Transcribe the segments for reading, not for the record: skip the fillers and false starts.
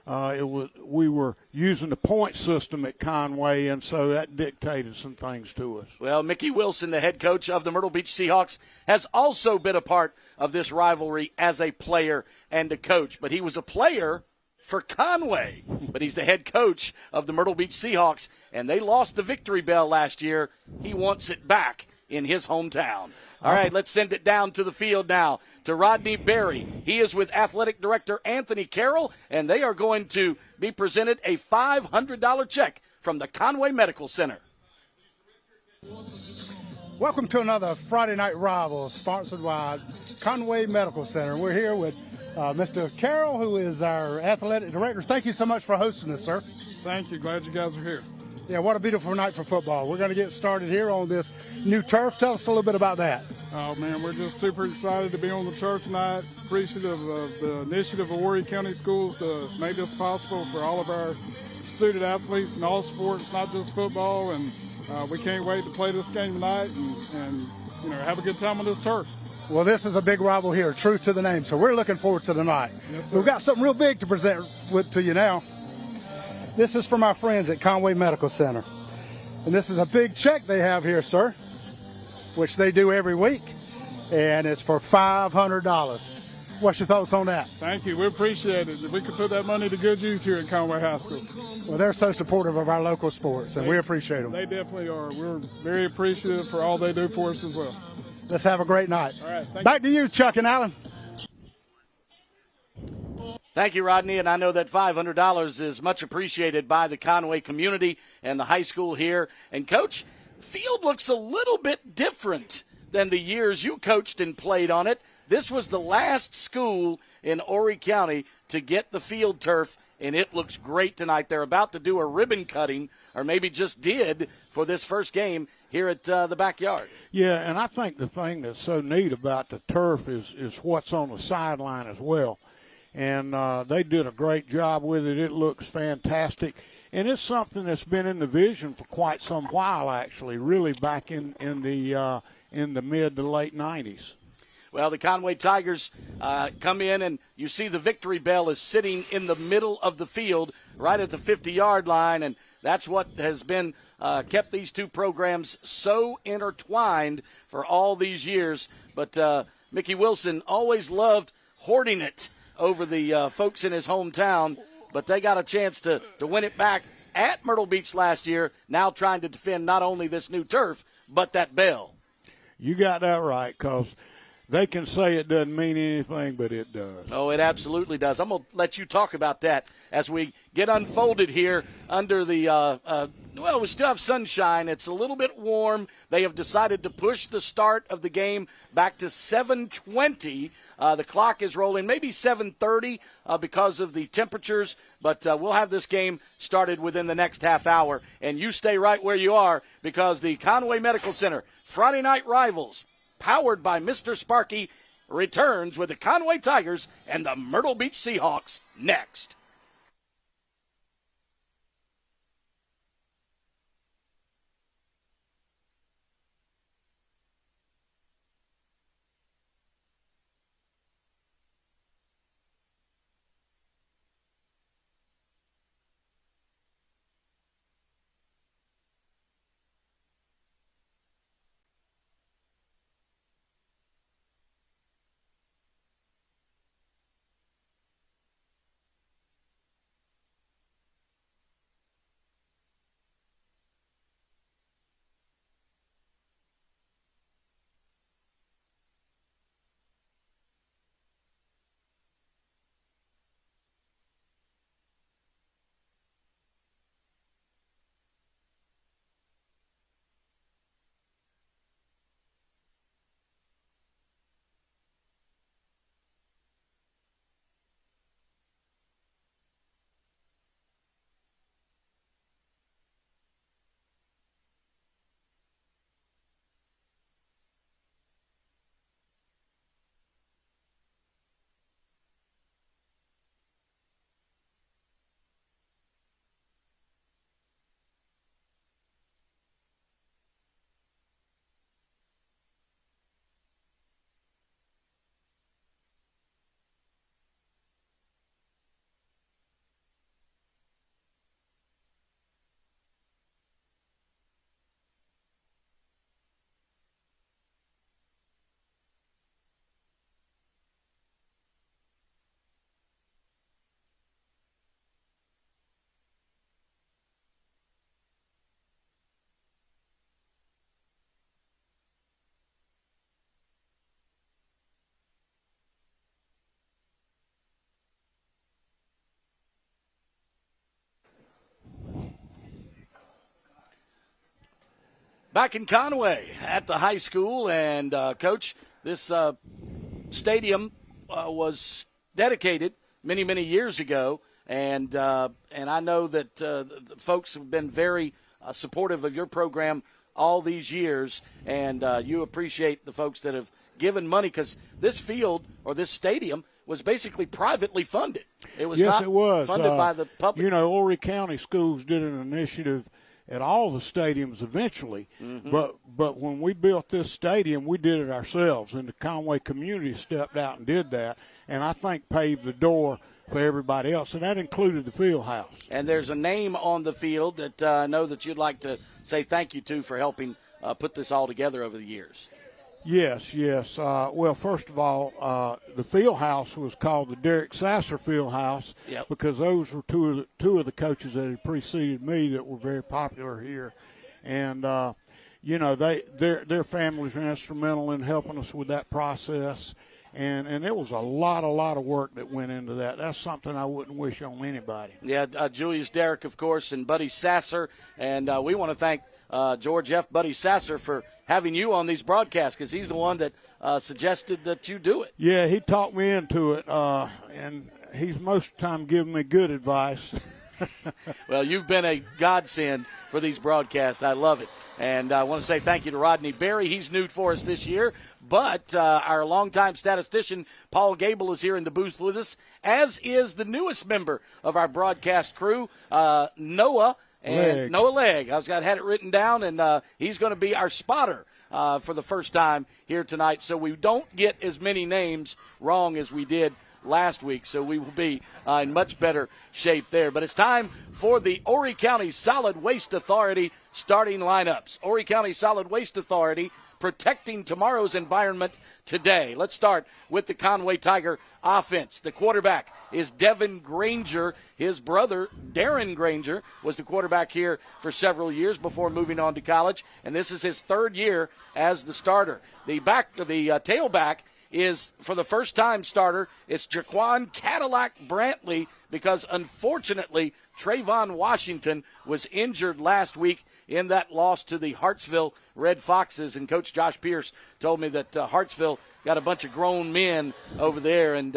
we were using the point system at Conway, and so that dictated some things to us. Well, Mickey Wilson, the head coach of the Myrtle Beach Seahawks, has also been a part of this rivalry as a player and a coach. But he was a player for Conway, but he's the head coach of the Myrtle Beach Seahawks, and they lost the victory bell last year. He wants it back in his hometown. All right, let's send it down to the field now to Rodney Berry. He is with Athletic Director Anthony Carroll, and they are going to be presented a $500 check from the Conway Medical Center. Welcome to another Friday Night Rivals, sponsored by Conway Medical Center. We're here with Mr. Carroll, who is our Athletic Director. Thank you so much for hosting us, sir. Thank you. Glad you guys are here. Yeah, what a beautiful night for football. We're going to get started here on this new turf. Tell us a little bit about that. Oh, man, we're just super excited to be on the turf tonight. Appreciative of the initiative of Horry County Schools to make this possible for all of our student athletes in all sports, not just football. And we can't wait to play this game tonight and have a good time on this turf. Well, this is a big rival here, true to the name. So we're looking forward to tonight. Yes, we've got something real big to present to you now. This is from our friends at Conway Medical Center. And this is a big check they have here, sir, which they do every week. And it's for $500. What's your thoughts on that? Thank you. We appreciate it. If we could put that money to good use here at Conway High School. Well, they're so supportive of our local sports, and we appreciate them. They definitely are. We're very appreciative for all they do for us as well. Let's have a great night. All right. Back to you, Chuck and Allen. Thank you, Rodney, and I know that $500 is much appreciated by the Conway community and the high school here. And, Coach, field looks a little bit different than the years you coached and played on it. This was the last school in Horry County to get the field turf, and it looks great tonight. They're about to do a ribbon cutting, or maybe just did, for this first game here at the backyard. Yeah, and I think the thing that's so neat about the turf is what's on the sideline as well. And they did a great job with it. It looks fantastic. And it's something that's been in the vision for quite some while, actually, really back in the mid to late 90s. Well, the Conway Tigers come in, and you see the victory bell is sitting in the middle of the field right at the 50-yard line, and that's what has been kept these two programs so intertwined for all these years. But Mickey Wilson always loved hoarding it over the folks in his hometown, but they got a chance to win it back at Myrtle Beach last year, now trying to defend not only this new turf, but that bell. You got that right, because they can say it doesn't mean anything, but it does. Oh, it absolutely does. I'm going to let you talk about that as we get unfolded here under the well, we still have sunshine. It's a little bit warm. They have decided to push the start of the game back to 7:20. The clock is rolling, maybe 7:30 because of the temperatures, but we'll have this game started within the next half hour. And you stay right where you are, because the Conway Medical Center Friday Night Rivals, powered by Mr. Sparky, returns with the Conway Tigers and the Myrtle Beach Seahawks next. Back in Conway at the high school, and Coach, this stadium was dedicated many, many years ago, and I know that the folks have been very supportive of your program all these years, and you appreciate the folks that have given money, because this field or this stadium was basically privately funded. It was not funded by the public. You know, Horry County Schools did an initiative at all the stadiums eventually, but when we built this stadium, we did it ourselves, and the Conway community stepped out and did that, and I think paved the door for everybody else, and that included the field house. And there's a name on the field that I know that you'd like to say thank you to for helping put this all together over the years. Yes. Well, first of all, the field house was called the Derek Sasser Field House because those were two of the coaches that had preceded me that were very popular here, and you know, their families were instrumental in helping us with that process, and it was a lot of work that went into that. That's something I wouldn't wish on anybody. Yeah, Julius Derrick, of course, and Buddy Sasser, and we want to thank George F. Buddy Sasser for having you on these broadcasts, because he's the one that suggested that you do it. Yeah, he talked me into it, and he's most of the time giving me good advice. Well, you've been a godsend for these broadcasts. I love it. And I want to say thank you to Rodney Berry. He's new for us this year. But our longtime statistician, Paul Gable, is here in the booth with us, as is the newest member of our broadcast crew, Noah Legg. I had it written down, and he's going to be our spotter for the first time here tonight. So we don't get as many names wrong as we did last week, so we will be in much better shape there. But it's time for the Horry County Solid Waste Authority starting lineups. Horry County Solid Waste Authority protecting tomorrow's environment today. Let's start with the Conway Tiger offense. The quarterback is Devin Granger. His brother, Darren Granger, was the quarterback here for several years before moving on to college, and this is his third year as the starter. The tailback is, for the first time, starter. It's Jaquan Cadillac Brantley, because unfortunately Trayvon Washington was injured last week in that loss to the Hartsville Red Foxes, and Coach Josh Pierce told me that Hartsville got a bunch of grown men over there, and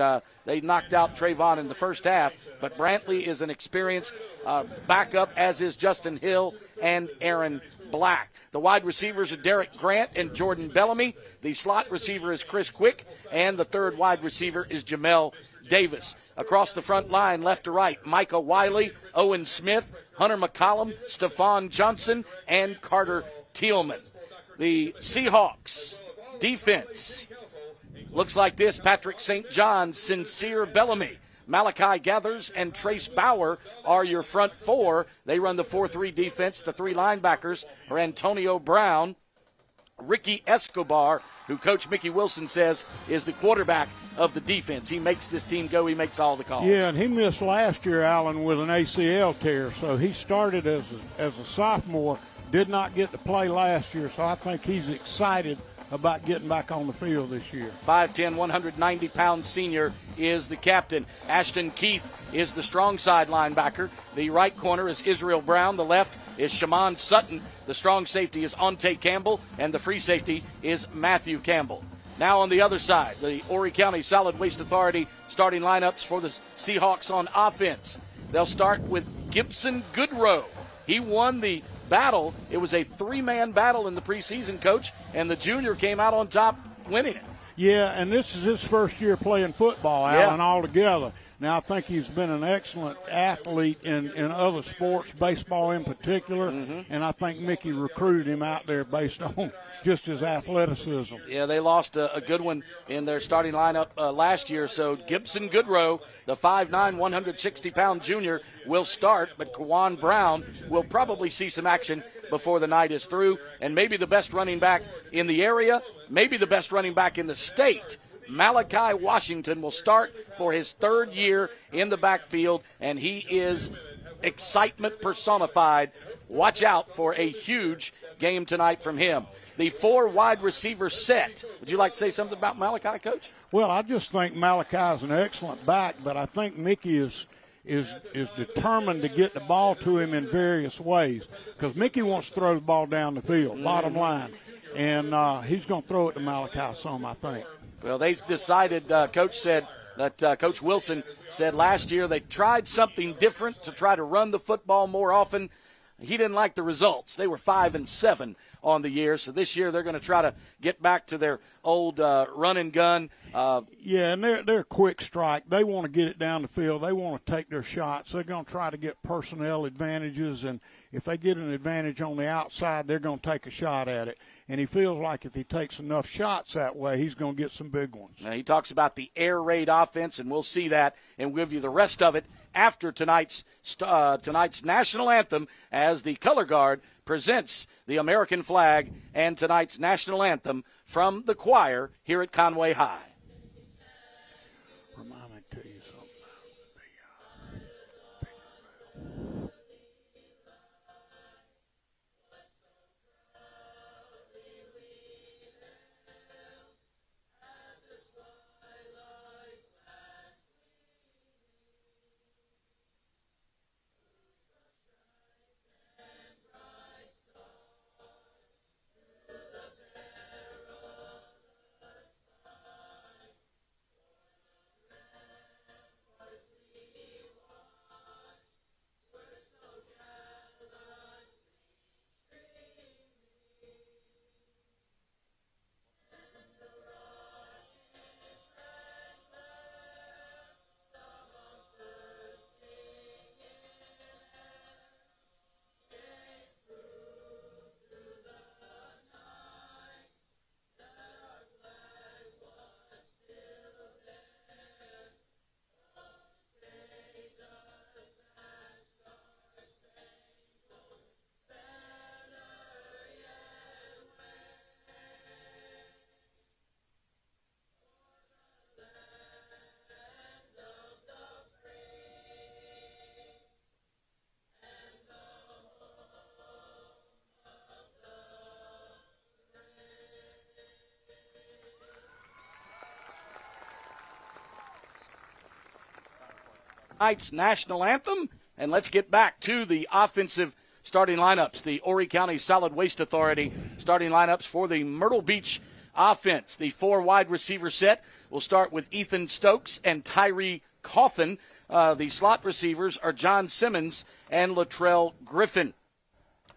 they knocked out Trayvon in the first half. But Brantley is an experienced backup, as is Justin Hill and Aaron Black. The wide receivers are Derek Grant and Jordan Bellamy. The slot receiver is Chris Quick, and the third wide receiver is Jamel Davis. Across the front line, left to right, Micah Wiley, Owen Smith, Hunter McCollum, Stephon Johnson, and Carter Thielman. The Seahawks defense looks like this: Patrick St. John, Sincere Bellamy, Malachi Gathers, and Trace Bauer are your front four. They run the 4-3 defense. The three linebackers are Antonio Brown, Ricky Escobar, who Coach Mickey Wilson says is the quarterback of the defense. He makes this team go. He makes all the calls. Yeah, and he missed last year, Allen, with an ACL tear. So he started as a sophomore, did not get to play last year. So I think he's excited about getting back on the field this year. 5'10", 190-pound senior is the captain. Ashton Keith is the strong side linebacker. The right corner is Israel Brown. The left is Shaman Sutton. The strong safety is Onte Campbell, and the free safety is Matthew Campbell. Now on the other side, the Horry County Solid Waste Authority starting lineups for the Seahawks on offense. They'll start with Gibson Goodrow. He won the battle. It was a three-man battle in the preseason, Coach, and the junior came out on top winning it. Yeah, and this is his first year playing football, Alan, altogether. Now, I think he's been an excellent athlete in other sports, baseball in particular, and I think Mickey recruited him out there based on just his athleticism. Yeah, they lost a good one in their starting lineup last year, so Gibson Goodrow, the 5'9", 160-pound junior, will start, but Kawan Brown will probably see some action before the night is through, and maybe the best running back in the area, maybe the best running back in the state, Malachi Washington, will start for his third year in the backfield, and he is excitement personified. Watch out for a huge game tonight from him. The four wide receiver set. Would you like to say something about Malachi, Coach? Well, I just think Malachi is an excellent back, but I think Mickey is is determined to get the ball to him in various ways, because Mickey wants to throw the ball down the field, bottom line, and he's going to throw it to Malachi some, I think. Well, they decided, Coach said, that Coach Wilson said last year they tried something different to try to run the football more often. He didn't like the results. They were 5-7 on the year, so this year they're going to try to get back to their old run and gun. Yeah, and they're quick strike. They want to get it down the field. They want to take their shots. They're going to try to get personnel advantages, and if they get an advantage on the outside, they're going to take a shot at it. And he feels like if he takes enough shots that way, he's going to get some big ones. Now, he talks about the air raid offense, and we'll see that and we'll give you the rest of it after tonight's national anthem, as the color guard presents the American flag and tonight's national anthem from the choir here at Conway High. Remind me to tell you something. Tonight's national anthem, and let's get back to the offensive starting lineups. The Horry County Solid Waste Authority starting lineups for the Myrtle Beach offense. The 4 wide receiver set will start with Ethan Stokes and Tyree Coffin. The slot receivers are John Simmons and Latrell Griffin.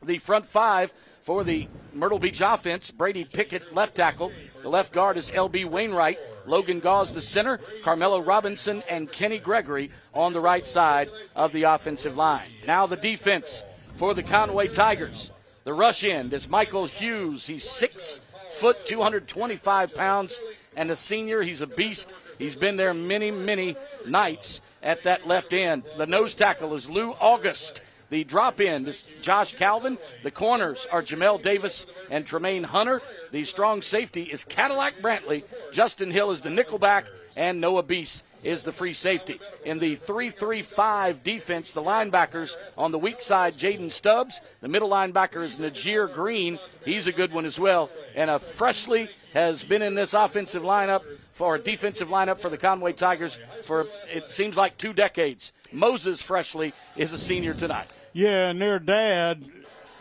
The front 5 for the Myrtle Beach offense: Brady Pickett, left tackle. The left guard is L.B. Wainwright. Logan Gauze, the center. Carmelo Robinson and Kenny Gregory on the right side of the offensive line. Now the defense for the Conway Tigers. The rush end is Michael Hughes. He's 6 foot, 225 pounds, and a senior. He's a beast. He's been there many, many nights at that left end. The nose tackle is Lou August. The drop end is Josh Calvin. The corners are Jamel Davis and Tremaine Hunter. The strong safety is Cadillac Brantley. Justin Hill is the nickelback, and Noah Beese is the free safety. In the 3-3-5 defense, the linebackers on the weak side, Jaden Stubbs. The middle linebacker is Najir Green. He's a good one as well. And Freshly has been in this offensive lineup for a defensive lineup for the Conway Tigers for, it seems like, 2 decades. Moses Freshly is a senior tonight. Yeah, and their dad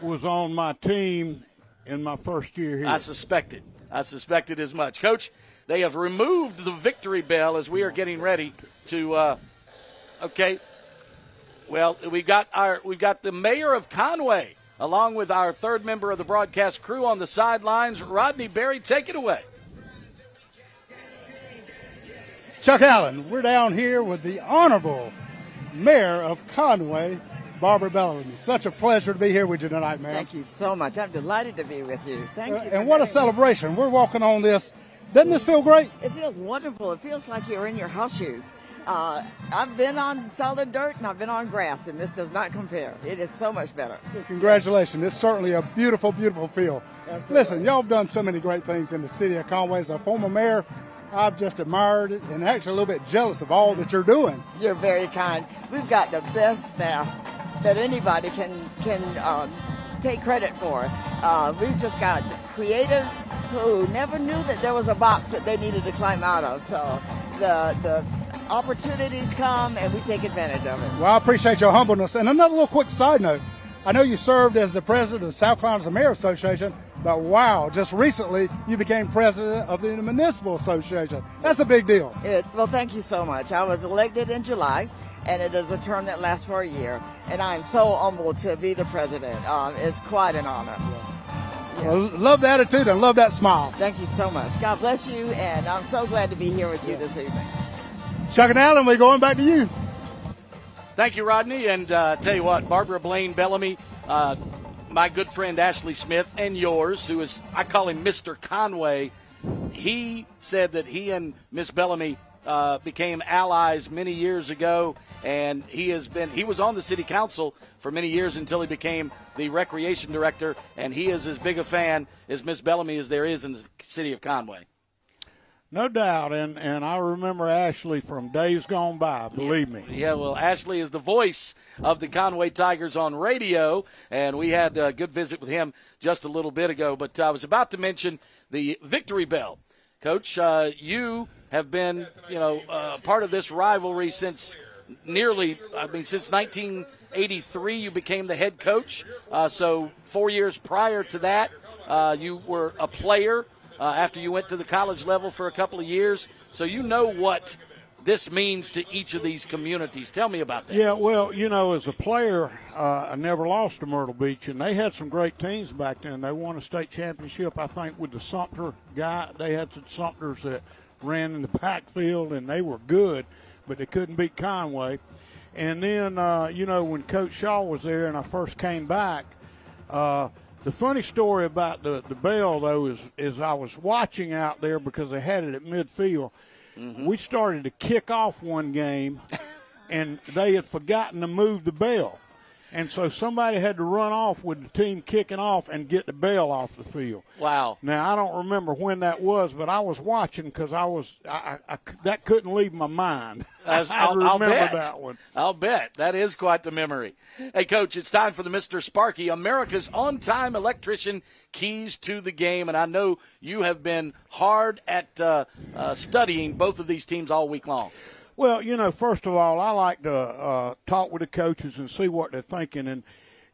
was on my team in my first year here. I suspected as much. Coach, they have removed the victory bell as we are getting ready to okay. Well, we've got the mayor of Conway along with our third member of the broadcast crew on the sidelines. Rodney Berry, take it away. Chuck Allen, we're down here with the Honorable Mayor of Conway, Barbara Bellarmine. Such a pleasure to be here with you tonight, Mayor. Thank you so much. I'm delighted to be with you. Thank you. And what a celebration. We're walking on this. Doesn't this feel great? It feels wonderful. It feels like you're in your house shoes. I've been on solid dirt and I've been on grass, and this does not compare. It is so much better. Well, congratulations. It's certainly a beautiful, beautiful field. Absolutely. Listen, y'all have done so many great things in the city of Conway. As a former mayor, I've just admired it and actually a little bit jealous of all that you're doing. You're very kind. We've got the best staff that anybody can take credit for. We've just got creatives who never knew that there was a box that they needed to climb out of. So the opportunities come, and we take advantage of it. Well, I appreciate your humbleness. And another little quick side note. I know you served as the president of the South Carolina Mayor Association, but wow, just recently you became president of the Municipal Association. That's a big deal. Well, thank you so much. I was elected in July, and it is a term that lasts for a year. And I'm so humbled to be the president. It's quite an honor. Yeah. Well, love the attitude and love that smile. Thank you so much. God bless you, and I'm so glad to be here with you this evening. Chuck and Allen, we're going back to you. Thank you, Rodney. And tell you what, Barbara Blaine Bellamy, my good friend Ashley Smith, and yours, who is, I call him Mr. Conway, he said that he and Miss Bellamy became allies many years ago, and he was on the city council for many years until he became the recreation director, and he is as big a fan as Miss Bellamy as there is in the city of Conway. No doubt, and I remember Ashley from days gone by, believe me. Yeah, well, Ashley is the voice of the Conway Tigers on radio, and we had a good visit with him just a little bit ago. But I was about to mention the Victory Bell. Coach, you have been, part of this rivalry since since 1983 you became the head coach. So 4 years prior to that, you were a player. After you went to the college level for a couple of years. So you know what this means to each of these communities. Tell me about that. Yeah, well, as a player, I never lost to Myrtle Beach, and they had some great teams back then. They won a state championship, I think, with the Sumter guy. They had some Sumters that ran in the backfield, and they were good, but they couldn't beat Conway. And then, when Coach Shaw was there and I first came back, the funny story about the bell, though, is I was watching out there because they had it at midfield. Mm-hmm. We started to kick off one game, and they had forgotten to move the bell. And so somebody had to run off with the team kicking off and get the bell off the field. Wow. Now, I don't remember when that was, but I was watching because that couldn't leave my mind. I remember that one. I'll bet. That is quite the memory. Hey, Coach, it's time for the Mr. Sparky, America's on-time electrician, keys to the game. And I know you have been hard at studying both of these teams all week long. Well, first of all, I like to talk with the coaches and see what they're thinking. And,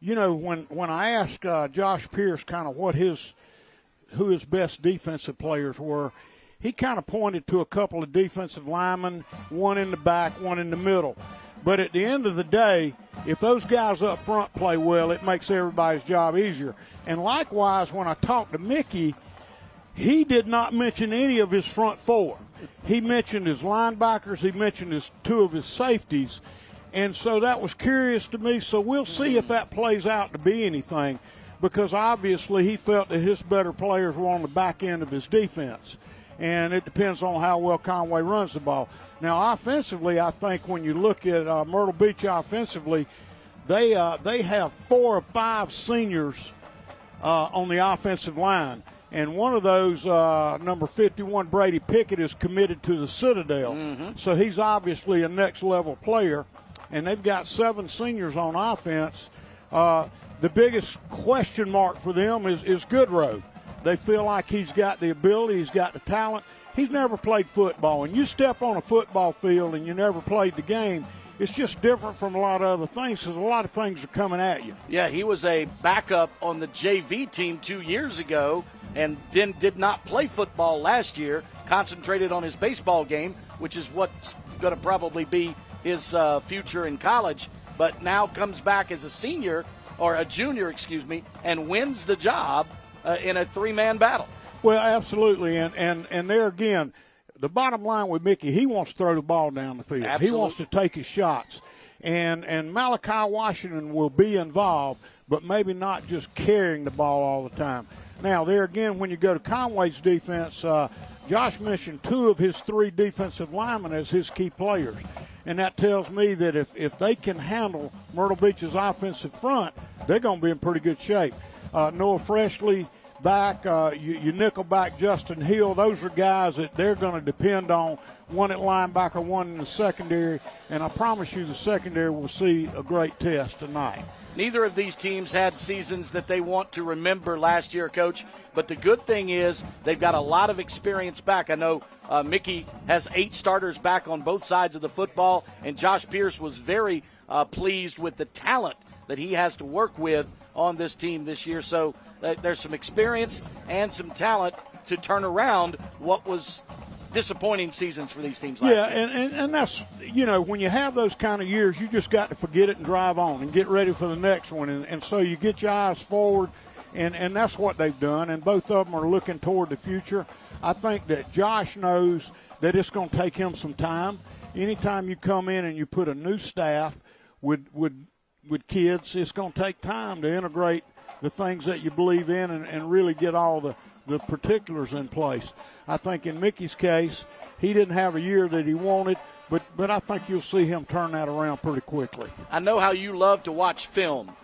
when I asked Josh Pierce kind of who his best defensive players were, he kind of pointed to a couple of defensive linemen, one in the back, one in the middle. But at the end of the day, if those guys up front play well, it makes everybody's job easier. And likewise, when I talked to Mickey, he did not mention any of his front four. He mentioned his linebackers. He mentioned two of his safeties. And so that was curious to me. So we'll see if that plays out to be anything, because obviously he felt that his better players were on the back end of his defense. And it depends on how well Conway runs the ball. Now, offensively, I think when you look at Myrtle Beach offensively, they have 4 or 5 seniors on the offensive line. And one of those, number 51, Brady Pickett, is committed to the Citadel. Mm-hmm. So he's obviously a next-level player. And they've got 7 seniors on offense. The biggest question mark for them is Goodrow. They feel like he's got the ability, he's got the talent. He's never played football. And you step on a football field and you never played the game, it's just different from a lot of other things, because a lot of things are coming at you. Yeah, he was a backup on the JV team 2 years ago, and then did not play football last year, concentrated on his baseball game, which is what's going to probably be his future in college, but now comes back as a junior, and wins the job in a 3-man battle. Well, absolutely, and there again, the bottom line with Mickey, he wants to throw the ball down the field. Absolutely. He wants to take his shots. And Malachi Washington will be involved, but maybe not just carrying the ball all the time. Now, there again, when you go to Conway's defense, Josh mentioned 2 of his 3 defensive linemen as his key players. And that tells me that if they can handle Myrtle Beach's offensive front, they're going to be in pretty good shape. Noah Freshley back. You nickel back Justin Hill. Those are guys that they're going to depend on, one at linebacker, one in the secondary, and I promise you the secondary will see a great test tonight. Neither of these teams had seasons that they want to remember last year, Coach, but the good thing is they've got a lot of experience back. I know Mickey has 8 starters back on both sides of the football, and Josh Pierce was very pleased with the talent that he has to work with on this team this year. So there's some experience and some talent to turn around what was disappointing seasons for these teams last year. And that's, when you have those kind of years, you just got to forget it and drive on and get ready for the next one. And so you get your eyes forward, and that's what they've done. And both of them are looking toward the future. I think that Josh knows that it's going to take him some time. Anytime you come in and you put a new staff with kids, it's going to take time to integrate the things that you believe in and really get all the particulars in place. I think in Mickey's case, he didn't have a year that he wanted, but I think you'll see him turn that around pretty quickly. I know how you love to watch film.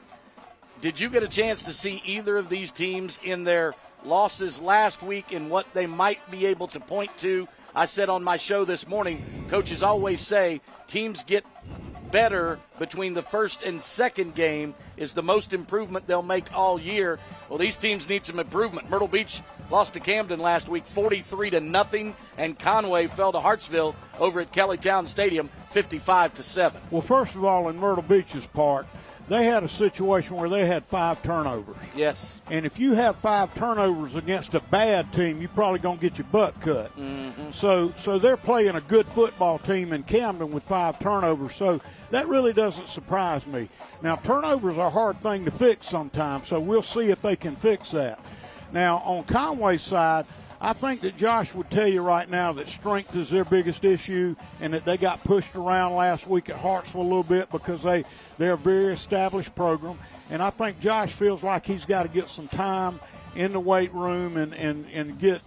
Did you get a chance to see either of these teams in their losses last week and what they might be able to point to? I said on my show this morning, coaches always say teams get better between the first and second game is the most improvement they'll make all year. Well, these teams need some improvement. Myrtle Beach lost to Camden last week 43-0, and Conway fell to Hartsville over at Kellytown Stadium 55-7. Well, first of all, in Myrtle Beach's part, they had a situation where they had 5 turnovers. Yes. And if you have 5 turnovers against a bad team, you're probably going to get your butt cut. Mm-hmm. So they're playing a good football team in Camden with 5 turnovers. So that really doesn't surprise me. Now, turnovers are a hard thing to fix sometimes, so we'll see if they can fix that. Now, on Conway's side, I think that Josh would tell you right now that strength is their biggest issue and that they got pushed around last week at Hartsville a little bit because they're a very established program. And I think Josh feels like he's got to get some time in the weight room and get,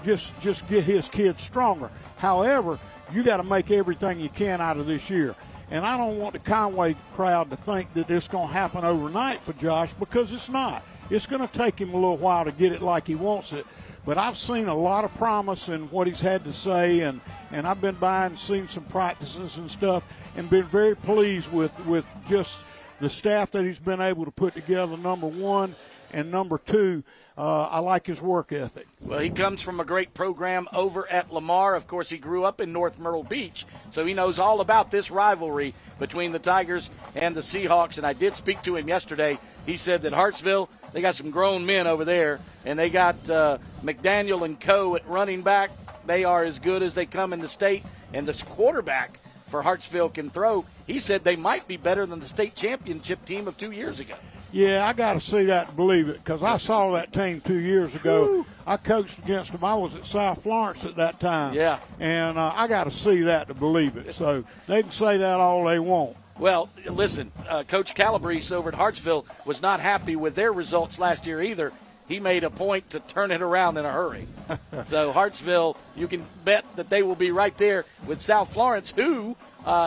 just get his kids stronger. However, you got to make everything you can out of this year. And I don't want the Conway crowd to think that it's going to happen overnight for Josh, because it's not. It's going to take him a little while to get it like he wants it. But I've seen a lot of promise in what he's had to say, and I've been by and seen some practices and stuff and been very pleased with just the staff that he's been able to put together, number one. And number two, I like his work ethic. Well, he comes from a great program over at Lamar. Of course, he grew up in North Myrtle Beach, so he knows all about this rivalry between the Tigers and the Seahawks. And I did speak to him yesterday. He said that Hartsville, they got some grown men over there, and they got McDaniel and co. at running back. They are as good as they come in the state. And this quarterback for Hartsville can throw. He said they might be better than the state championship team of 2 years ago. Yeah, I got to see that to believe it, because I saw that team 2 years ago. Woo. I coached against them. I was at South Florence at that time. Yeah. And I got to see that to believe it. So they can say that all they want. Well, listen, Coach Calabrese over at Hartsville was not happy with their results last year either. He made a point to turn it around in a hurry. So Hartsville, you can bet that they will be right there with South Florence, who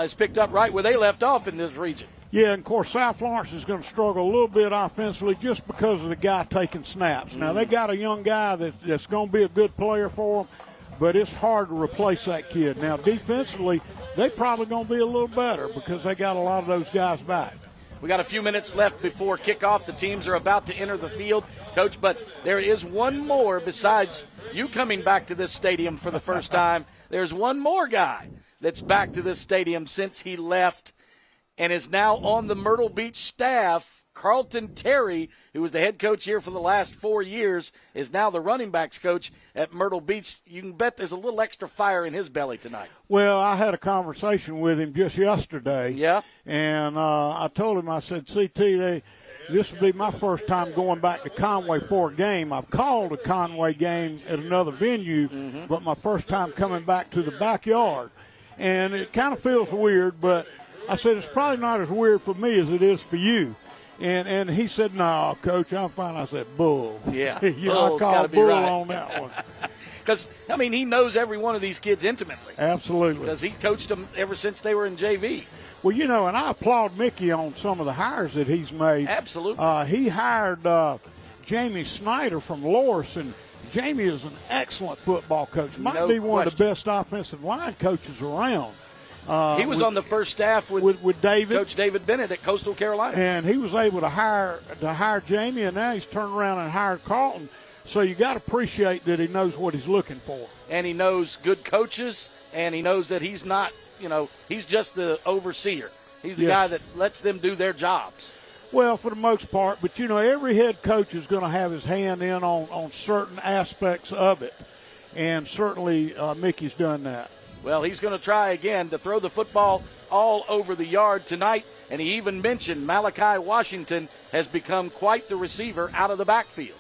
is picked up right where they left off in this region. Yeah, and, of course, South Florence is going to struggle a little bit offensively just because of the guy taking snaps. Now, they got a young guy that's going to be a good player for them, but it's hard to replace that kid. Now, defensively, they probably going to be a little better because they got a lot of those guys back. We got a few minutes left before kickoff. The teams are about to enter the field, Coach, but there is one more besides you coming back to this stadium for the first time. There's one more guy that's back to this stadium since he left and is now on the Myrtle Beach staff. Carlton Terry, who was the head coach here for the last 4 years, is now the running backs coach at Myrtle Beach. You can bet there's a little extra fire in his belly tonight. Well, I had a conversation with him just yesterday. Yeah. And I told him, I said, CT, this will be my first time going back to Conway for a game. I've called a Conway game at another venue, but my first time coming back to the backyard. And it kind of feels weird, but I said, it's probably not as weird for me as it is for you. And he said, no, Coach, I'm fine. I said, bull. Yeah, I called bull right on that one. Because, I mean, he knows every one of these kids intimately. Absolutely. Because he coached them ever since they were in JV. Well, and I applaud Mickey on some of the hires that he's made. Absolutely. He hired Jamie Snyder from Loris, and Jamie is an excellent football coach. Might be one of the best offensive line coaches around. He was on the first staff with David, Coach David Bennett at Coastal Carolina. And he was able to hire Jamie, and now he's turned around and hired Carlton. So you got to appreciate that he knows what he's looking for. And he knows good coaches, and he knows that he's not, he's just the overseer. He's the guy that lets them do their jobs. Well, for the most part, but, every head coach is going to have his hand in on certain aspects of it, and certainly Mickey's done that. Well, he's going to try again to throw the football all over the yard tonight, and he even mentioned Malachi Washington has become quite the receiver out of the backfield.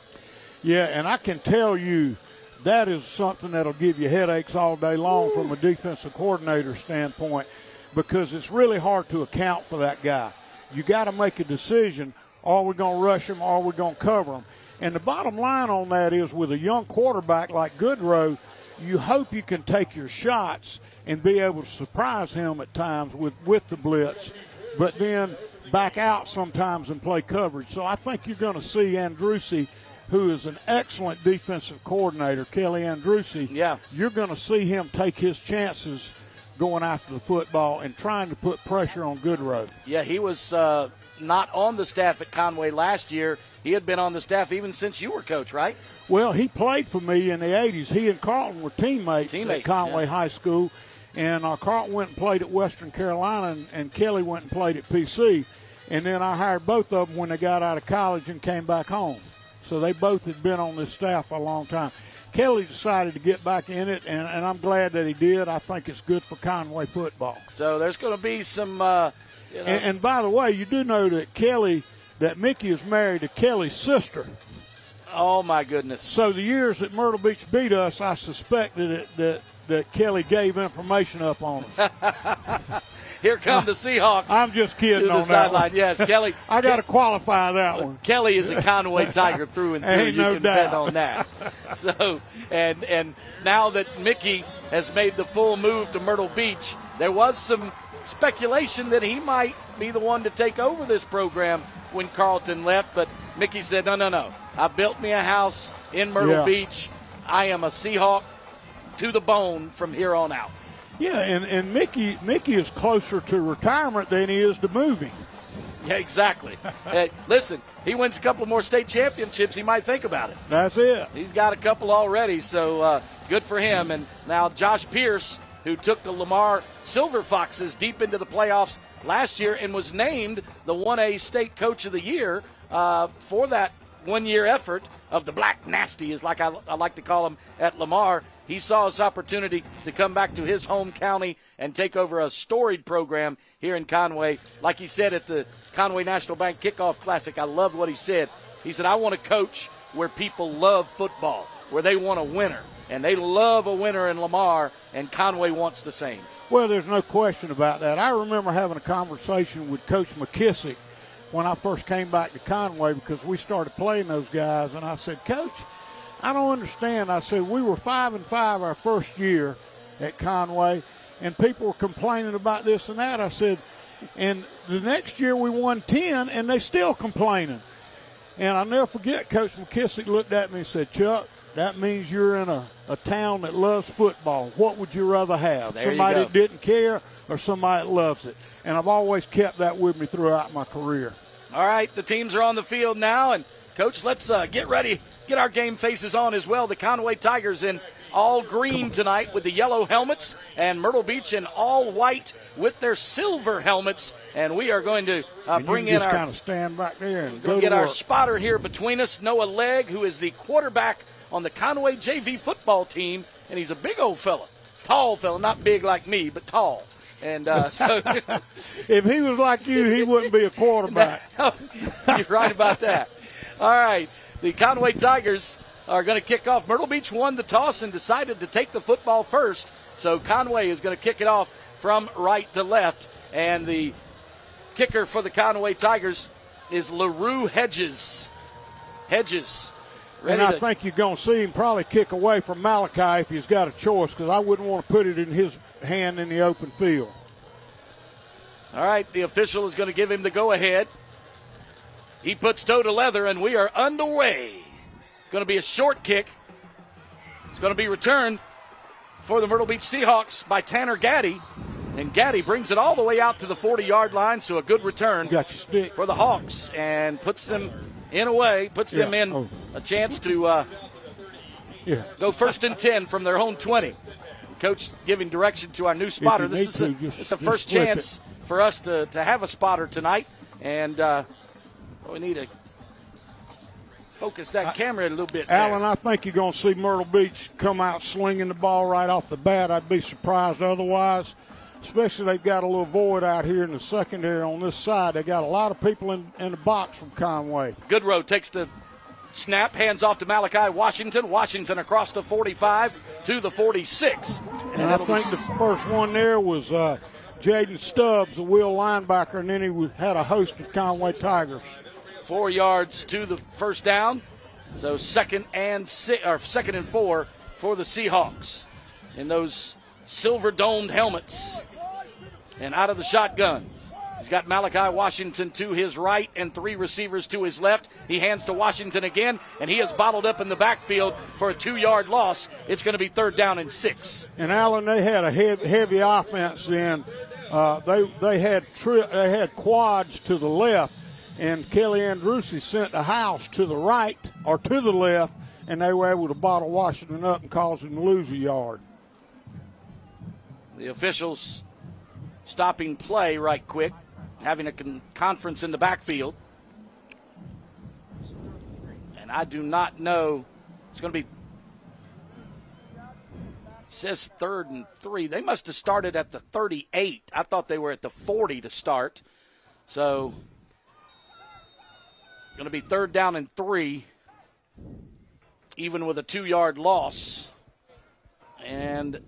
Yeah, and I can tell you that is something that'll give you headaches all day long from a defensive coordinator standpoint, because it's really hard to account for that guy. You got to make a decision, are we going to rush him or are we going to cover him? And the bottom line on that is, with a young quarterback like Goodrow, you hope you can take your shots and be able to surprise him at times with the blitz, but then back out sometimes and play coverage. So I think you're going to see Andrucci, who is an excellent defensive coordinator, Kelly Andrucci. Yeah. You're going to see him take his chances going after the football and trying to put pressure on Goodrow. Yeah, he was not on the staff at Conway last year. He had been on the staff even since you were coach, right? Well, he played for me in the 80s. He and Carlton were teammates at Conway High School. And Carlton went and played at Western Carolina, and Kelly went and played at PC. And then I hired both of them when they got out of college and came back home. So they both had been on this staff a long time. Kelly decided to get back in it, and I'm glad that he did. I think it's good for Conway football. So there's going to be some And by the way, you do know that Mickey is married to Kelly's sister. Oh, my goodness. So the years that Myrtle Beach beat us, I suspected that Kelly gave information up on us. Here come the Seahawks. I'm just kidding on that one. Yes, Kelly. I got to qualify that one. Kelly is a Conway Tiger through and through. Ain't no can doubt. bet on that. So, and now that Mickey has made the full move to Myrtle Beach, there was some speculation that he might be the one to take over this program when Carlton left, but Mickey said, no. I built me a house in Myrtle Beach. I am a Seahawk to the bone from here on out. Yeah, and Mickey is closer to retirement than he is to moving. Yeah, exactly. Hey, listen, he wins a couple more state championships, he might think about it. That's it. He's got a couple already, so good for him. And now Josh Pierce, who took the Lamar Silver Foxes deep into the playoffs last year and was named the 1A State Coach of the Year for that one-year effort of the Black Nasty, like I like to call him at Lamar. He saw his opportunity to come back to his home county and take over a storied program here in Conway. Like he said at the Conway National Bank Kickoff Classic, I loved what he said. He said, I want to coach where people love football, where they want a winner. And they love a winner in Lamar, and Conway wants the same. Well, there's no question about that. I remember having a conversation with Coach McKissick when I first came back to Conway, because we started playing those guys, and I said, Coach, I don't understand. I said, we were 5-5 our first year at Conway, and people were complaining about this and that. I said, and the next year we won 10, and they still complaining. And I'll never forget, Coach McKissick looked at me and said, Chuck, that means you're in a town that loves football. What would you rather have? Somebody that didn't care or somebody that loves it? And I've always kept that with me throughout my career. All right, the teams are on the field now, and Coach, let's get ready, get our game faces on as well. The Conway Tigers in all green tonight with the yellow helmets, and Myrtle Beach in all white with their silver helmets. And we are going to bring in our kind of stand back there and go get our spotter here between us, Noah Legg, who is the quarterback on the Conway JV football team, and he's a big old fella, tall fella, not big like me, but tall. And so, if he was like you, he wouldn't be a quarterback. You're right about that. All right, the Conway Tigers are going to kick off. Myrtle Beach won the toss and decided to take the football first, so Conway is going to kick it off from right to left. And the kicker for the Conway Tigers is LaRue Hedges. And I think you're going to see him probably kick away from Malachi if he's got a choice, because I wouldn't want to put it in his hand in the open field. All right, the official is going to give him the go-ahead. He puts toe to leather, and we are underway. It's going to be a short kick. It's going to be returned for the Myrtle Beach Seahawks by Tanner Gaddy. And Gaddy brings it all the way out to the 40-yard line, so a good return for the Hawks and puts them in a way, puts them in a chance to go 1st and 10 from their own 20. Coach giving direction to our new spotter. This is a first chance for us to have a spotter tonight, and we need to focus that camera a little bit. Alan, I think you're going to see Myrtle Beach come out slinging the ball right off the bat. I'd be surprised otherwise. Especially they've got a little void out here in the secondary on this side. They got a lot of people in the box from Conway. Goodrow takes the snap, hands off to Malachi Washington. Washington across the 45 to the 46. And I think the first one there was Jaden Stubbs, the wheel linebacker, and then he had a host of Conway Tigers. 4 yards to the first down. So second and 4 for the Seahawks in those silver-domed helmets. And out of the shotgun, he's got Malachi Washington to his right and 3 receivers to his left. He hands to Washington again, and he is bottled up in the backfield for a 2-yard loss. It's going to be 3rd down and 6. And Alan, they had a heavy offense then. They had quads to the left, and Kelly Andrucci sent the house to the right or to the left, and they were able to bottle Washington up and cause him to lose a yard. The officials stopping play right quick, having a conference in the backfield. And I do not know. It's going to be, it says 3rd and 3. They must have started at the 38. I thought they were at the 40 to start. So it's going to be 3rd down and 3, even with a 2-yard loss. And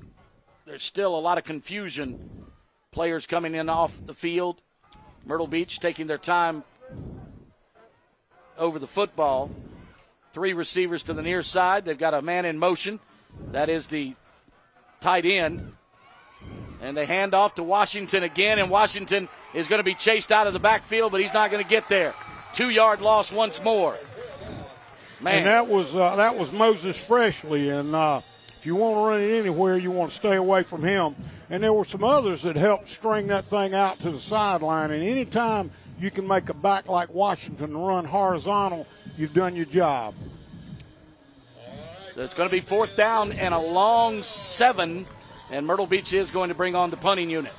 there's still a lot of confusion. Players coming in off the field. Myrtle Beach taking their time over the football. 3 receivers to the near side. They've got a man in motion. That is the tight end. And they hand off to Washington again, and Washington is going to be chased out of the backfield, but he's not going to get there. 2-yard loss once more. Man. And that was Moses Freshly, and if you want to run it anywhere, you want to stay away from him. And there were some others that helped string that thing out to the sideline. And anytime you can make a back like Washington run horizontal, you've done your job. So it's going to be 4th down and a long 7. And Myrtle Beach is going to bring on the punting unit.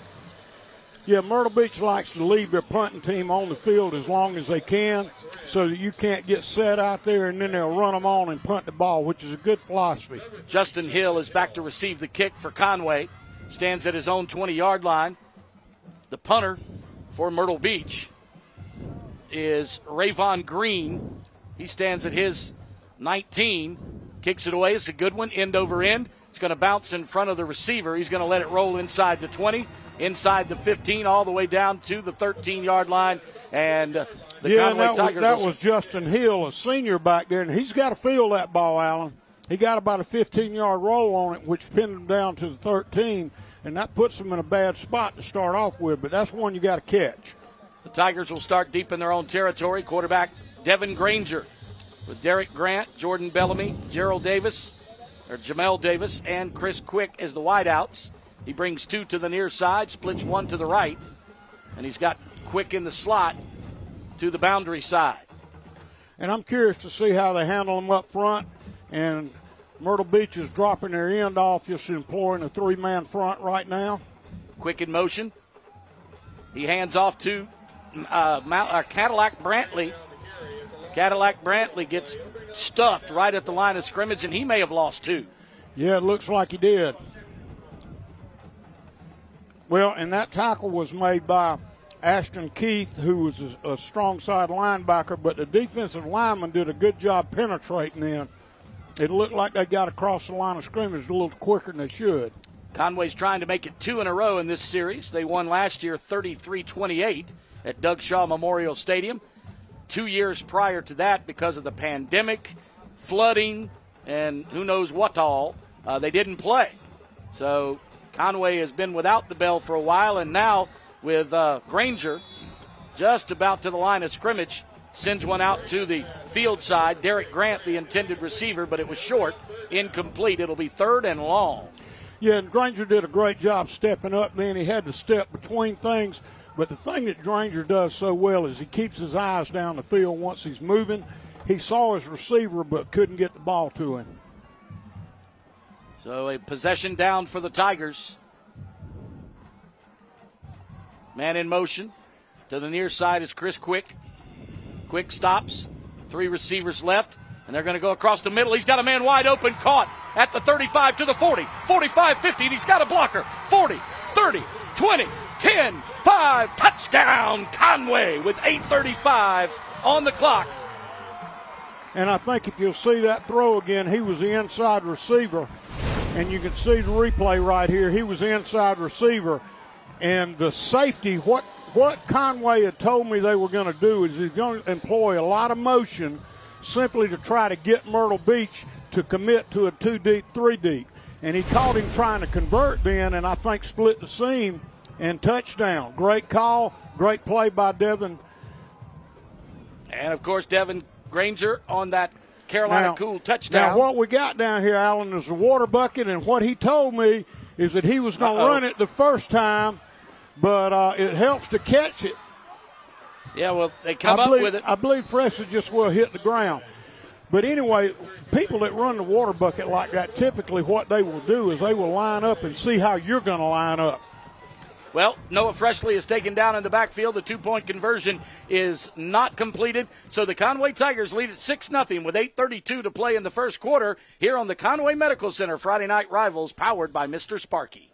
Yeah, Myrtle Beach likes to leave their punting team on the field as long as they can so that you can't get set out there and then they'll run them on and punt the ball, which is a good philosophy. Justin Hill is back to receive the kick for Conway. Stands at his own 20-yard line. The punter for Myrtle Beach is Rayvon Green. He stands at his 19. Kicks it away. It's a good one, end over end. It's going to bounce in front of the receiver. He's going to let it roll inside the 20, inside the 15, all the way down to the 13-yard line. And the Conway Tigers. That was Justin Hill, a senior back there, and he's got to feel that ball, Alan. He got about a 15-yard roll on it, which pinned him down to the 13, and that puts him in a bad spot to start off with, but that's one you got to catch. The Tigers will start deep in their own territory. Quarterback Devin Granger with Derek Grant, Jordan Bellamy, Jamel Davis, and Chris Quick as the wideouts. He brings 2 to the near side, splits 1 to the right, and he's got Quick in the slot to the boundary side. And I'm curious to see how they handle him up front, and Myrtle Beach is dropping their end off, just employing a 3-man front right now. Quick in motion. He hands off to Cadillac Brantley. Cadillac Brantley gets stuffed right at the line of scrimmage, and he may have lost 2. Yeah, it looks like he did. Well, and that tackle was made by Ashton Keith, who was a strong side linebacker, but the defensive lineman did a good job penetrating in. It looked like they got across the line of scrimmage a little quicker than they should. Conway's trying to make it 2 in a row in this series. They won last year 33-28 at Doug Shaw Memorial Stadium. 2 years prior to that, because of the pandemic, flooding, and who knows what all, they didn't play. So Conway has been without the bell for a while, and now with Granger just about to the line of scrimmage, sends one out to the field side. Derek Grant, the intended receiver, but it was short, incomplete. It'll be 3rd and long. Yeah, and Granger did a great job stepping up, man. He had to step between things. But the thing that Granger does so well is he keeps his eyes down the field once he's moving. He saw his receiver but couldn't get the ball to him. So a possession down for the Tigers. Man in motion. To the near side is Chris Quick. Quick stops. 3 receivers left. And they're going to go across the middle. He's got a man wide open, caught at the 35 to the 40, 45, 50, and he's got a blocker. 40, 30, 20, 10, 5, touchdown, Conway with 8:35 on the clock. And I think if you'll see that throw again, he was the inside receiver. And you can see the replay right here. He was the inside receiver. And the safety, what Conway had told me they were going to do is he's going to employ a lot of motion simply to try to get Myrtle Beach to commit to a 2-deep, 3-deep. And he caught him trying to convert then, and I think split the seam and touchdown. Great call, great play by Devin. And, of course, Devin Granger on that Carolina Cool touchdown. Now, what we got down here, Alan, is a water bucket, and what he told me is that he was going to run it the first time, but it helps to catch it. Yeah, well, they come up with it. I believe Freshly just will hit the ground. But anyway, people that run the water bucket like that, typically what they will do is they will line up and see how you're going to line up. Well, Noah Freshly is taken down in the backfield. The 2-point conversion is not completed. So the Conway Tigers lead at 6-0 with 8:32 to play in the first quarter here on the Conway Medical Center Friday Night Rivals, powered by Mr. Sparky.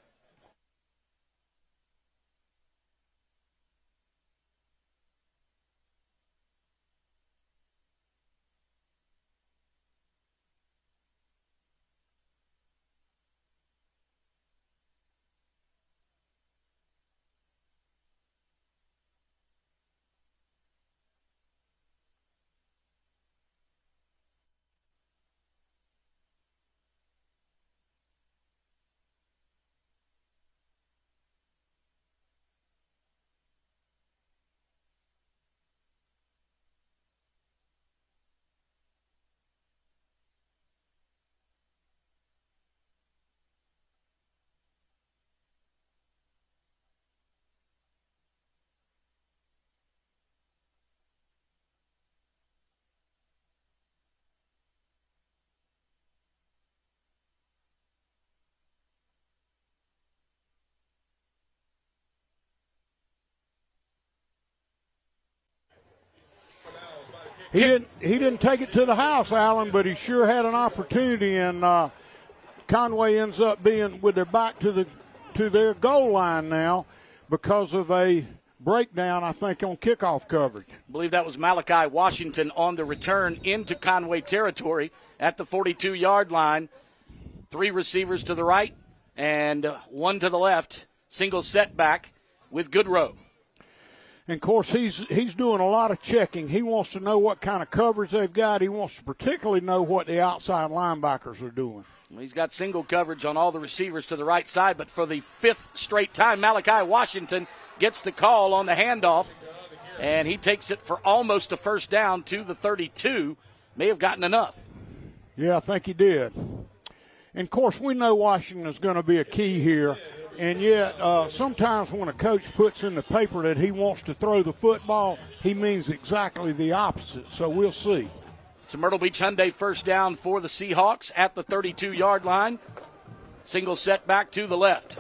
He didn't take it to the house, Alan, but he sure had an opportunity, and Conway ends up being with their back to their goal line now because of a breakdown, I think, on kickoff coverage. I believe that was Malachi Washington on the return into Conway territory at the 42-yard line. 3 receivers to the right and 1 to the left. Single setback with Goodrow. And, of course, he's doing a lot of checking. He wants to know what kind of coverage they've got. He wants to particularly know what the outside linebackers are doing. Well, he's got single coverage on all the receivers to the right side, but for the 5th straight time, Malachi Washington gets the call on the handoff, and he takes it for almost a first down to the 32. May have gotten enough. Yeah, I think he did. And, of course, we know Washington is going to be a key here. And yet, sometimes when a coach puts in the paper that he wants to throw the football, he means exactly the opposite. So we'll see. It's a Myrtle Beach Hyundai first down for the Seahawks at the 32-yard line. Single setback to the left.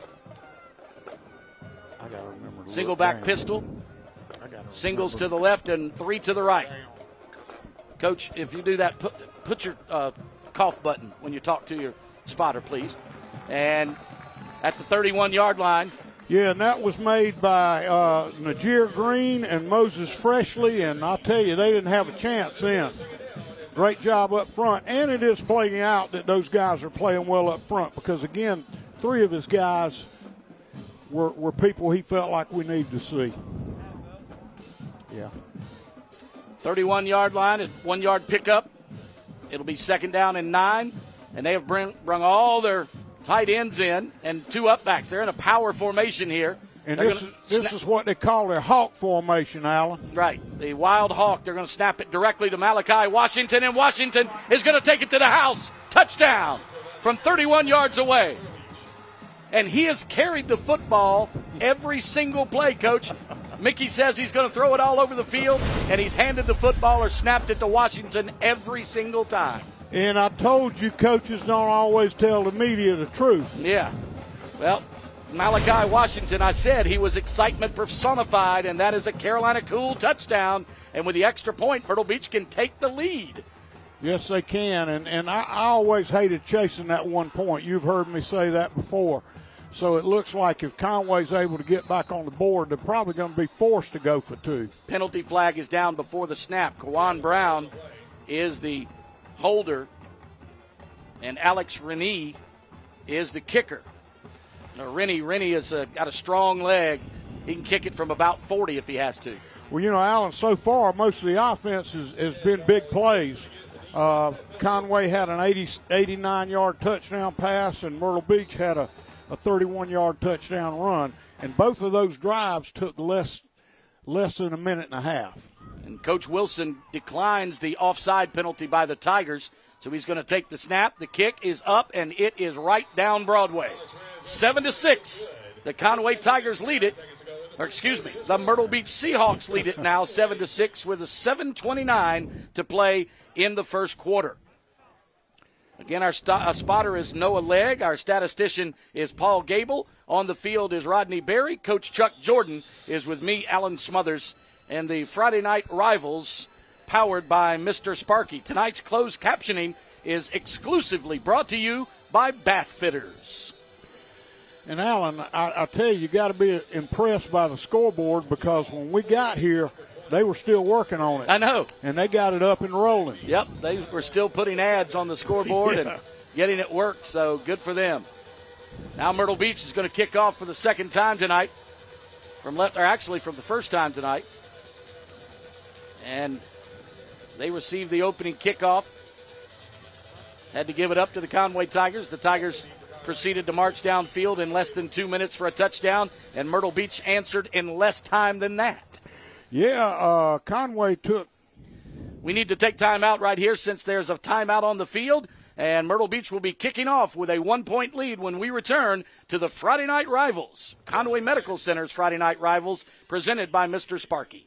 I gotta remember to Single back pistol. Singles to the left and 3 to the right. Coach, if you do that, put your cough button when you talk to your spotter, please. And at the 31-yard line. Yeah, and that was made by Najir Green and Moses Freshly, and I'll tell you, they didn't have a chance then. Great job up front, and it is playing out that those guys are playing well up front because, again, 3 of his guys were people he felt like we needed to see. Yeah. 31-yard line at 1-yard pickup. It'll be 2nd down and 9, and they have brung all their tight ends in and 2 upbacks. They're in a power formation here And this is what they call their hawk formation, Alan. Right, the wild hawk. They're going to snap it directly to Malachi Washington, and Washington is going to take it to the house. Touchdown from 31 yards away. And he has carried the football every single play, Coach. Mickey says he's going to throw it all over the field, and he's handed the football or snapped it to Washington every single time. And I told you coaches don't always tell the media the truth. Yeah. Well, Malachi Washington, I said he was excitement personified, and that is a Carolina Cool touchdown. And with the extra point, Myrtle Beach can take the lead. Yes, they can. And I always hated chasing that 1 point. You've heard me say that before. So it looks like if Conway's able to get back on the board, they're probably going to be forced to go for 2. Penalty flag is down before the snap. Kawan Brown is the holder, and Alex Rennie is the kicker. Now, Rennie has got a strong leg. He can kick it from about 40 if he has to. Well, you know, Alan, so far most of the offense has been big plays. Conway had an 89-yard touchdown pass, and Myrtle Beach had a 31-yard touchdown run. And both of those drives took less than a minute and a half. And Coach Wilson declines the offside penalty by the Tigers, so he's going to take the snap. The kick is up, and it is right down Broadway. 7-6. The Conway Tigers lead it. Or excuse me, the Myrtle Beach Seahawks lead it now 7-6 with a 7:29 to play in the first quarter. Again, our spotter is Noah Legg. Our statistician is Paul Gable. On the field is Rodney Berry. Coach Chuck Jordan is with me, Alan Smothers. And the Friday Night Rivals, powered by Mr. Sparky. Tonight's closed captioning is exclusively brought to you by Bath Fitters. And, Alan, I tell you got to be impressed by the scoreboard, because when we got here, they were still working on it. I know. And they got it up and rolling. Yep, they were still putting ads on the scoreboard and getting it worked, so good for them. Now Myrtle Beach is going to kick off for the second time tonight, from the first time tonight. And they received the opening kickoff. Had to give it up to the Conway Tigers. The Tigers proceeded to march downfield in less than 2 minutes for a touchdown, and Myrtle Beach answered in less time than that. Yeah, Conway took. We need to take time out right here since there's a timeout on the field, and Myrtle Beach will be kicking off with a 1-point lead when we return to the Friday Night Rivals. Conway Medical Center's Friday Night Rivals, presented by Mr. Sparky.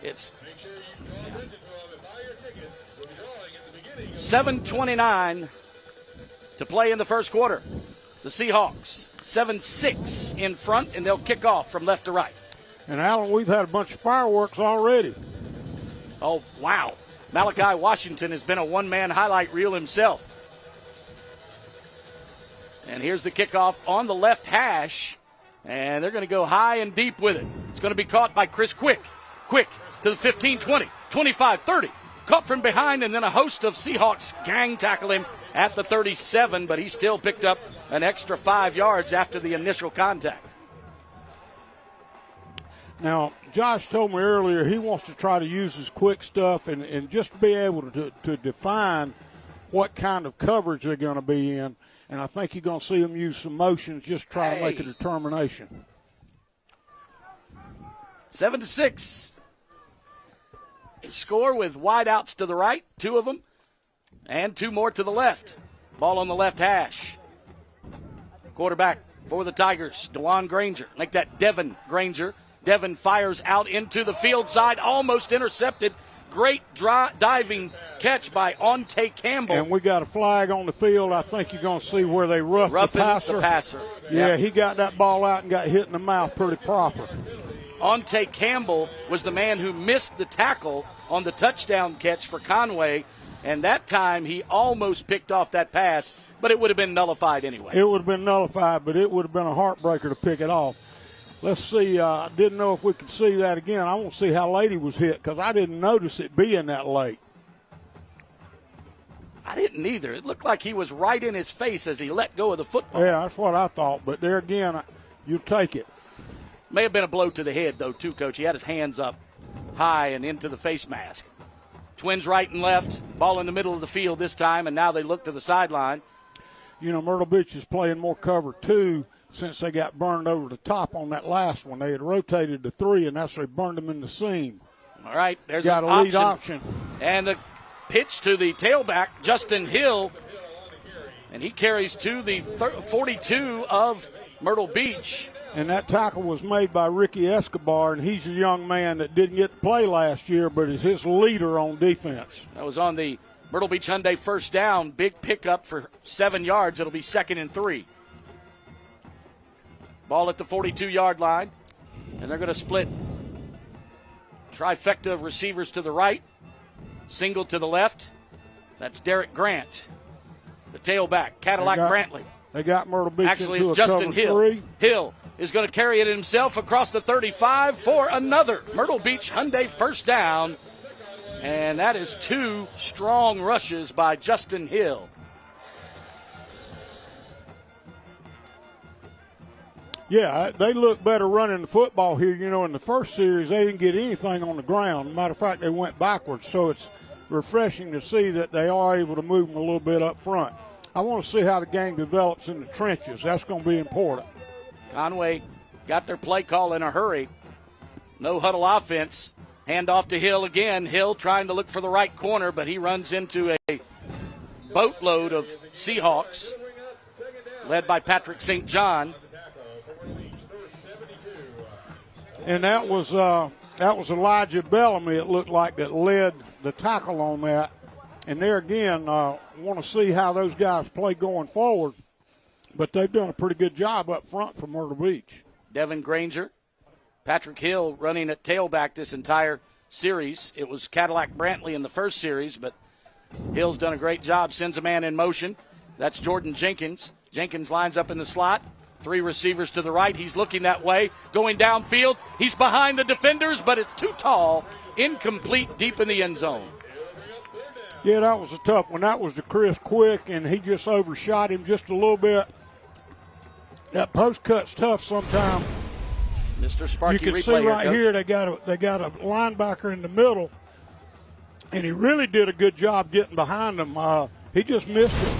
It's 7:29 to play in the first quarter. The Seahawks 7-6 in front, and they'll kick off from left to right. And, Alan, we've had a bunch of fireworks already. Oh, wow. Malachi Washington has been a one-man highlight reel himself. And here's the kickoff on the left hash, and they're going to go high and deep with it. It's going to be caught by Chris Quick. Quick to the 15, 20, 25, 30. Caught from behind, and then a host of Seahawks gang tackle him at the 37, but he still picked up an extra 5 yards after the initial contact. Now, Josh told me earlier he wants to try to use his quick stuff and just be able to define what kind of coverage they're going to be in. And I think you're going to see them use some motions, just try to make a determination. 7-6. Score with wideouts to the right, two of them. And 2 more to the left. Ball on the left hash. Quarterback for the Tigers, DeJuan Granger. Make that Devin Granger. Devin fires out into the field side, almost intercepted. Great diving catch by Ontae Campbell. And we got a flag on the field. I think you're going to see where they roughed the passer. Yeah, yep. He got that ball out and got hit in the mouth pretty proper. Ontae Campbell was the man who missed the tackle on the touchdown catch for Conway, and that time he almost picked off that pass, but it would have been nullified anyway. It would have been nullified, but it would have been a heartbreaker to pick it off. Let's see. I didn't know if we could see that again. I want to see how late he was hit because I didn't notice it being that late. I didn't either. It looked like he was right in his face as he let go of the football. Yeah, that's what I thought. But there again, you take it. May have been a blow to the head, though, too, Coach. He had his hands up high and into the face mask. Twins right and left. Ball in the middle of the field this time, and now they look to the sideline. You know, Myrtle Beach is playing more cover 2 since they got burned over the top on that last one. They had rotated to 3, and that's where they burned them in the seam. All right, there's got an a lead option. And the pitch to the tailback, Justin Hill, and he carries to the 42 of Myrtle Beach. And that tackle was made by Ricky Escobar, and he's a young man that didn't get to play last year, but is his leader on defense. That was on the Myrtle Beach Hyundai first down. Big pickup for 7 yards. It'll be 2nd and 3. Ball at the 42-yard line, and they're going to split trifecta of receivers to the right, single to the left. That's Derek Grant, the tailback, Cadillac Brantley. They got Myrtle Beach Actually, into it's a Justin cover Hill. 3. Hill is going to carry it himself across the 35 for another Myrtle Beach Hyundai first down, and that is 2 strong rushes by Justin Hill. Yeah, they look better running the football here. You know, in the first series, they didn't get anything on the ground. Matter of fact, they went backwards. So it's refreshing to see that they are able to move them a little bit up front. I want to see how the game develops in the trenches. That's going to be important. Conway got their play call in a hurry. No huddle offense. Hand off to Hill again. Hill trying to look for the right corner, but he runs into a boatload of Seahawks, led by Patrick St. John. And that was Elijah Bellamy, it looked like, that led the tackle on that. And there again, want to see how those guys play going forward. But they've done a pretty good job up front for Myrtle Beach. Devin Granger, Patrick Hill running at tailback this entire series. It was Cadillac Brantley in the first series, but Hill's done a great job, sends a man in motion. That's Jordan Jenkins. Jenkins lines up in the slot. 3 receivers to the right. He's looking that way, going downfield. He's behind the defenders, but it's too tall. Incomplete, deep in the end zone. Yeah, that was a tough one. That was to Chris Quick, and he just overshot him just a little bit. That post cut's tough sometimes. Mr. Sparky, you can replay see right Coach. here they got a linebacker in the middle, and he really did a good job getting behind him. He just missed it.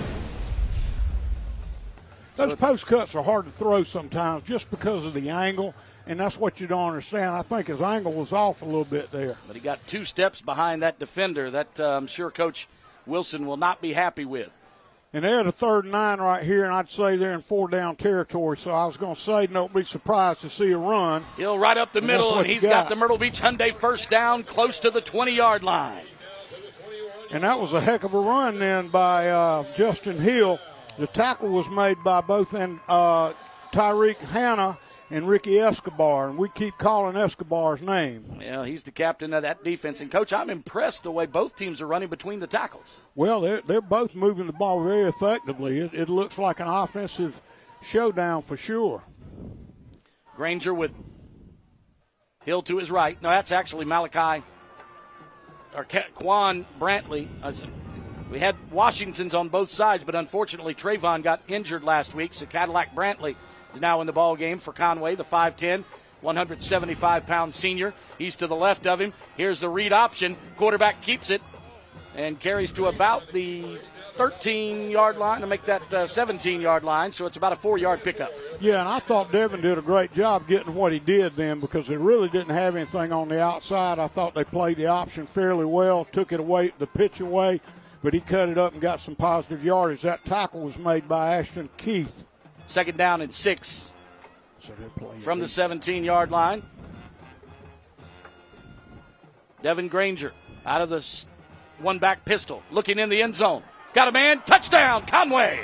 Those post cuts are hard to throw sometimes just because of the angle, and that's what you don't understand. I think his angle was off a little bit there. But he got 2 steps behind that defender that I'm sure Coach Wilson will not be happy with. And they're at a 3rd and 9 right here, and I'd say they're in 4-down territory. So I was going to say, don't be surprised to see a run. Hill right up the middle, and he's got the Myrtle Beach Hyundai first down close to the 20-yard line. And that was a heck of a run then by Justin Hill. The tackle was made by both Tyreek Hanna and Ricky Escobar, and we keep calling Escobar's name. Yeah, he's the captain of that defense. And, Coach, I'm impressed the way both teams are running between the tackles. Well, they're both moving the ball very effectively. It looks like an offensive showdown for sure. Granger with Hill to his right. No, that's actually Quan Brantley. We had Washingtons on both sides, but unfortunately Trayvon got injured last week, so Cadillac Brantley is now in the ball game for Conway, the 5'10", 175-pound senior. He's to the left of him. Here's the read option. Quarterback keeps it and carries to about the 13-yard line to make that 17-yard line, so it's about a 4-yard pickup. Yeah, and I thought Devin did a great job getting what he did then because they really didn't have anything on the outside. I thought they played the option fairly well, took it away, the pitch away. but he cut it up and got some positive yardage. That tackle was made by Ashton Keith. 2nd down and 6 from the 17-yard line. Devin Granger out of the one-back pistol, looking in the end zone. Got a man, touchdown, Conway.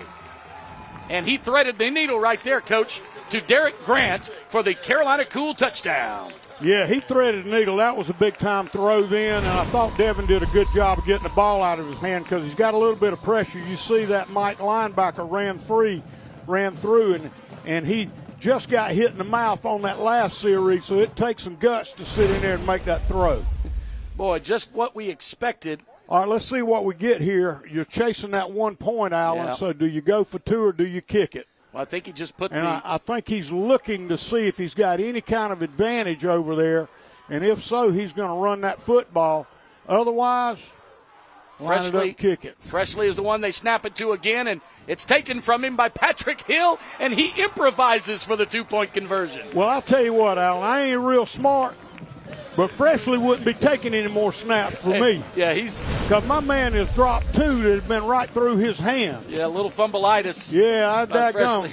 And he threaded the needle right there, Coach, to Derek Grant for the Carolina Cool touchdown. Yeah, he threaded the needle. That was a big-time throw then, and I thought Devin did a good job of getting the ball out of his hand because he's got a little bit of pressure. You see that Mike linebacker ran through, and he just got hit in the mouth on that last series, so it takes some guts to sit in there and make that throw. Boy, just what we expected. All right, let's see what we get here. You're chasing that 1 point, Allen, Yeah. So do you go for 2 or do you kick it? Well, I think he just put And I think he's looking to see if he's got any kind of advantage over there, and if so, he's going to run that football. Otherwise, line it up, kick it. Freshly is the one they snap it to again, and it's taken from him by Patrick Hill, and he improvises for the 2-point conversion. Well, I'll tell you what, Allen, I ain't real smart, but Freshly wouldn't be taking any more snaps for me. Yeah, he's... Because my man has dropped 2 that have been right through his hands. Yeah, a little fumbleitis. Yeah, I daggone.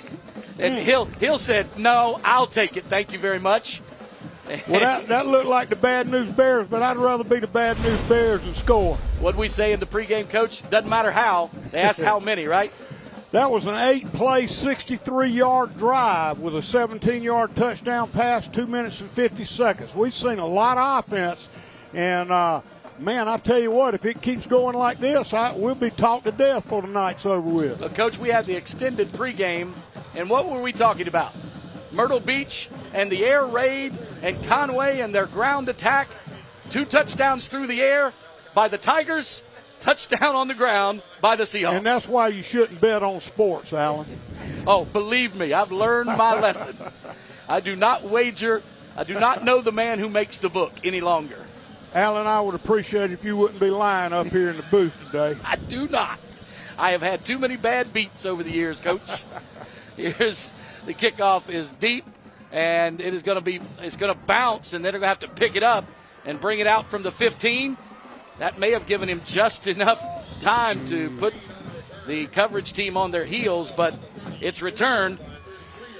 And Hill said, no, I'll take it. Thank you very much. Well, that looked like the Bad News Bears, but I'd rather be the Bad News Bears and score. What'd we say in the pregame, Coach? Doesn't matter how. They asked how many, right? That was an 8-play, 63-yard drive with a 17-yard touchdown pass, 2 minutes and 50 seconds. We've seen a lot of offense, and, man, I tell you what, if it keeps going like this, we'll be talked to death before the night's over with. But, Coach, we had the extended pregame, and what were we talking about? Myrtle Beach and the air raid and Conway and their ground attack. 2 touchdowns through the air by the Tigers. Touchdown on the ground by the Seahawks. And that's why you shouldn't bet on sports, Allen. Oh, believe me, I've learned my lesson. I do not wager. I do not know the man who makes the book any longer. Allen, I would appreciate it if you wouldn't be lying up here in the booth today. I do not. I have had too many bad beats over the years, Coach. Here's the kickoff is deep, and it's going to bounce, and then they're going to have to pick it up and bring it out from the 15. That may have given him just enough time to put the coverage team on their heels, but it's returned.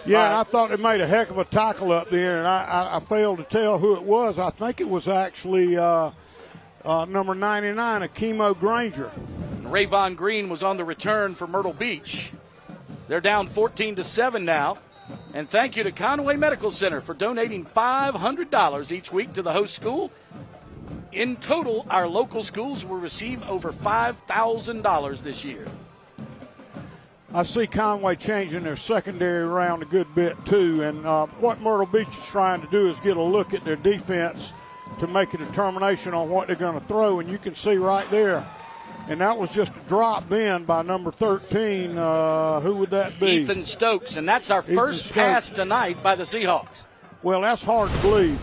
Yeah, I thought they made a heck of a tackle up there, and I failed to tell who it was. I think it was actually number 99, Akimo Granger. Rayvon Green was on the return for Myrtle Beach. They're down 14-7 now. And thank you to Conway Medical Center for donating $500 each week to the host school. In total, our local schools will receive over $5,000 this year. I see Conway changing their secondary around a good bit, too. And what Myrtle Beach is trying to do is get a look at their defense to make a determination on what they're going to throw. And you can see right there. And that was just a drop then by number 13. Who would that be? Ethan Stokes. And that's our first pass tonight by the Seahawks. Well, that's hard to believe.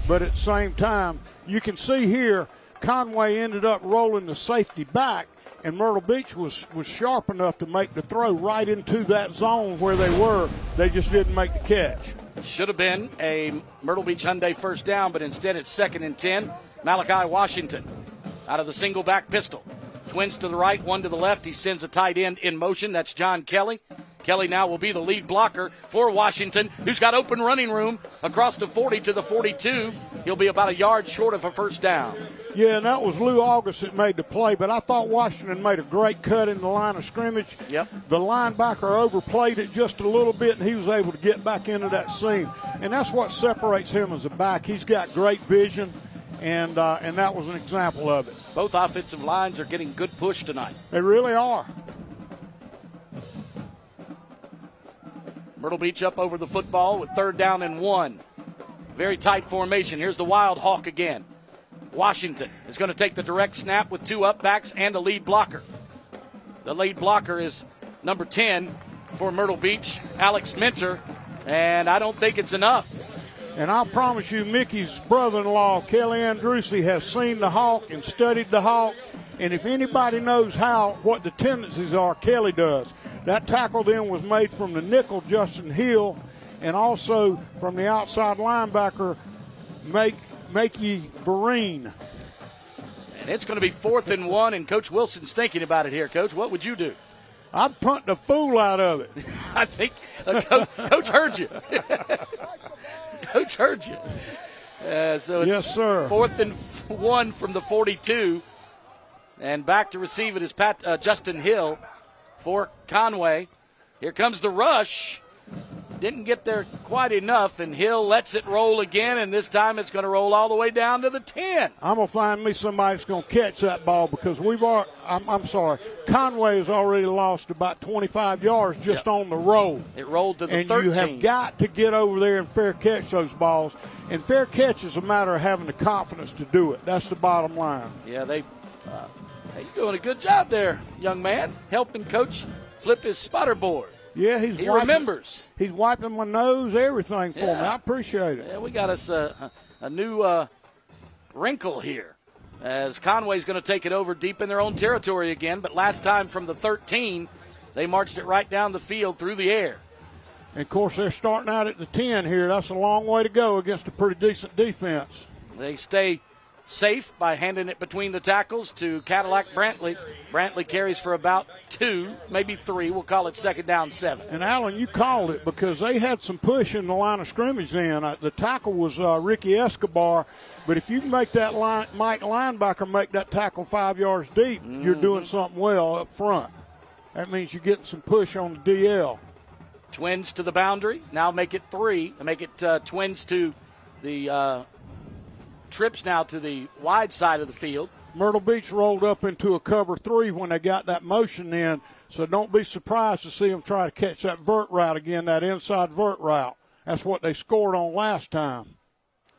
But at the same time, you can see here Conway ended up rolling the safety back, and Myrtle Beach was sharp enough to make the throw right into that zone where they were. They just didn't make the catch. Should have been a Myrtle Beach Hyundai first down, but instead it's 2nd and 10. Malachi Washington out of the single back pistol. Twins to the right, one to the left. He sends a tight end in motion. That's John Kelly. Kelly now will be the lead blocker for Washington, who's got open running room across the 40 to the 42. He'll be about a yard short of a first down. Yeah, and that was Lou August that made the play, but I thought Washington made a great cut in the line of scrimmage. Yep. The linebacker overplayed it just a little bit, and he was able to get back into that seam. And that's what separates him as a back. He's got great vision, and that was an example of it. Both offensive lines are getting good push tonight. They really are. Myrtle Beach up over the football with 3rd down and 1. Very tight formation. Here's the Wild Hawk again. Washington is going to take the direct snap with 2 upbacks and a lead blocker. The lead blocker is number 10 for Myrtle Beach, Alex Minter, and I don't think it's enough. And I'll promise you, Mickey's brother-in-law, Kelly Andrucci, has seen the Hawk and studied the Hawk. And if anybody knows what the tendencies are, Kelly does. That tackle then was made from the nickel, Justin Hill, and also from the outside linebacker, Makey Vereen. It's going to be 4th and 1, and Coach Wilson's thinking about it here. Coach, what would you do? I'd punt the fool out of it. I think Coach heard you. Coach heard you. So it's yes, sir. 4th and 1 from the 42. And back to receive it is Justin Hill for Conway. Here comes the rush. Didn't get there quite enough, and Hill lets it roll again, and this time it's going to roll all the way down to the 10. I'm going to find me somebody that's going to catch that ball because I'm sorry, Conway has already lost about 25 yards just on the roll. It rolled to the and 13. You have got to get over there and fair catch those balls. And fair catch is a matter of having the confidence to do it. That's the bottom line. Yeah, you're doing a good job there, young man, helping Coach flip his spotter board. Yeah, he remembers. He's wiping my nose, everything for me. I appreciate it. Yeah, we got us a new wrinkle here as Conway's going to take it over deep in their own territory again. But last time from the 13, they marched it right down the field through the air. And, of course, they're starting out at the 10 here. That's a long way to go against a pretty decent defense. They stay safe by handing it between the tackles to Cadillac Brantley. Brantley carries for about 2, maybe 3. We'll call it 2nd down 7. And, Alan, you called it because they had some push in the line of scrimmage then. The tackle was Ricky Escobar. But if you can make that Mike linebacker make that tackle 5 yards deep, you're doing something well up front. That means you're getting some push on the DL. Twins to the boundary. Now make it 3. Make it twins to the trips now to the wide side of the field. Myrtle Beach rolled up into a cover 3 when they got that motion in, so don't be surprised to see them try to catch that vert route again, that inside vert route. That's what they scored on last time.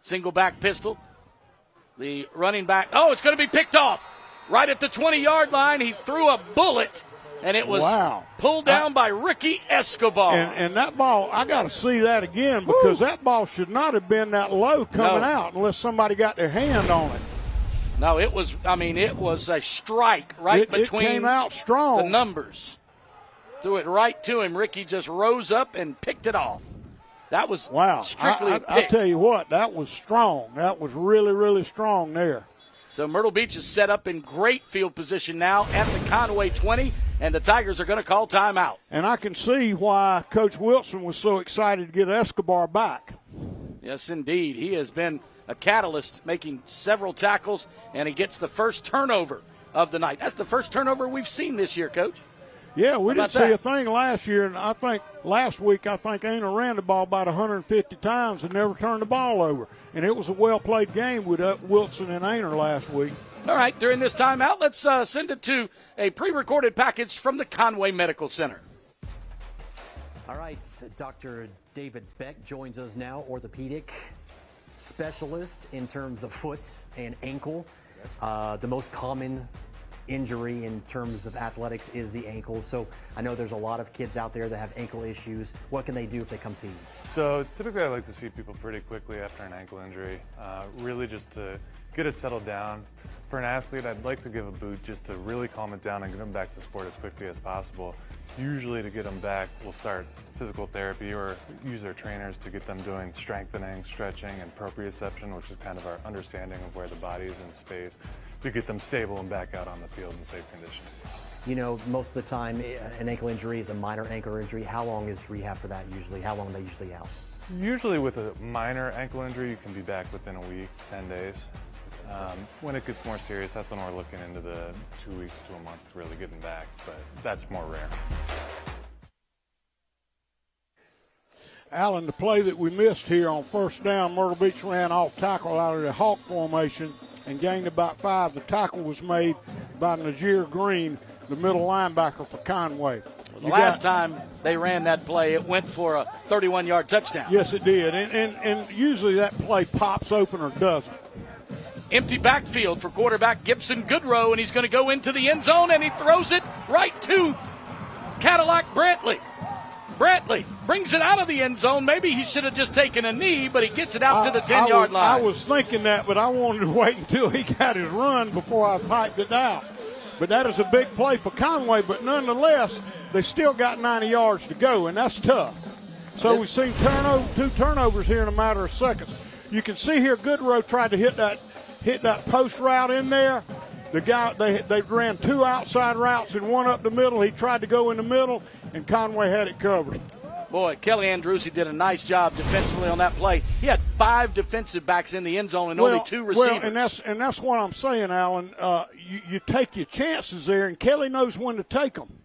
Single back pistol. The running back, it's going to be picked off. Right at the 20-yard line, he threw a bullet, and it was pulled down by Ricky Escobar. And that ball, I got to see that again because that ball should not have been that low coming out unless somebody got their hand on it. No, it was a strike between it came out strong. The numbers. Threw it right to him. Ricky just rose up and picked it off. That was strictly a pick. I tell you what, that was strong. That was really, really strong there. So Myrtle Beach is set up in great field position now at the Conway 20, and the Tigers are going to call timeout. And I can see why Coach Wilson was so excited to get Escobar back. Yes, indeed. He has been a catalyst, making several tackles, and he gets the first turnover of the night. That's the first turnover we've seen this year, Coach. Yeah, we didn't see a thing last year, and I think last week Aina ran the ball about 150 times and never turned the ball over. And it was a well-played game with Wilson and Aina last week. All right, during this timeout, let's send it to a pre-recorded package from the Conway Medical Center. All right, Dr. David Beck joins us now, orthopedic specialist in terms of foot and ankle. The most common injury in terms of athletics is the ankle. So I know there's a lot of kids out there that have ankle issues. What can they do if they come see you? So typically I like to see people pretty quickly after an ankle injury, really just to get it settled down. For an athlete, I'd like to give a boot just to really calm it down and get them back to sport as quickly as possible. Usually to get them back, we'll start physical therapy or use their trainers to get them doing strengthening, stretching, and proprioception, which is kind of our understanding of where the body is in space, to get them stable and back out on the field in safe conditions. You know, most of the time, an ankle injury is a minor ankle injury. How long is rehab for that usually? How long are they usually out? Usually with a minor ankle injury, you can be back within a week, 10 days. When it gets more serious, that's when we're looking into the 2 weeks to a month really getting back, but that's more rare. Alan, the play that we missed here on first down, Myrtle Beach ran off tackle out of the hawk formation and gained about 5. The tackle was made by Najir Green, the middle linebacker for Conway. The last time they ran that play, it went for a 31-yard touchdown. Yes, it did, and usually that play pops open or doesn't. Empty backfield for quarterback Gibson Goodrow, and he's going to go into the end zone, and he throws it right to Cadillac Brantley. Brantley brings it out of the end zone. Maybe he should have just taken a knee, but he gets it out to the 10-yard line. I was thinking that, but I wanted to wait until he got his run before I piped it out. But that is a big play for Conway, but nonetheless, they still got 90 yards to go, and that's tough. So we've seen 2 turnovers here in a matter of seconds. You can see here Goodrow tried to hit that post route in there, The guy, they ran 2 outside routes and 1 up the middle. He tried to go in the middle, and Conway had it covered. Boy, Kelly Andrewsy did a nice job defensively on that play. He had 5 defensive backs in the end zone and only 2 receivers. Well, and that's what I'm saying, Alan. You take your chances there, and Kelly knows when to take them.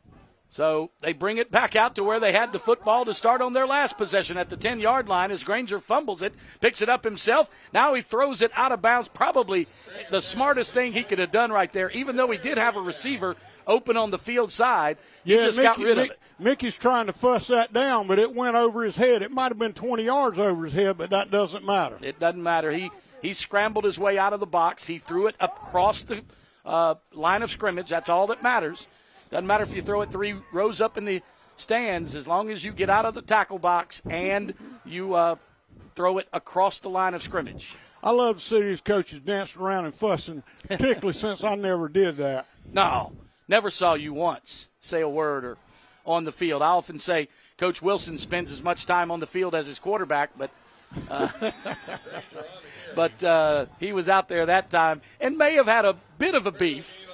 So they bring it back out to where they had the football to start on their last possession at the 10-yard line as Granger fumbles it, picks it up himself. Now he throws it out of bounds, probably the smartest thing he could have done right there, even though he did have a receiver open on the field side. He just got rid of it. Mickey's trying to fuss that down, but it went over his head. It might have been 20 yards over his head, but that doesn't matter. It doesn't matter. He scrambled his way out of the box. He threw it across the line of scrimmage. That's all that matters. Doesn't matter if you throw it 3 rows up in the stands, as long as you get out of the tackle box and you throw it across the line of scrimmage. I love to see these coaches dancing around and fussing, particularly since I never did that. No, never saw you once say a word or on the field. I often say Coach Wilson spends as much time on the field as his quarterback, but he was out there that time and may have had a bit of a beef.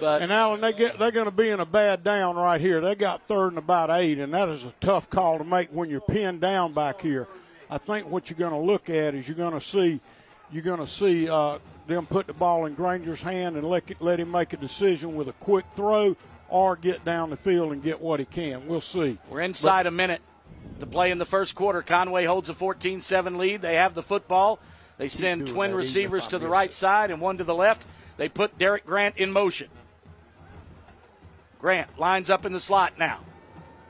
And Alan, they're going to be in a bad down right here. They got 3rd and about 8, and that is a tough call to make when you're pinned down back here. I think what you're going to look at is you're going to see them put the ball in Granger's hand and let him make a decision with a quick throw or get down the field and get what he can. We'll see. We're inside a minute to play in the first quarter. Conway holds a 14-7 lead. They have the football. They send twin receivers to the right side and 1 to the left. They put Derek Grant in motion. Grant lines up in the slot now.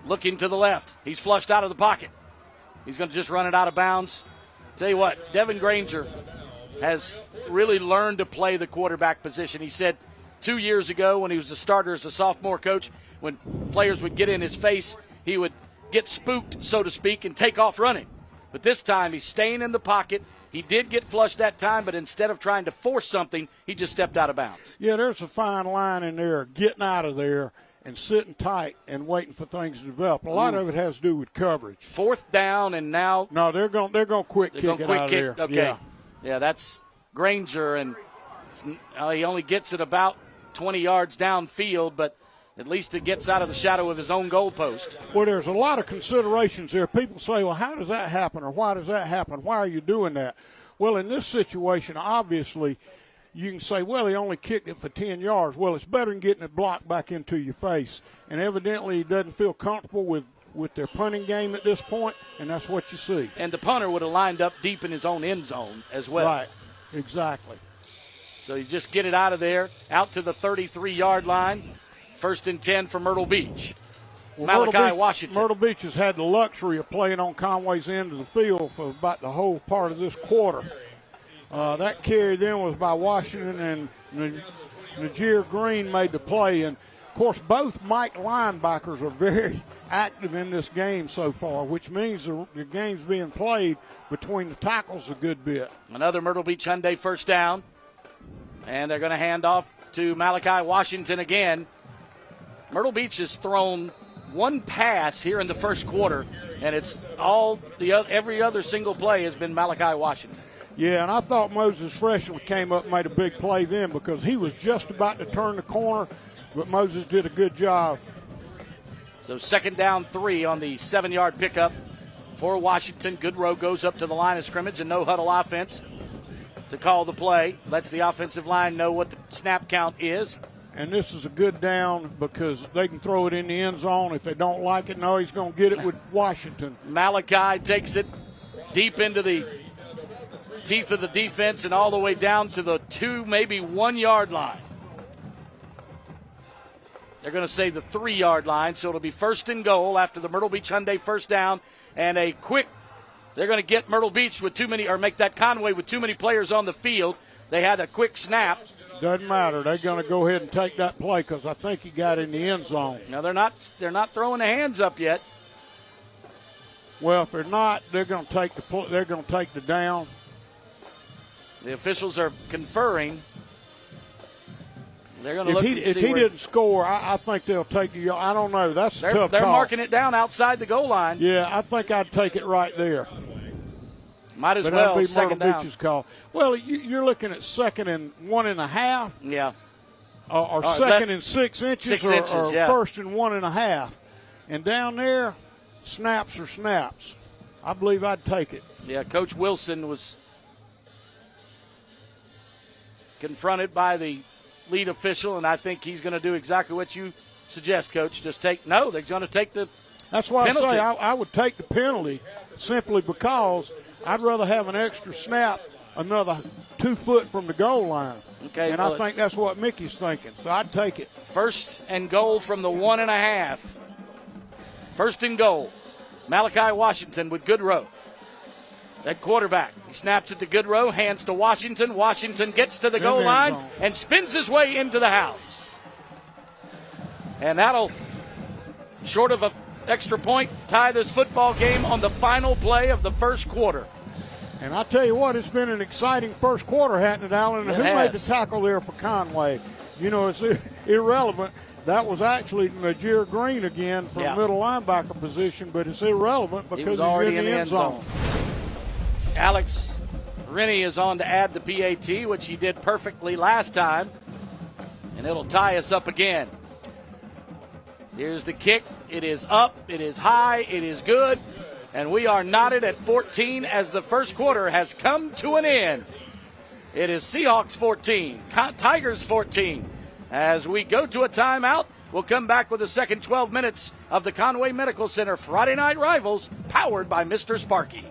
Looking to the left. He's flushed out of the pocket. He's going to just run it out of bounds. Tell you what, Devin Granger has really learned to play the quarterback position. He said 2 years ago when he was a starter as a sophomore coach, when players would get in his face, he would get spooked, so to speak, and take off running. But this time he's staying in the pocket. He did get flushed that time, but instead of trying to force something, he just stepped out of bounds. Yeah, there's a fine line in there, getting out of there and sitting tight and waiting for things to develop. A lot of it has to do with coverage. 4th down, and now no, they're going quick kick it out of there. Okay, yeah, that's Granger, and he only gets it about 20 yards downfield, but at least it gets out of the shadow of his own goalpost. Well, there's a lot of considerations there. People say, well, how does that happen, or why does that happen? Why are you doing that? Well, in this situation, obviously, you can say, well, he only kicked it for 10 yards. Well, it's better than getting it blocked back into your face. And evidently he doesn't feel comfortable with their punting game at this point, and that's what you see. And the punter would have lined up deep in his own end zone as well. Right, exactly. So you just get it out of there, out to the 33-yard line. 1st and 10 for Myrtle Beach. Well, Washington. Myrtle Beach has had the luxury of playing on Conway's end of the field for about the whole part of this quarter. That carry then was by Washington, and Najir Green made the play. And, of course, both Mike linebackers are very active in this game so far, which means the game's being played between the tackles a good bit. Another Myrtle Beach Hyundai 1st down. And they're going to hand off to Malachi Washington again. Myrtle Beach has thrown 1 pass here in the first quarter, and it's every other single play has been Malachi Washington. Yeah, and I thought Moses Freshman came up and made a big play then because he was just about to turn the corner, but Moses did a good job. So 2nd down 3 on the 7-yard pickup for Washington. Goodrow goes up to the line of scrimmage, and no huddle offense to call the play. Lets the offensive line know what the snap count is. And this is a good down because they can throw it in the end zone. If they don't like it, no, he's going to get it with Washington. Malachi takes it deep into the teeth of the defense and all the way down to the 2, maybe 1 yard line. They're going to say the 3 yard line, so it'll be 1st and goal after the Myrtle Beach Hyundai 1st down. And they're going to get Myrtle Beach with make that Conway with too many players on the field. They had a quick snap. Doesn't matter. They're going to go ahead and take that play because I think he got in the end zone. No, they're not throwing the hands up yet. Well, if they're not, they're going to take the down. The officials are conferring. They're going to look and see if he didn't score, I think they'll take the. I don't know. That's a tough They're call. marking it down outside the goal line. Yeah, I think I'd take it right there. Might as but well. That'd be Myrtle Second down. Beach's call. Well, you're looking at 2nd and 1.5. Yeah. or second and 6 inches, 6 inches, or yeah. first and 1.5. And down there, snaps are snaps. I believe I'd take it. Yeah, Coach Wilson was confronted by the lead official, and I think he's going to do exactly what you suggest, Coach. They're going to take the That's why penalty. I say I would take the penalty simply because I'd rather have an extra snap another 2 foot from the goal line. Okay, and I think that's what Mickey's thinking, so I'd take it. First and goal from the 1.5. First and goal. Malachi Washington with Goodrow at quarterback. He snaps it to Goodrow, hands to Washington. Washington gets to the goal line and spins his way into the house. And that'll, short of an extra point, tie this football game on the final play of the first quarter. And I tell you what, it's been an exciting first quarter, hasn't it, Alan? And who made the tackle there for Conway? You know, it's irrelevant. That was actually Najir Green again from middle linebacker position, but it's irrelevant because he's already in the end zone. Alex Rennie is on to add the PAT, which he did perfectly last time, and it'll tie us up again. Here's the kick. It is up. It is high. It is good. And we are knotted at 14 as the first quarter has come to an end. It is Seahawks 14, Tigers 14. As we go to a timeout, we'll come back with the second 12 minutes of the Conway Medical Center Friday Night Rivals, powered by Mr. Sparky.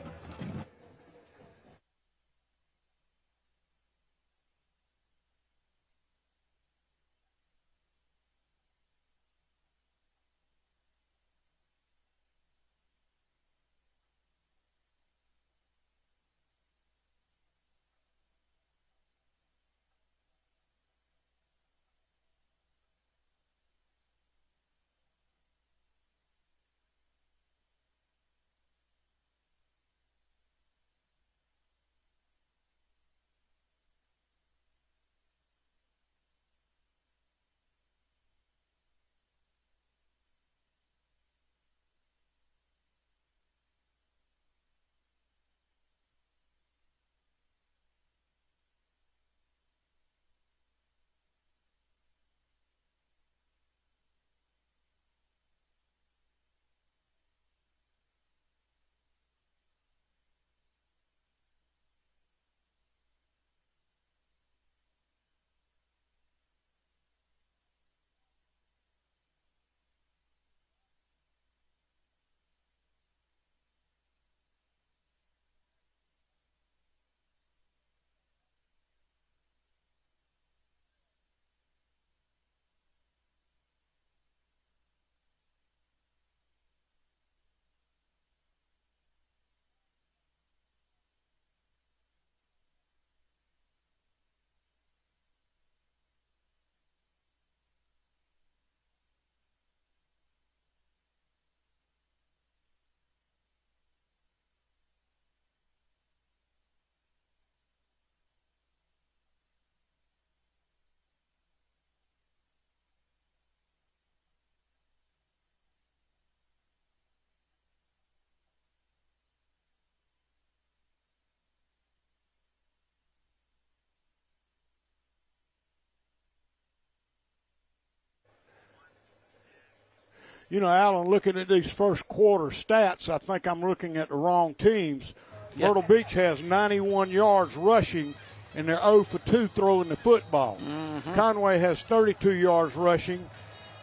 You know, Alan, looking at these first quarter stats, I think I'm looking at the wrong teams. Yeah. Myrtle Beach has 91 yards rushing, and they're 0 for 2 throwing the football. Mm-hmm. Conway has 32 yards rushing,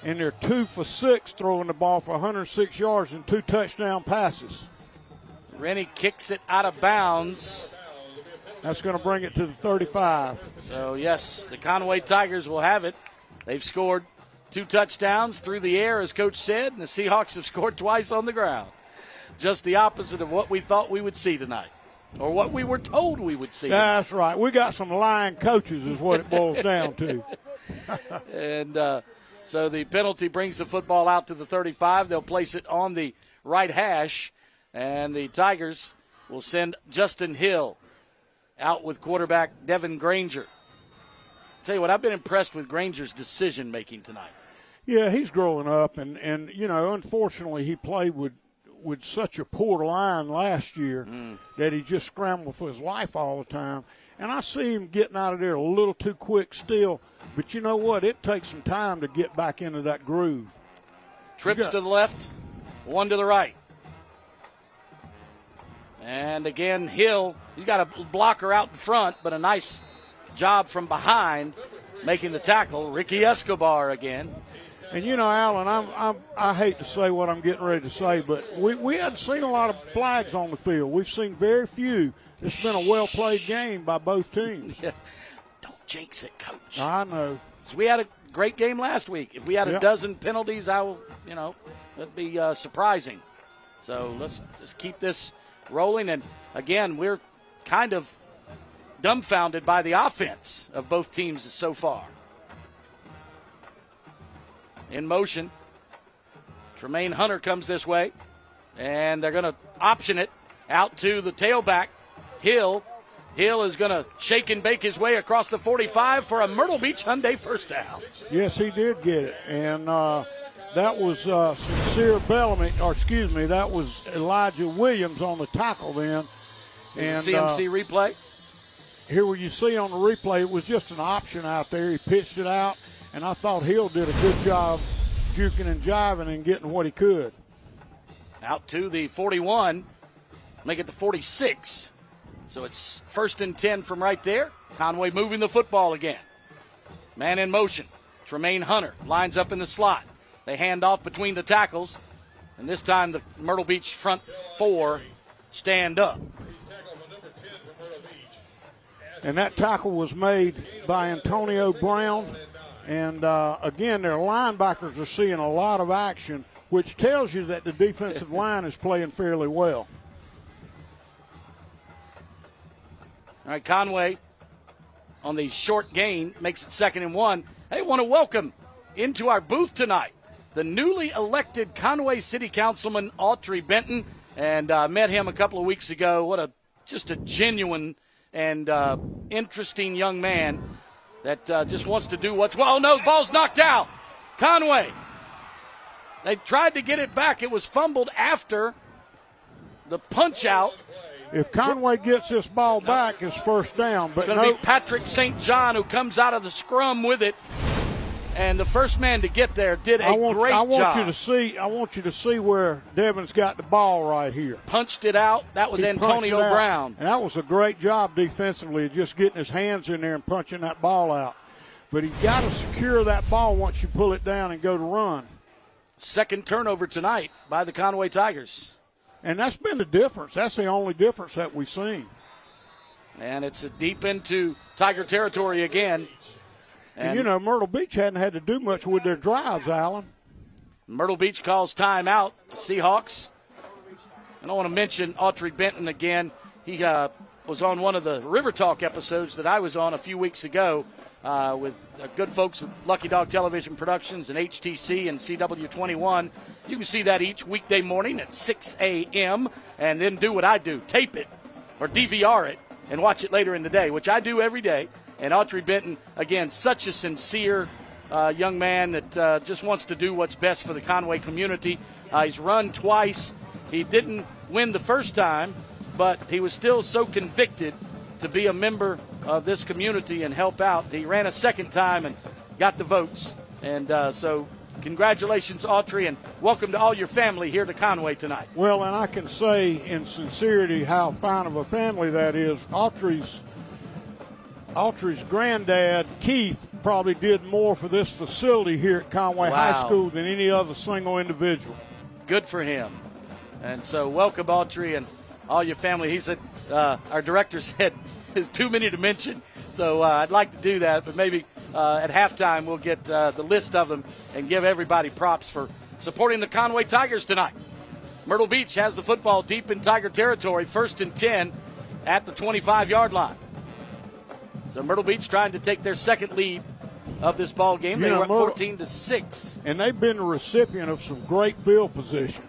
and they're 2 for 6 throwing the ball for 106 yards and 2 touchdown passes. Rennie kicks it out of bounds. That's going to bring it to the 35. So, yes, the Conway Tigers will have it. They've scored 2 touchdowns through the air, as Coach said, and the Seahawks have scored twice on the ground. Just the opposite of what we thought we would see tonight, or what we were told we would see. That's right. We got some lying coaches is what it boils down to. And so the penalty brings the football out to the 35. They'll place it on the right hash, and the Tigers will send Justin Hill out with quarterback Devin Granger. Tell you what, I've been impressed with Granger's decision-making tonight. Yeah, he's growing up, and you know, unfortunately, he played with such a poor line last year that he just scrambled for his life all the time. And I see him getting out of there a little too quick still. But you know what? It takes some time to get back into that groove. Trips to the left, one to the right. And again, Hill, he's got a blocker out in front, but a nice job from behind making the tackle. Ricky Escobar again. And, you know, Alan, I hate to say what I'm getting ready to say, but we hadn't seen a lot of flags on the field. We've seen very few. It's been a well-played game by both teams. Don't jinx it, Coach. I know. So we had a great game last week. If we had a dozen penalties, that'd be surprising. So let's just keep this rolling. And, again, we're kind of dumbfounded by the offense of both teams so far. In motion, Tremaine Hunter comes this way, and they're going to option it out to the tailback, Hill. Hill is going to shake and bake his way across the 45 for a Myrtle Beach Hyundai first down. Yes, he did get it, and that was Sincere Bellamy, that was Elijah Williams on the tackle then. And CMC replay. Here where you see on the replay, it was just an option out there. He pitched it out. And I thought Hill did a good job juking and jiving and getting what he could. Out to the 41, make it the 46. So it's 1st and 10 from right there. Conway moving the football again. Man in motion. Tremaine Hunter lines up in the slot. They hand off between the tackles. And this time the Myrtle Beach front four stand up. And that tackle was made by Antonio Brown. And, again, their linebackers are seeing a lot of action, which tells you that the defensive line is playing fairly well. All right, Conway on the short gain makes it 2nd and 1. Hey, want to welcome into our booth tonight the newly elected Conway City Councilman Autry Benton, and met him a couple of weeks ago. Just a genuine and interesting young man that just wants to do what's well. Oh, no, the ball's knocked out. Conway. They tried to get it back. It was fumbled after the punch out. If Conway gets this ball back, it's first down. But it's going to be Patrick St. John who comes out of the scrum with it. And the first man to get there did a great job. I want you to see where Devin's got the ball right here. Punched it out. That was Antonio Brown. And that was a great job defensively, just getting his hands in there and punching that ball out. But he's got to secure that ball once you pull it down and go to run. 2nd turnover tonight by the Conway Tigers. And that's been the difference. That's the only difference that we've seen. And it's deep into Tiger territory again. And, you know, Myrtle Beach hadn't had to do much with their drives, Alan. Myrtle Beach calls timeout. Seahawks. And I want to mention Autry Benton again. He was on one of the River Talk episodes that I was on a few weeks ago with good folks at Lucky Dog Television Productions and HTC and CW21. You can see that each weekday morning at 6 a.m. and then do what I do, tape it or DVR it and watch it later in the day, which I do every day. And Autry Benton, again, such a sincere young man that just wants to do what's best for the Conway community. He's run twice. He didn't win the first time, but he was still so convicted to be a member of this community and help out. He ran a second time and got the votes. And so congratulations, Autry, and welcome to all your family here to Conway tonight. Well, and I can say in sincerity how fine of a family that is. Autry's granddad, Keith, probably did more for this facility here at Conway High School than any other single individual. Good for him. And so welcome, Autry, and all your family. He said, our director said, there's too many to mention. So I'd like to do that, but maybe at halftime we'll get the list of them and give everybody props for supporting the Conway Tigers tonight. Myrtle Beach has the football deep in Tiger territory, 1st and 10 at the 25-yard line. So Myrtle Beach trying to take their 2nd lead of this ball game. They were up 14-6. And they've been the recipient of some great field position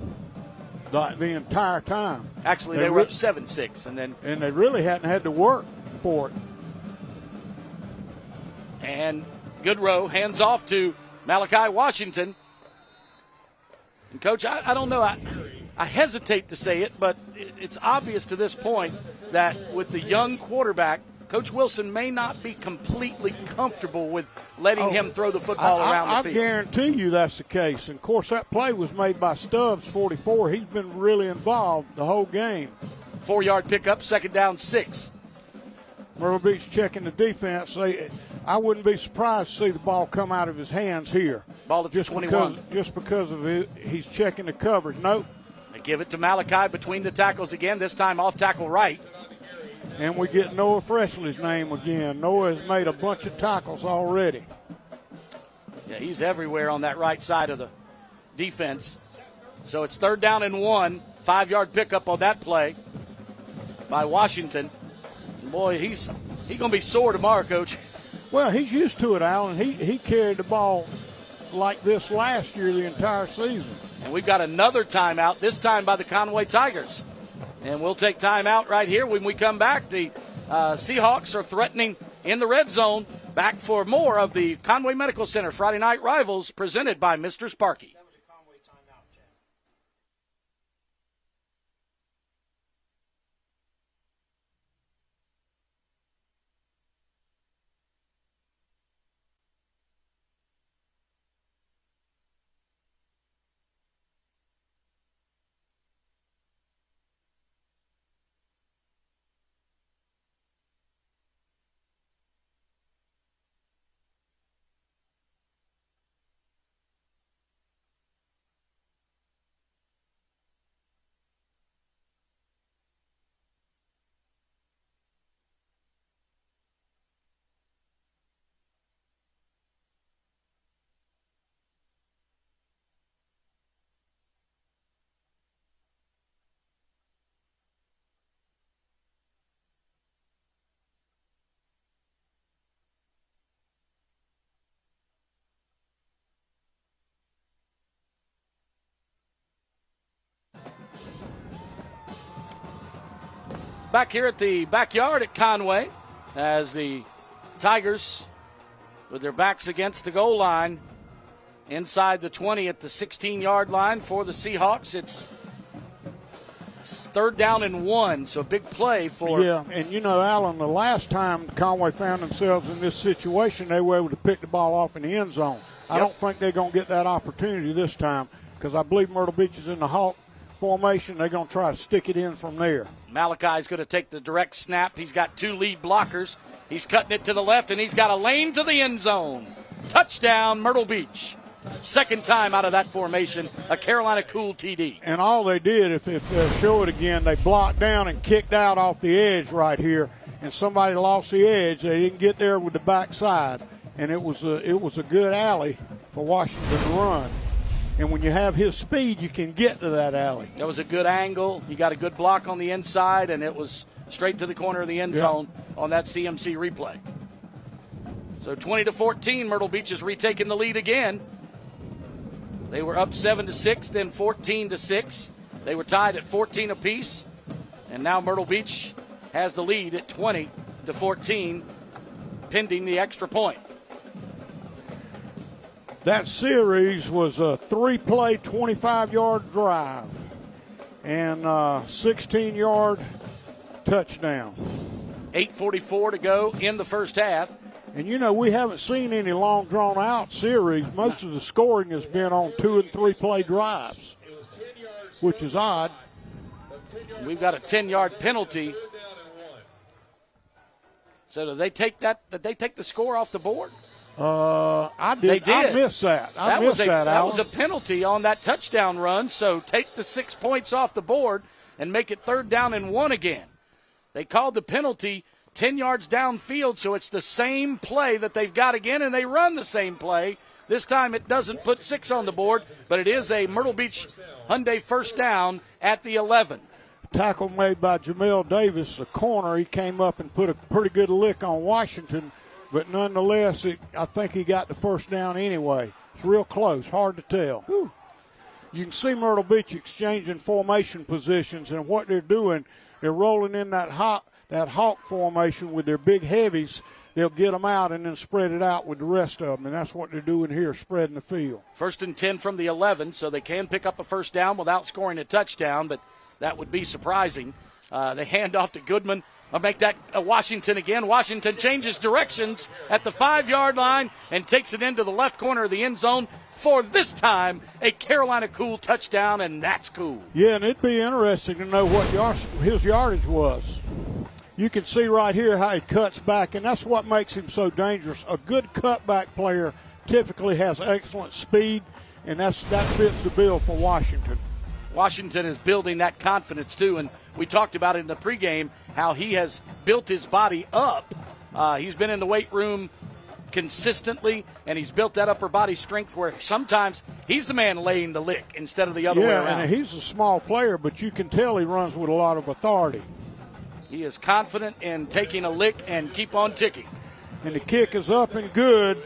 the entire time. Actually, they were up 7-6. And they really hadn't had to work for it. And Goodrow hands off to Malachi Washington. And, Coach, I don't know. I hesitate to say it, but it's obvious to this point that with the young quarterback Coach Wilson may not be completely comfortable with letting him throw the football around the field. I guarantee you that's the case. And, of course, that play was made by Stubbs, 44. He's been really involved the whole game. 4-yard pickup, 2nd down, 6. Myrtle Beach checking the defense. I wouldn't be surprised to see the ball come out of his hands here. Ball at 21. Just because of it, he's checking the coverage. Nope. They give it to Malachi between the tackles again, this time off tackle right. And we get Noah Freshley's name again. Noah has made a bunch of tackles already. Yeah, he's everywhere on that right side of the defense. So it's 3rd down and 1. 5-yard pickup on that play by Washington. Boy, he's going to be sore tomorrow, Coach. Well, he's used to it, Alan. He carried the ball like this last year the entire season. And we've got another timeout, this time by the Conway Tigers. And we'll take timeout right here. When we come back, the Seahawks are threatening in the red zone. Back for more of the Conway Medical Center Friday Night Rivals presented by Mr. Sparky. Back here at the backyard at Conway as the Tigers, with their backs against the goal line, inside the 20 at the 16-yard line for the Seahawks. It's 3rd down and 1, so a big play for. Yeah, and you know, Alan, the last time Conway found themselves in this situation, they were able to pick the ball off in the end zone. I don't think they're going to get that opportunity this time because I believe Myrtle Beach is in the Hawk formation. They're going to try to stick it in from there. Malachi's going to take the direct snap. He's got 2 lead blockers. He's cutting it to the left, and he's got a lane to the end zone. Touchdown, Myrtle Beach. 2nd time out of that formation, a Carolina Cool TD. And all they did, if they'll show it again, they blocked down and kicked out off the edge right here, and somebody lost the edge. They didn't get there with the backside, and it was a good alley for Washington to run. And when you have his speed, you can get to that alley. That was a good angle. He got a good block on the inside, and it was straight to the corner of the end zone on that CMC replay. So 20-14, Myrtle Beach is retaking the lead again. They were up 7-6, then 14-6. They were tied at 14 apiece, and now Myrtle Beach has the lead at 20-14, pending the extra point. That series was a 3-play, 25-yard drive and 16-yard touchdown. 8:44 to go in the first half. And, you know, we haven't seen any long, drawn-out series. Most of the scoring has been on 2- and 3-play drives, which is odd. We've got a 10-yard penalty. So did they take the score off the board? I did. They did. I missed that. That was a penalty on that touchdown run. So take the 6 points off the board and make it 3rd down and 1 again. They called the penalty 10 yards downfield, so it's the same play that they've got again, and they run the same play. This time it doesn't put 6 on the board, but it is a Myrtle Beach Hyundai first down at the 11. Tackle made by Jamel Davis, the corner. He came up and put a pretty good lick on Washington, but nonetheless, I think he got the first down anyway. It's real close, hard to tell. Whew. You can see Myrtle Beach exchanging formation positions, and what they're doing, they're rolling in that hawk formation with their big heavies. They'll get them out and then spread it out with the rest of them, and that's what they're doing here, spreading the field. 1st and 10 from the 11, so they can pick up a first down without scoring a touchdown, but that would be surprising. They hand off to Goodman I'll make that Washington again. Washington changes directions at the 5-yard line and takes it into the left corner of the end zone for this time a Carolina Cool touchdown, and that's cool. Yeah, and it'd be interesting to know what his yardage was. You can see right here how he cuts back, and that's what makes him so dangerous. A good cutback player typically has excellent speed, and that fits the bill for Washington. Washington is building that confidence, too, and we talked about it in the pregame, how he has built his body up. He's been in the weight room consistently, and he's built that upper body strength where sometimes he's the man laying the lick instead of the other way around. Yeah, and he's a small player, but you can tell he runs with a lot of authority. He is confident in taking a lick and keep on ticking. And the kick is up and good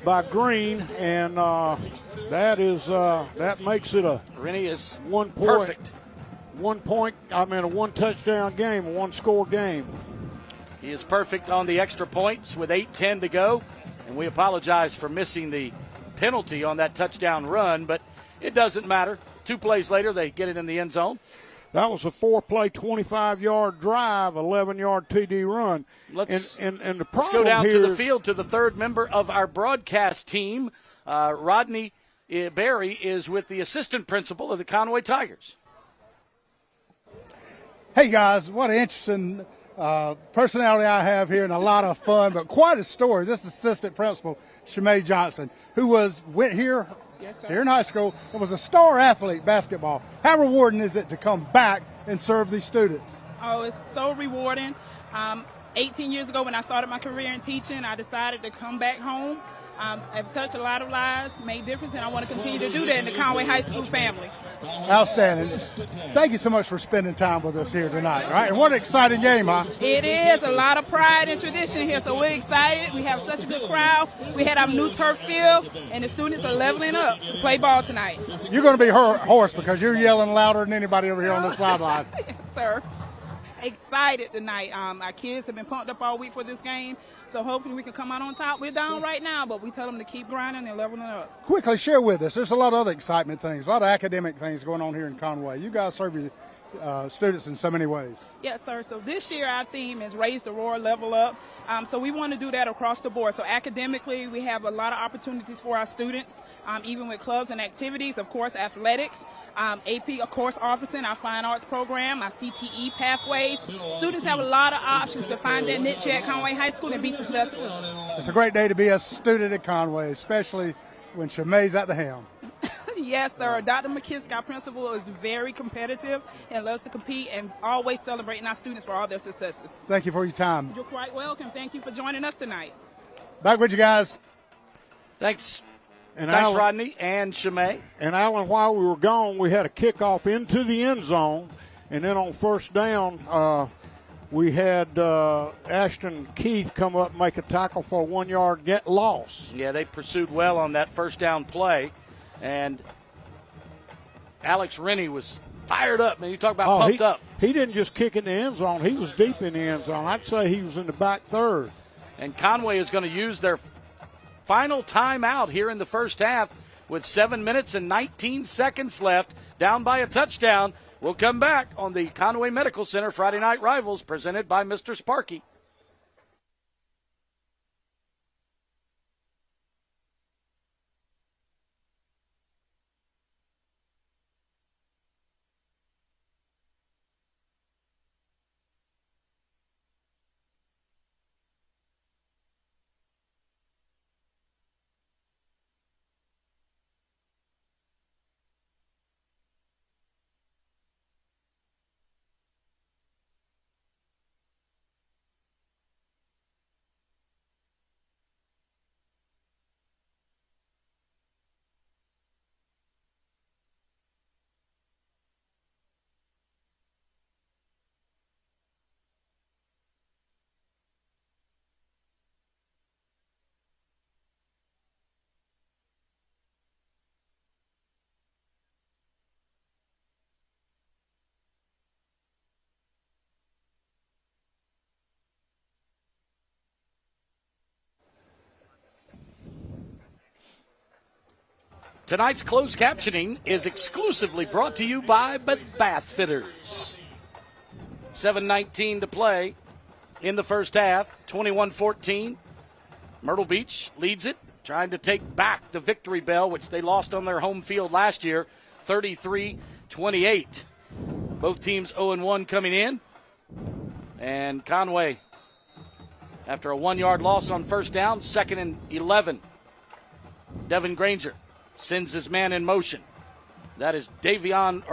by Green, and that makes it a Rennie is 1 point. Perfect. A one-touchdown game, a one-score game. He is perfect on the extra points with 8:10 to go, and we apologize for missing the penalty on that touchdown run, but it doesn't matter. 2 plays later, they get it in the end zone. That was a 4-play, 25-yard drive, 11-yard TD run. Let's go down to the field to the third member of our broadcast team. Rodney Berry is with the assistant principal of the Conway Tigers. Hey, guys, what an interesting personality I have here and a lot of fun, but quite a story. This assistant principal, Shemay Johnson, who went here in high school and was a star athlete basketball. How rewarding is it to come back and serve these students? Oh, it's so rewarding. 18 years ago when I started my career in teaching, I decided to come back home. I've touched a lot of lives, made difference, and I want to continue to do that in the Conway High School family. Outstanding. Thank you so much for spending time with us here tonight. All right, and what an exciting game, huh? It is a lot of pride and tradition here, so we're excited. We have such a good crowd. We had our new turf field, and the students are leveling up to play ball tonight. You're going to be hoarse because you're yelling louder than anybody over here on the sideline. Yes, sir. Excited tonight. Our kids have been pumped up all week for this game, so hopefully we can come out on top. We're down right now, but we tell them to keep grinding and leveling up. Quickly share with us. There's a lot of other excitement things, a lot of academic things going on here in Conway. You guys serve your students in so many ways. Yes, sir. So this year our theme is Raise the Roar, Level Up. So we want to do that across the board. So academically, we have a lot of opportunities for our students, even with clubs and activities, of course, athletics. AP, of course, officing, our fine arts program, our CTE pathways. Students have a lot of options to find their niche at Conway High School and be successful. It's a great day to be a student at Conway, especially when Shemay's at the helm. Yes, sir. Dr. McKisk, our principal, is very competitive and loves to compete and always celebrating our students for all their successes. Thank you for your time. You're quite welcome. Thank you for joining us tonight. Back with you guys. Thanks. And Thanks, Alan, Rodney and Shemay. And Alan, while we were gone, we had a kickoff into the end zone, and then on first down, we had Ashton Keith come up and make a tackle for a 1-yard loss. Yeah, they pursued well on that first down play, and Alex Rennie was fired up. Man, you talk about pumped up. He didn't just kick in the end zone. He was deep in the end zone. I'd say he was in the back third. And Conway is going to use their final timeout here in the first half with 7 minutes and 19 seconds left, down by a touchdown. We'll come back on the Conway Medical Center Friday Night Rivals presented by Mr. Sparky. Tonight's closed captioning is exclusively brought to you by Bath Fitters. 7:19 to play in the first half, 21-14. Myrtle Beach leads it, trying to take back the victory bell, which they lost on their home field last year, 33-28. Both teams 0-1 coming in. And Conway, after a 1-yard loss on first down, 2nd and 11. Devin Granger sends his man in motion. That is Devon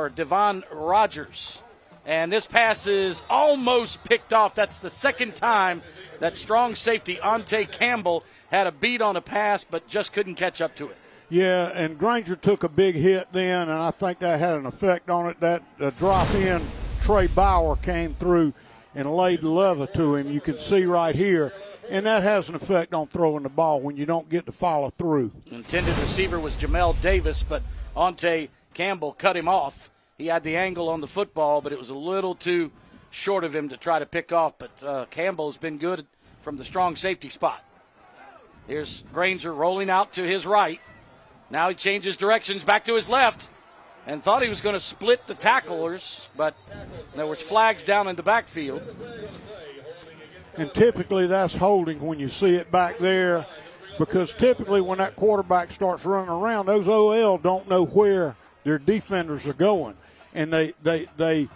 Rogers. And this pass is almost picked off. That's the second time that strong safety Ante Campbell had a beat on a pass but just couldn't catch up to it. Yeah, and Granger took a big hit then, and I think that had an effect on it. That drop in, Trey Bauer came through and laid the leather to him. You can see right here. And that has an effect on throwing the ball when you don't get to follow through. Intended receiver was Jamel Davis, but Ante Campbell cut him off. He had the angle on the football, but it was a little too short of him to try to pick off. But Campbell's been good from the strong safety spot. Here's Granger rolling out to his right. Now he changes directions back to his left and thought he was going to split the tacklers, but there was flags down in the backfield. And typically that's holding when you see it back there, because typically when that quarterback starts running around, those OL don't know where their defenders are going. And they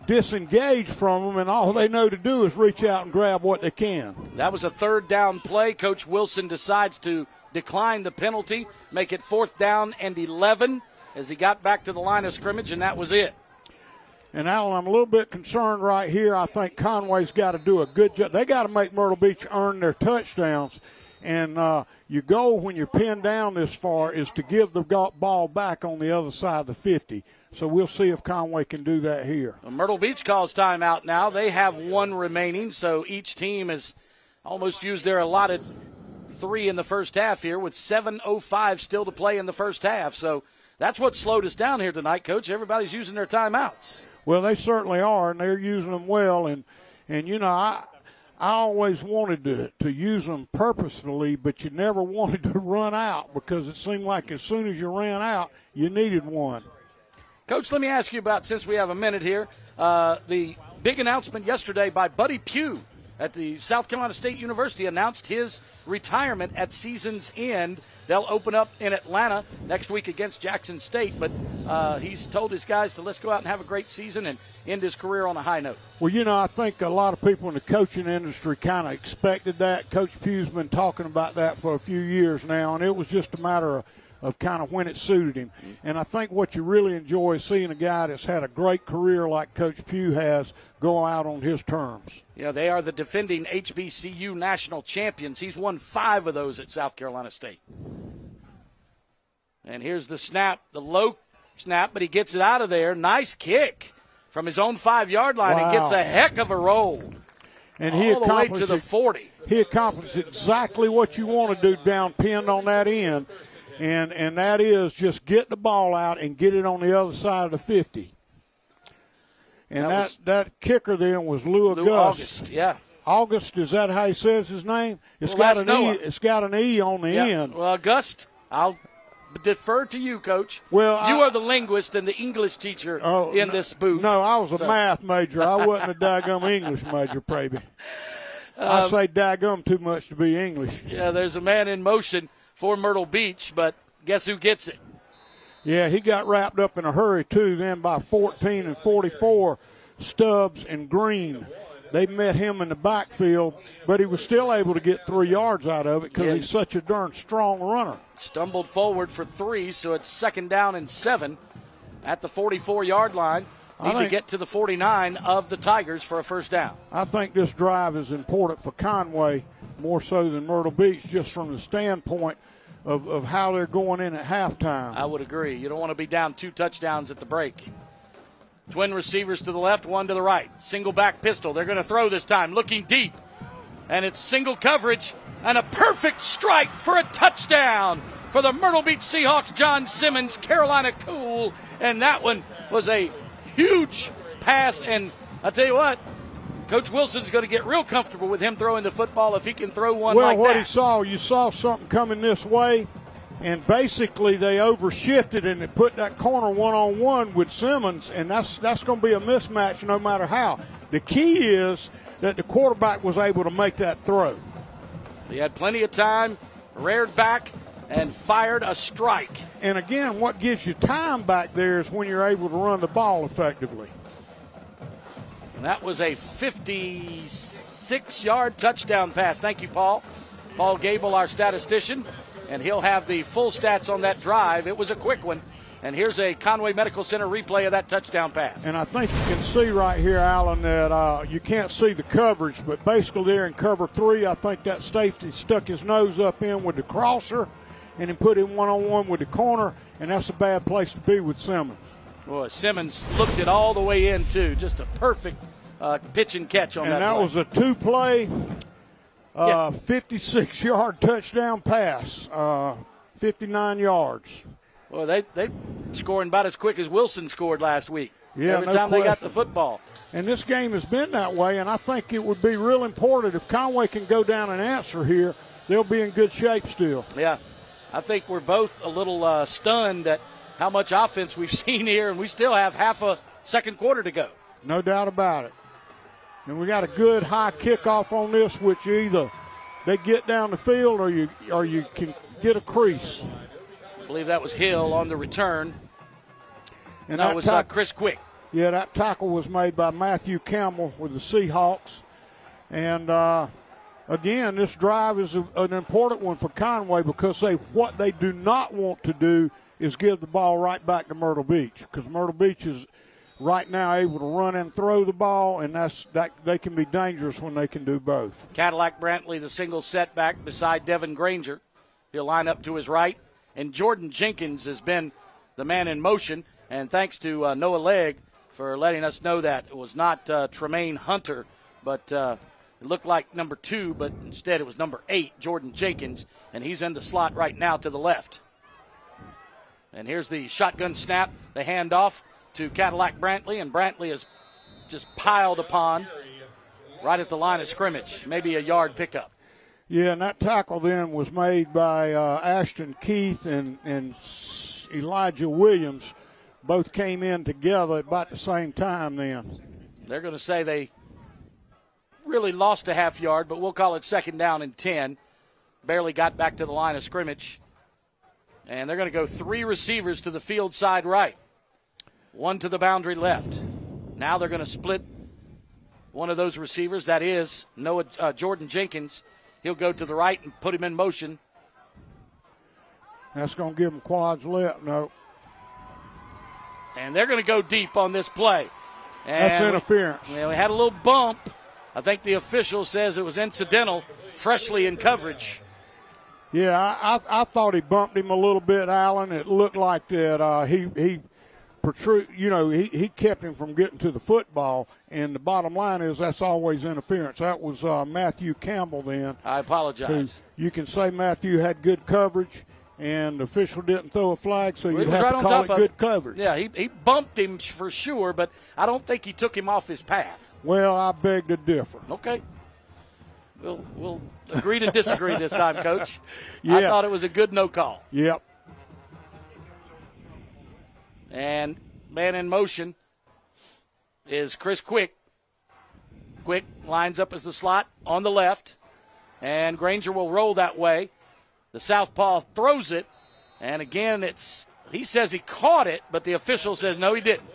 disengage from them, and all they know to do is reach out and grab what they can. That was a 3rd down play. Coach Wilson decides to decline the penalty, make it 4th down and 11 as he got back to the line of scrimmage, and that was it. And, Alan, I'm a little bit concerned right here. I think Conway's got to do a good job. They got to make Myrtle Beach earn their touchdowns. And your goal when you're pinned down this far is to give the ball back on the other side of the 50. So we'll see if Conway can do that here. Well, Myrtle Beach calls timeout now. They have 1 remaining, so each team has almost used their allotted 3 in the first half here with 7:05 still to play in the first half. So that's what slowed us down here tonight, Coach. Everybody's using their timeouts. Well, they certainly are, and they're using them well. And you know, I always wanted to use them purposefully, but you never wanted to run out, because it seemed like as soon as you ran out, you needed one. Coach, let me ask you about, since we have a minute here, the big announcement yesterday by Buddy Pugh at the South Carolina State University announced his retirement at season's end. They'll open up in Atlanta next week against Jackson State, but he's told his guys to let's go out and have a great season and end his career on a high note. Well, you know, I think a lot of people in the coaching industry kind of expected that. Coach Pugh's been talking about that for a few years now, and it was just a matter of kind of when it suited him. And I think what you really enjoy is seeing a guy that's had a great career like Coach Pugh has go out on his terms. Yeah, they are the defending HBCU national champions. He's won 5 of those at South Carolina State. And here's the snap, the low snap, but he gets it out of there. Nice kick from his own 5-yard line. Wow. And gets a heck of a roll. And all the way to the 40. He accomplished exactly what you want to do down pinned on that end. And that is just get the ball out and get it on the other side of the 50. And that kicker then was Lou August. Yeah. August, is that how he says his name? It's well, got an E. It's got an E on the end. Well, August, I'll defer to you, Coach. Well, you are the linguist and the English teacher in this booth. No, I was a math major. I wasn't a daggum English major, baby. I say daggum too much to be English. Yeah, there's a man in motion for Myrtle Beach, but guess who gets it? Yeah, he got wrapped up in a hurry, too, then by 14 and 44, Stubbs and Green. They met him in the backfield, but he was still able to get 3 yards out of it because he's such a darn strong runner. Stumbled forward for 3, so it's 2nd down and 7 at the 44-yard line. Need to get to the 49 of the Tigers for a 1st down. I think this drive is important for Conway more so than Myrtle Beach, just from the standpoint of how they're going in at halftime. I would agree. You don't want to be down 2 touchdowns at the break. Twin receivers to the left, 1 to the right. Single back pistol. They're going to throw this time, looking deep. And it's single coverage and a perfect strike for a touchdown for the Myrtle Beach Seahawks. John Simmons, Carolina Cool. And that one was a huge pass. And I'll tell you what, Coach Wilson's going to get real comfortable with him throwing the football if he can throw one like that. Well, what you saw something coming this way, and basically they overshifted and they put that corner one-on-one with Simmons, and that's going to be a mismatch no matter how. The key is that the quarterback was able to make that throw. He had plenty of time, reared back, and fired a strike. And again, what gives you time back there is when you're able to run the ball effectively. And that was a 56-yard touchdown pass. Thank you, Paul. Paul Gable, our statistician, and he'll have the full stats on that drive. It was a quick one. And here's a Conway Medical Center replay of that touchdown pass. And I think you can see right here, Alan, that you can't see the coverage, but basically there in cover 3, I think that safety stuck his nose up in with the crosser and then put him one-on-one with the corner, and that's a bad place to be with Simmons. Boy, Simmons looked it all the way in, too. Just a perfect pitch and catch on that play. And that was a 2-play, 56-yard touchdown pass, 59 yards. Well, they scoring about as quick as Wilson scored last week. Yeah, every time they got the football. And this game has been that way, and I think it would be real important if Conway can go down and answer here, they'll be in good shape still. Yeah, I think we're both a little stunned at how much offense we've seen here, and we still have half a second quarter to go. No doubt about it. And we got a good high kickoff on this, which either they get down the field or you can get a crease. I believe that was Hill on the return. And that was Chris Quick. Yeah, that tackle was made by Matthew Campbell with the Seahawks. And, again, this drive is an important one for Conway because what they do not want to do is give the ball right back to Myrtle Beach, because Myrtle Beach is right now able to run and throw the ball, and they can be dangerous when they can do both. Cadillac Brantley, the single setback beside Devin Granger. He'll line up to his right. And Jordan Jenkins has been the man in motion. And thanks to Noah Legg for letting us know that it was not Tremaine Hunter, but it looked like number 2, but instead it was number 8, Jordan Jenkins. And he's in the slot right now to the left. And here's the shotgun snap, the handoff to Cadillac Brantley. And Brantley is just piled upon right at the line of scrimmage. Maybe a yard pickup. Yeah, and that tackle then was made by Ashton Keith and Elijah Williams. Both came in together at about the same time then. They're going to say they really lost a half yard, but we'll call it 2nd down and 10. Barely got back to the line of scrimmage. And they're going to go 3 receivers to the field side right, 1 to the boundary left. Now they're going to split one of those receivers. That is Jordan Jenkins. He'll go to the right and put him in motion. That's going to give him quads left. No. And they're going to go deep on this play. And that's interference. We had a little bump. I think the official says it was incidental, freshly in coverage. Yeah, I thought he bumped him a little bit, Allen. It looked like that he he kept him from getting to the football, and the bottom line is that's always interference. That was Matthew Campbell then. I apologize. You can say Matthew had good coverage, and the official didn't throw a flag, so you have to call it good coverage. Yeah, he bumped him for sure, but I don't think he took him off his path. Well, I beg to differ. Okay. We'll agree to disagree this time, Coach. Yeah. I thought it was a good no call. Yep. And man in motion is Chris Quick. Quick lines up as the slot on the left, and Granger will roll that way. The southpaw throws it, and again, he says he caught it, but the official says no, he didn't.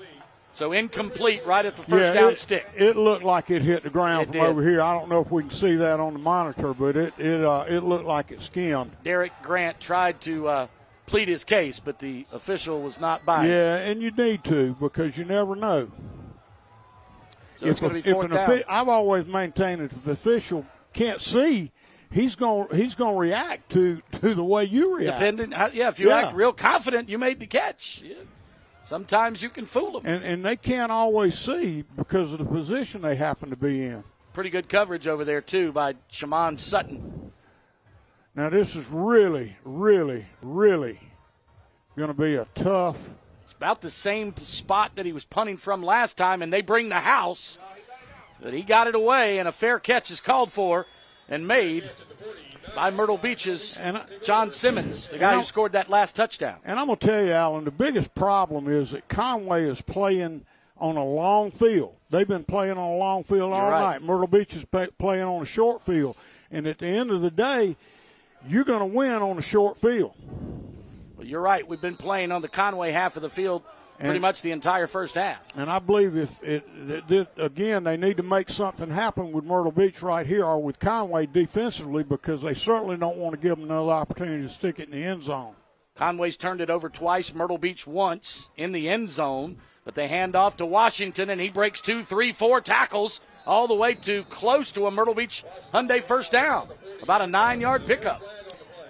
So incomplete right at the first down stick. It looked like it hit the ground from did. over here. I don't know if we can see that on the monitor, but it looked like it skimmed. Derek Grant tried to plead his case, but the official was not buying. Yeah, and you need to, because you never know. So it's going to be 4th down. I've always maintained that if the official can't see, he's going to react to the way you react. If you act real confident, you made the catch. Yeah. Sometimes you can fool them. And they can't always see because of the position they happen to be in. Pretty good coverage over there, too, by Shaman Sutton. Now, this is really, really, really going to be a tough. It's about the same spot that he was punting from last time, and they bring the house. But he got it away, and a fair catch is called for and made by Myrtle Beach's John Simmons, the guy who scored that last touchdown. And I'm going to tell you, Alan, the biggest problem is that Conway is playing on a long field. They've been playing on a long field all night. Myrtle Beach is playing on a short field. And at the end of the day, you're going to win on a short field. Well, you're right. We've been playing on the Conway half of the field pretty much the entire first half. And I believe again, they need to make something happen with Myrtle Beach right here or with Conway defensively, because they certainly don't want to give them another opportunity to stick it in the end zone. Conway's turned it over twice, Myrtle Beach once in the end zone, but they hand off to Washington, and he breaks 2, 3, 4 tackles all the way to close to a Myrtle Beach Hyundai first down, about a 9-yard pickup.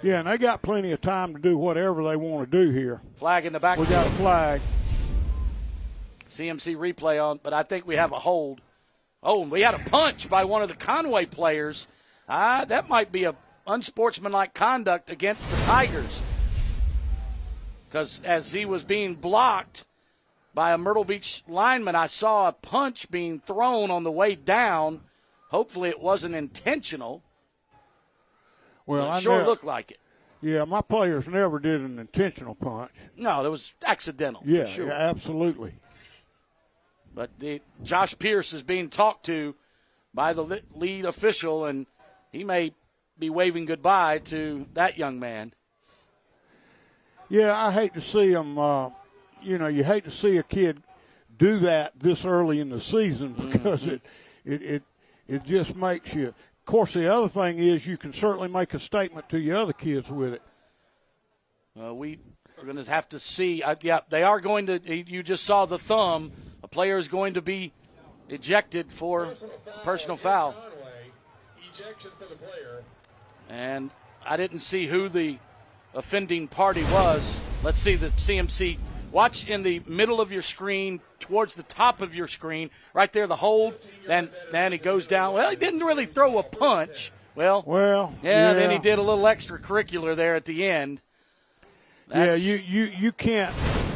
Yeah, and they got plenty of time to do whatever they want to do here. Flag in the back. We got a flag. CMC replay on, but I think we have a hold. Oh, and we had a punch by one of the Conway players. That might be a unsportsmanlike conduct against the Tigers, because as he was being blocked by a Myrtle Beach lineman, I saw a punch being thrown on the way down. Hopefully it wasn't intentional. Well, it sure looked like it. Yeah, my players never did an intentional punch. No, it was accidental. Yeah, for sure. Yeah, absolutely. But Josh Pierce is being talked to by the lead official, and he may be waving goodbye to that young man. Yeah, I hate to see him. You hate to see a kid do that this early in the season, because it just makes you. Of course, the other thing is you can certainly make a statement to your other kids with it. We are going to have to see. They are going to. You just saw the thumb. A player is going to be ejected for personal foul. And I didn't see who the offending party was. Let's see the CMC. Watch in the middle of your screen, towards the top of your screen, right there, the hold. Then he goes down. Well, he didn't really throw a punch. Well, yeah. Then he did a little extracurricular there at the end. Yeah, you can't.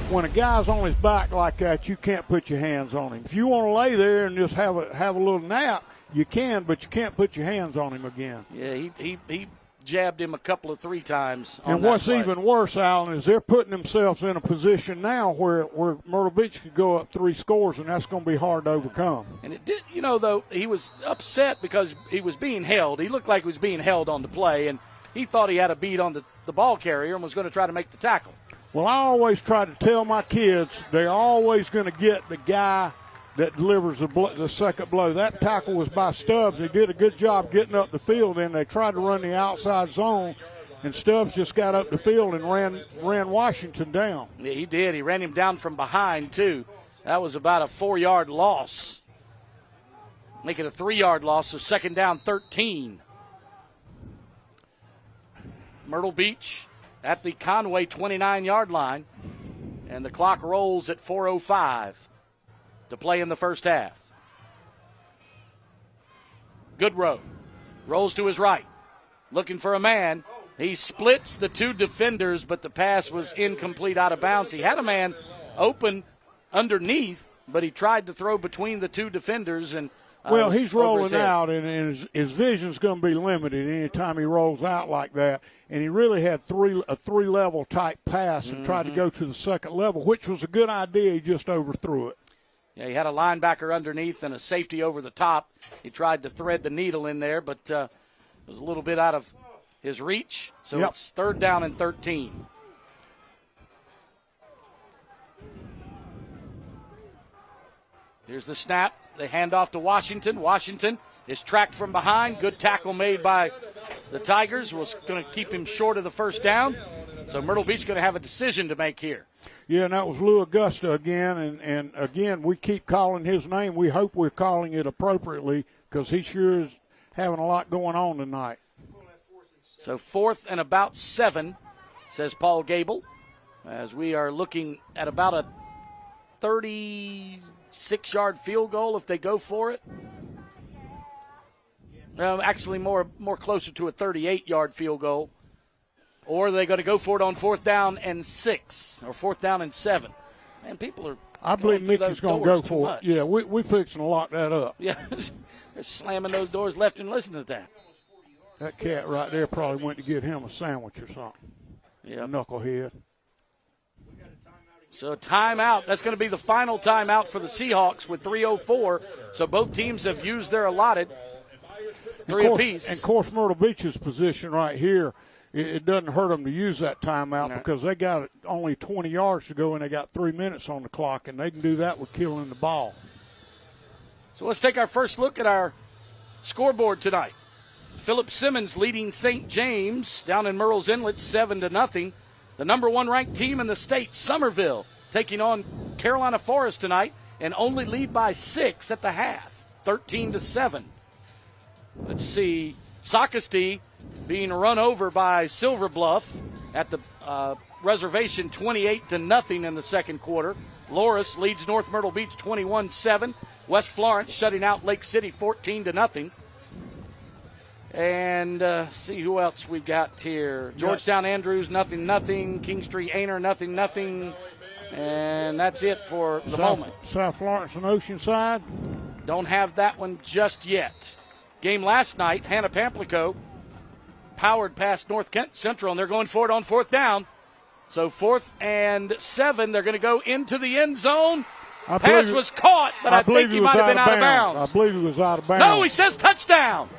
When a guy's on his back like that, you can't put your hands on him. If you want to lay there and just have a little nap, you can, but you can't put your hands on him again. Yeah, he jabbed him a couple of 3 times. And what's even worse, Alan, is they're putting themselves in a position now where Myrtle Beach could go up 3 scores, and that's going to be hard to overcome. And it did, though, he was upset because he was being held. He looked like he was being held on the play, and he thought he had a beat on the ball carrier and was going to try to make the tackle. Well, I always try to tell my kids they're always going to get the guy that delivers the second blow. That tackle was by Stubbs. He did a good job getting up the field, and they tried to run the outside zone, and Stubbs just got up the field and ran Washington down. Yeah, he did. He ran him down from behind, too. That was about a 4-yard loss. Make it a 3-yard loss, so second down 13. Myrtle Beach at the Conway 29-yard line, and the clock rolls at 4:05 to play in the first half. Goodrow rolls to his right, looking for a man. He splits the 2 defenders, but the pass was incomplete, out of bounds. He had a man open underneath, but he tried to throw between the 2 defenders, and well, he's rolling out, and his vision's going to be limited anytime he rolls out like that. And he really had a 3-level type pass and tried to go to the second level, which was a good idea. He just overthrew it. Yeah, he had a linebacker underneath and a safety over the top. He tried to thread the needle in there, but it was a little bit out of his reach. So It's third down and 13. Here's the snap. They hand off to Washington. Washington is tracked from behind. Good tackle made by the Tigers. Was going to keep him short of the first down. So Myrtle Beach going to have a decision to make here. Yeah, and that was Lou Augusta again. And again, we keep calling his name. We hope we're calling it appropriately, because he sure is having a lot going on tonight. So 4th and about 7, says Paul Gable, as we are looking at about a 36-yard field goal if they go for it. Actually, more closer to a 38-yard field goal. Or are they going to go for it on 4th down and 6 or 4th down and 7? Man, people are. I believe Mickey's going to go for it. Yeah, we're fixing to lock that up. Yeah, they're slamming those doors left and listen to that. That cat right there probably went to get him a sandwich or something. Yeah, knucklehead. So timeout. That's going to be the final timeout for the Seahawks with 3:04. So both teams have used their allotted 3 apiece. And, of course, Myrtle Beach's position right here, it doesn't hurt them to use that timeout because they got only 20 yards to go and they got 3 minutes on the clock, and they can do that with killing the ball. So let's take our first look at our scoreboard tonight. Philip Simmons leading St. James down in Murrells Inlet 7-0. The number 1 ranked team in the state, Somerville, taking on Carolina Forest tonight and only lead by 6 at the half, 13-7. Let's see, Socastee being run over by Silver Bluff at the reservation 28-0 in the second quarter. Loris leads North Myrtle Beach 21-7. West Florence shutting out Lake City 14-0. And see who else we've got here. Georgetown Andrews 0-0. Kingstree Aner 0-0. And that's it for the moment. South Florence and Oceanside? Don't have that one just yet. Game last night, Hannah Pamplico powered past North Kent Central, and they're going for it on 4th down. So 4th and 7, they're going to go into the end zone. Pass was caught, but I think he might have been out of bounds. I believe he was out of bounds. No, he says touchdown.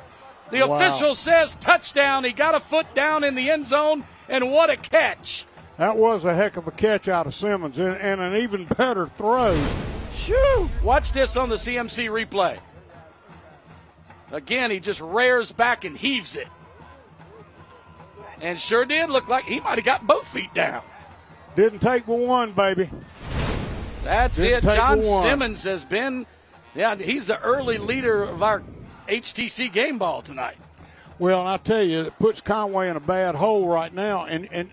The official says touchdown. He got a foot down in the end zone, and what a catch. That was a heck of a catch out of Simmons, and an even better throw. Shoo. Watch this on the CMC replay. Again, he just rears back and heaves it. And sure did look like he might have got both feet down. Didn't take but one, baby. That's it. John Simmons has been, he's the early leader of our HTC game ball tonight. Well, and I tell you, it puts Conway in a bad hole right now. And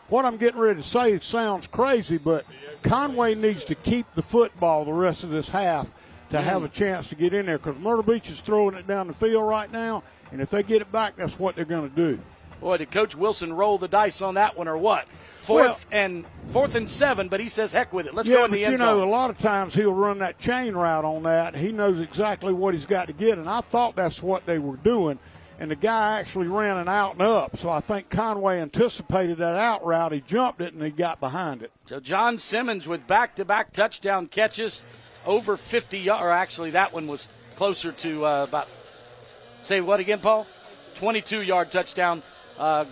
what I'm getting ready to say sounds crazy, but Conway needs to keep the football the rest of this half to have a chance to get in there, because Myrtle Beach is throwing it down the field right now, and if they get it back, that's what they're going to do. Boy, did Coach Wilson roll the dice on that one or what? Fourth and 7, but he says heck with it. Let's go in the end zone. A lot of times he'll run that chain route on that. He knows exactly what he's got to get, and I thought that's what they were doing, and the guy actually ran an out and up, so I think Conway anticipated that out route. He jumped it, and he got behind it. So John Simmons with back-to-back touchdown catches, over 50 yards, or actually that one was closer to about, say what again, Paul? 22-yard touchdown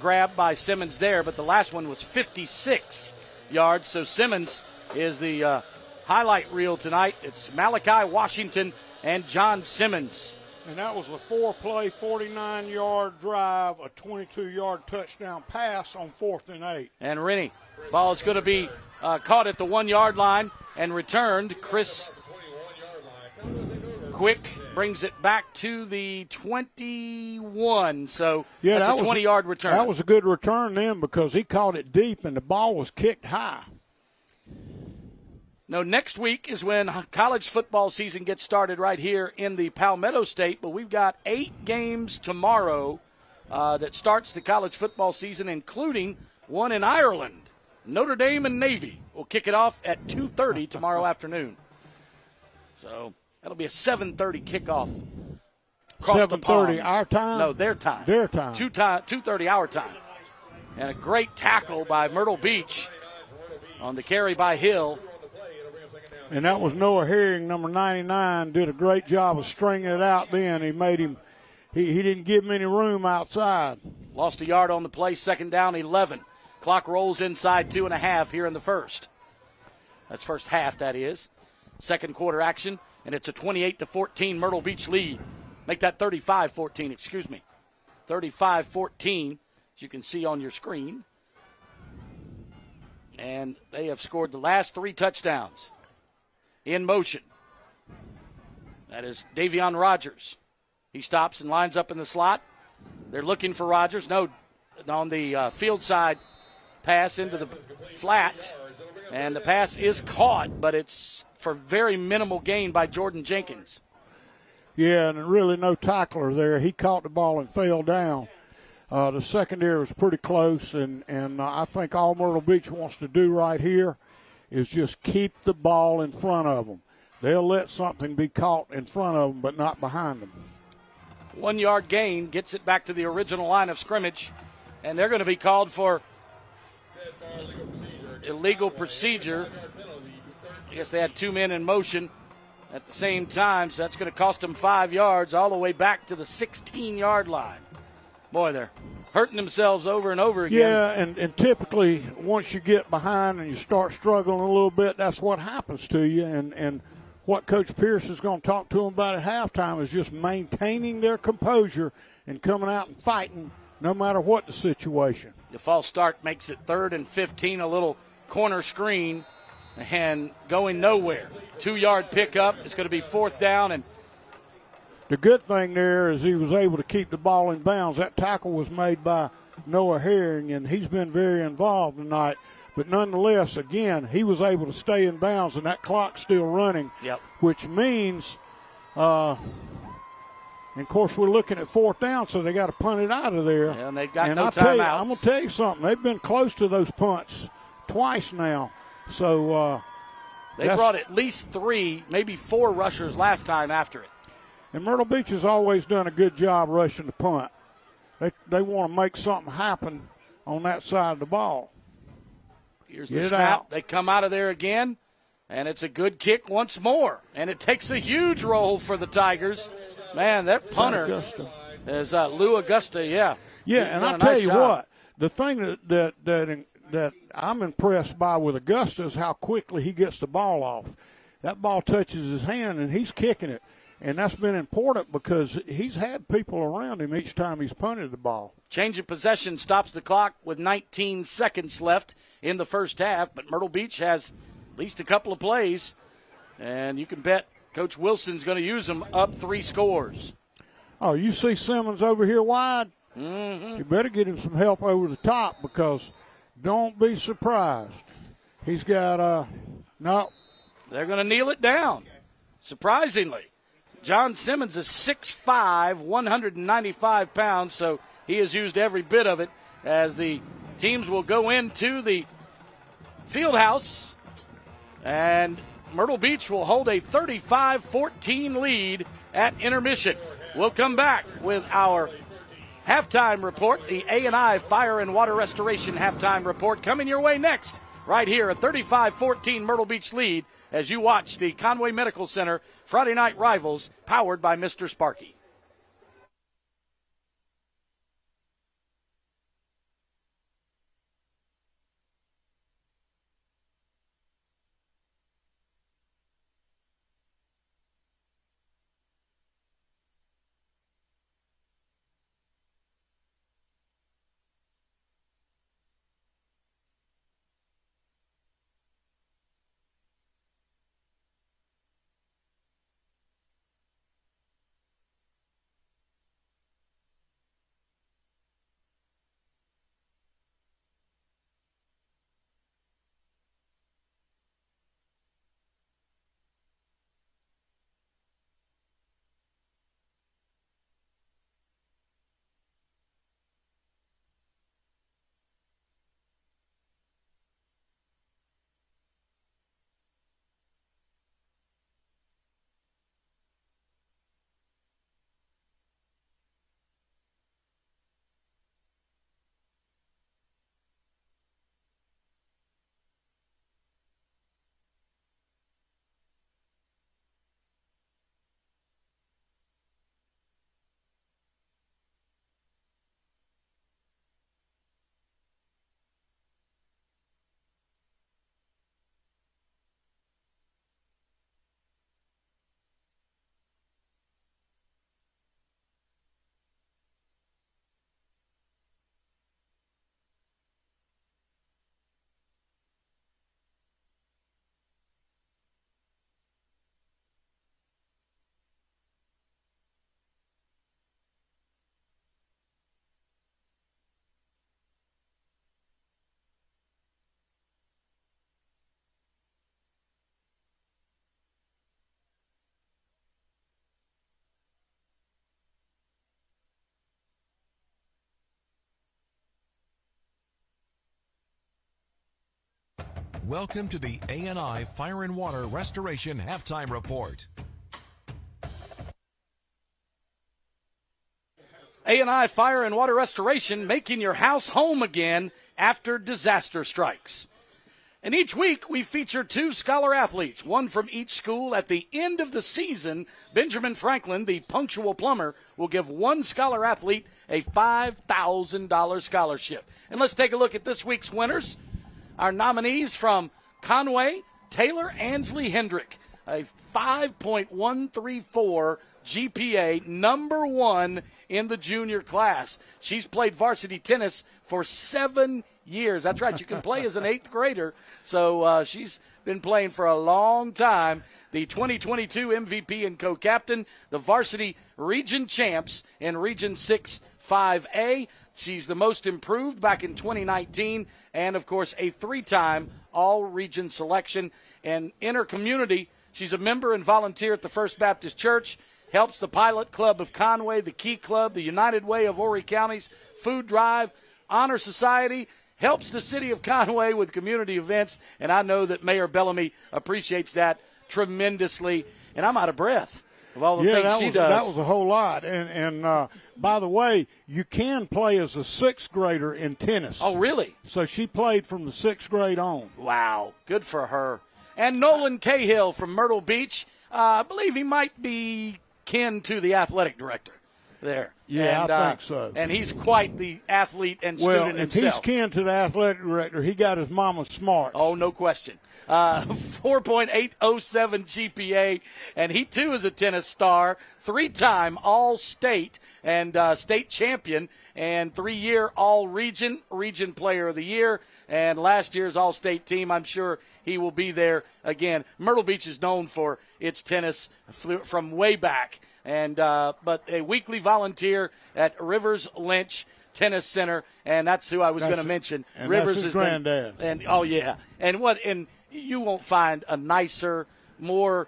grab by Simmons there, but the last one was 56 yards. So Simmons is the highlight reel tonight. It's Malachi Washington and John Simmons. And that was a 4-play, 49-yard drive, a 22-yard touchdown pass on 4th and 8. And Rennie, ball is going to be caught at the 1-yard line and returned. Chris Quick brings it back to the 21. So that's a 20-yard return. That was a good return then, because he caught it deep and the ball was kicked high. Now, next week is when college football season gets started right here in the Palmetto State, but we've got 8 games tomorrow that starts the college football season, including one in Ireland. Notre Dame and Navy will kick it off at 2:30 tomorrow afternoon. So that'll be a 7:30 kickoff. 7:30 our time? No, their time. Their time. 2:30 our time. And a great tackle by Myrtle Beach on the carry by Hill. And that was Noah Herring, number 99, did a great job of stringing it out then. He made him, he didn't give him any room outside. Lost a yard on the play, 2nd down, 11. Clock rolls inside 2.5 here in the first. That's first half, that is. Second quarter action, and it's a 28-14 Myrtle Beach lead. Make that 35-14, excuse me. 35-14, as you can see on your screen. And they have scored the last 3 touchdowns. In motion. That is Davion Rogers. He stops and lines up in the slot. They're looking for Rogers. No, on the field side pass into the flat. And the pass is caught, but it's for very minimal gain by Jordan Jenkins. Yeah, and really no tackler there. He caught the ball and fell down. The secondary was pretty close, and I think all Myrtle Beach wants to do right here is just keep the ball in front of them. They'll let something be caught in front of them, but not behind them. 1 yard gain gets it back to the original line of scrimmage, and they're going to be called for illegal procedure. I guess they had 2 men in motion at the same time, so that's going to cost them 5 yards all the way back to the 16-yard line. Boy, they're hurting themselves over and over again. Yeah, and typically once you get behind and you start struggling a little bit, that's what happens to you. And what Coach Pierce is going to talk to them about at halftime is just maintaining their composure and coming out and fighting no matter what the situation. The false start makes it 3rd and 15, a little corner screen, and going nowhere. 2-yard pickup. It's going to be 4th down. And the good thing there is he was able to keep the ball in bounds. That tackle was made by Noah Herring, and he's been very involved tonight. But nonetheless, again, he was able to stay in bounds, and that clock's still running, which means, and of course, we're looking at 4th down, so they got to punt it out of there. Yeah, and they've got and no timeouts. I'm going to tell you something. They've been close to those punts twice now. So they brought at least 3, maybe 4 rushers last time after it. And Myrtle Beach has always done a good job rushing the punt. They want to make something happen on that side of the ball. Here's the snap. They come out of there again, and it's a good kick once more. And it takes a huge roll for the Tigers. Man, that punter is Lou Augusta, yeah. Yeah, and I'll tell you what, the thing that I'm impressed by with Augusta is how quickly he gets the ball off. That ball touches his hand, and he's kicking it. And that's been important because he's had people around him each time he's punted the ball. Change of possession stops the clock with 19 seconds left in the first half, but Myrtle Beach has at least a couple of plays, and you can bet Coach Wilson's going to use them up 3 scores. Oh, you see Simmons over here wide? Mm-hmm. You better get him some help over the top because don't be surprised. He's got no. They're going to kneel it down, surprisingly. John Simmons is 6'5", 195 pounds, so he has used every bit of it as the teams will go into the field house, and Myrtle Beach will hold a 35-14 lead at intermission. We'll come back with our halftime report, the A&I Fire and Water Restoration halftime report, coming your way next, right here, a 35-14 Myrtle Beach lead as you watch the Conway Medical Center Friday Night Rivals, powered by Mr. Sparky. Welcome to the A&I Fire and Water Restoration Halftime Report. A&I Fire and Water Restoration, making your house home again after disaster strikes. And each week we feature 2 scholar athletes, one from each school. At the end of the season, Benjamin Franklin, the punctual plumber, will give one scholar athlete a $5,000 scholarship. And let's take a look at this week's winners. Our nominees from Conway, Taylor Ansley Hendrick, a 5.134 GPA, number 1 in the junior class. She's played varsity tennis for 7 years. That's right. You can play as an 8th grader. So she's been playing for a long time. The 2022 MVP and co-captain, the varsity region champs in Region 6 5A. She's the most improved back in 2019, and, of course, a 3-time all-region selection. And in her community, she's a member and volunteer at the First Baptist Church, helps the Pilot Club of Conway, the Key Club, the United Way of Horry Counties, Food Drive, Honor Society, helps the city of Conway with community events, and I know that Mayor Bellamy appreciates that tremendously. And I'm out of breath of all the things she does. That was a whole lot. And by the way, you can play as a 6th grader in tennis. Oh, really? So she played from the 6th grade on. Wow, good for her. And Nolan Cahill from Myrtle Beach, I believe he might be kin to the athletic director there. Yeah, and, I think so. And he's quite the athlete and student himself. Well, if he's kin to the athletic director, he got his mama smart. Oh, no question. 4.807 GPA, and he, too, is a tennis star, 3-time All-State and state champion, and 3-year All-Region, Region Player of the Year, and last year's All-State team. I'm sure he will be there again. Myrtle Beach is known for its tennis from way back, and but a weekly volunteer at Rivers Lynch Tennis Center, and that's who I was going to mention. And Rivers that's his granddad. Oh yeah, and you won't find a nicer, more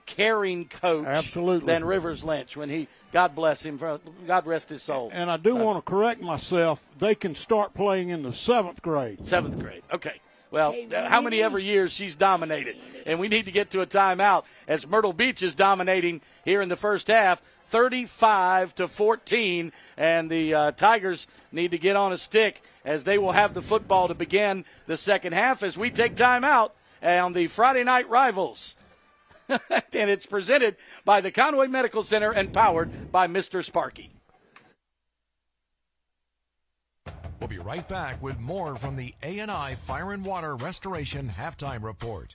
caring coach Absolutely. than Rivers Lynch. When he, God bless him, God rest his soul. And I do want to correct myself. They can start playing in the 7th grade. 7th grade. Okay. Well, how many ever years she's dominated? And we need to get to a timeout as Myrtle Beach is dominating here in the first half, 35-14. And the Tigers need to get on a stick as they will have the football to begin the second half as we take timeout on the Friday Night Rivals. And it's presented by the Conway Medical Center and powered by Mr. Sparky. We'll be right back with more from the A&I Fire and Water Restoration Halftime Report.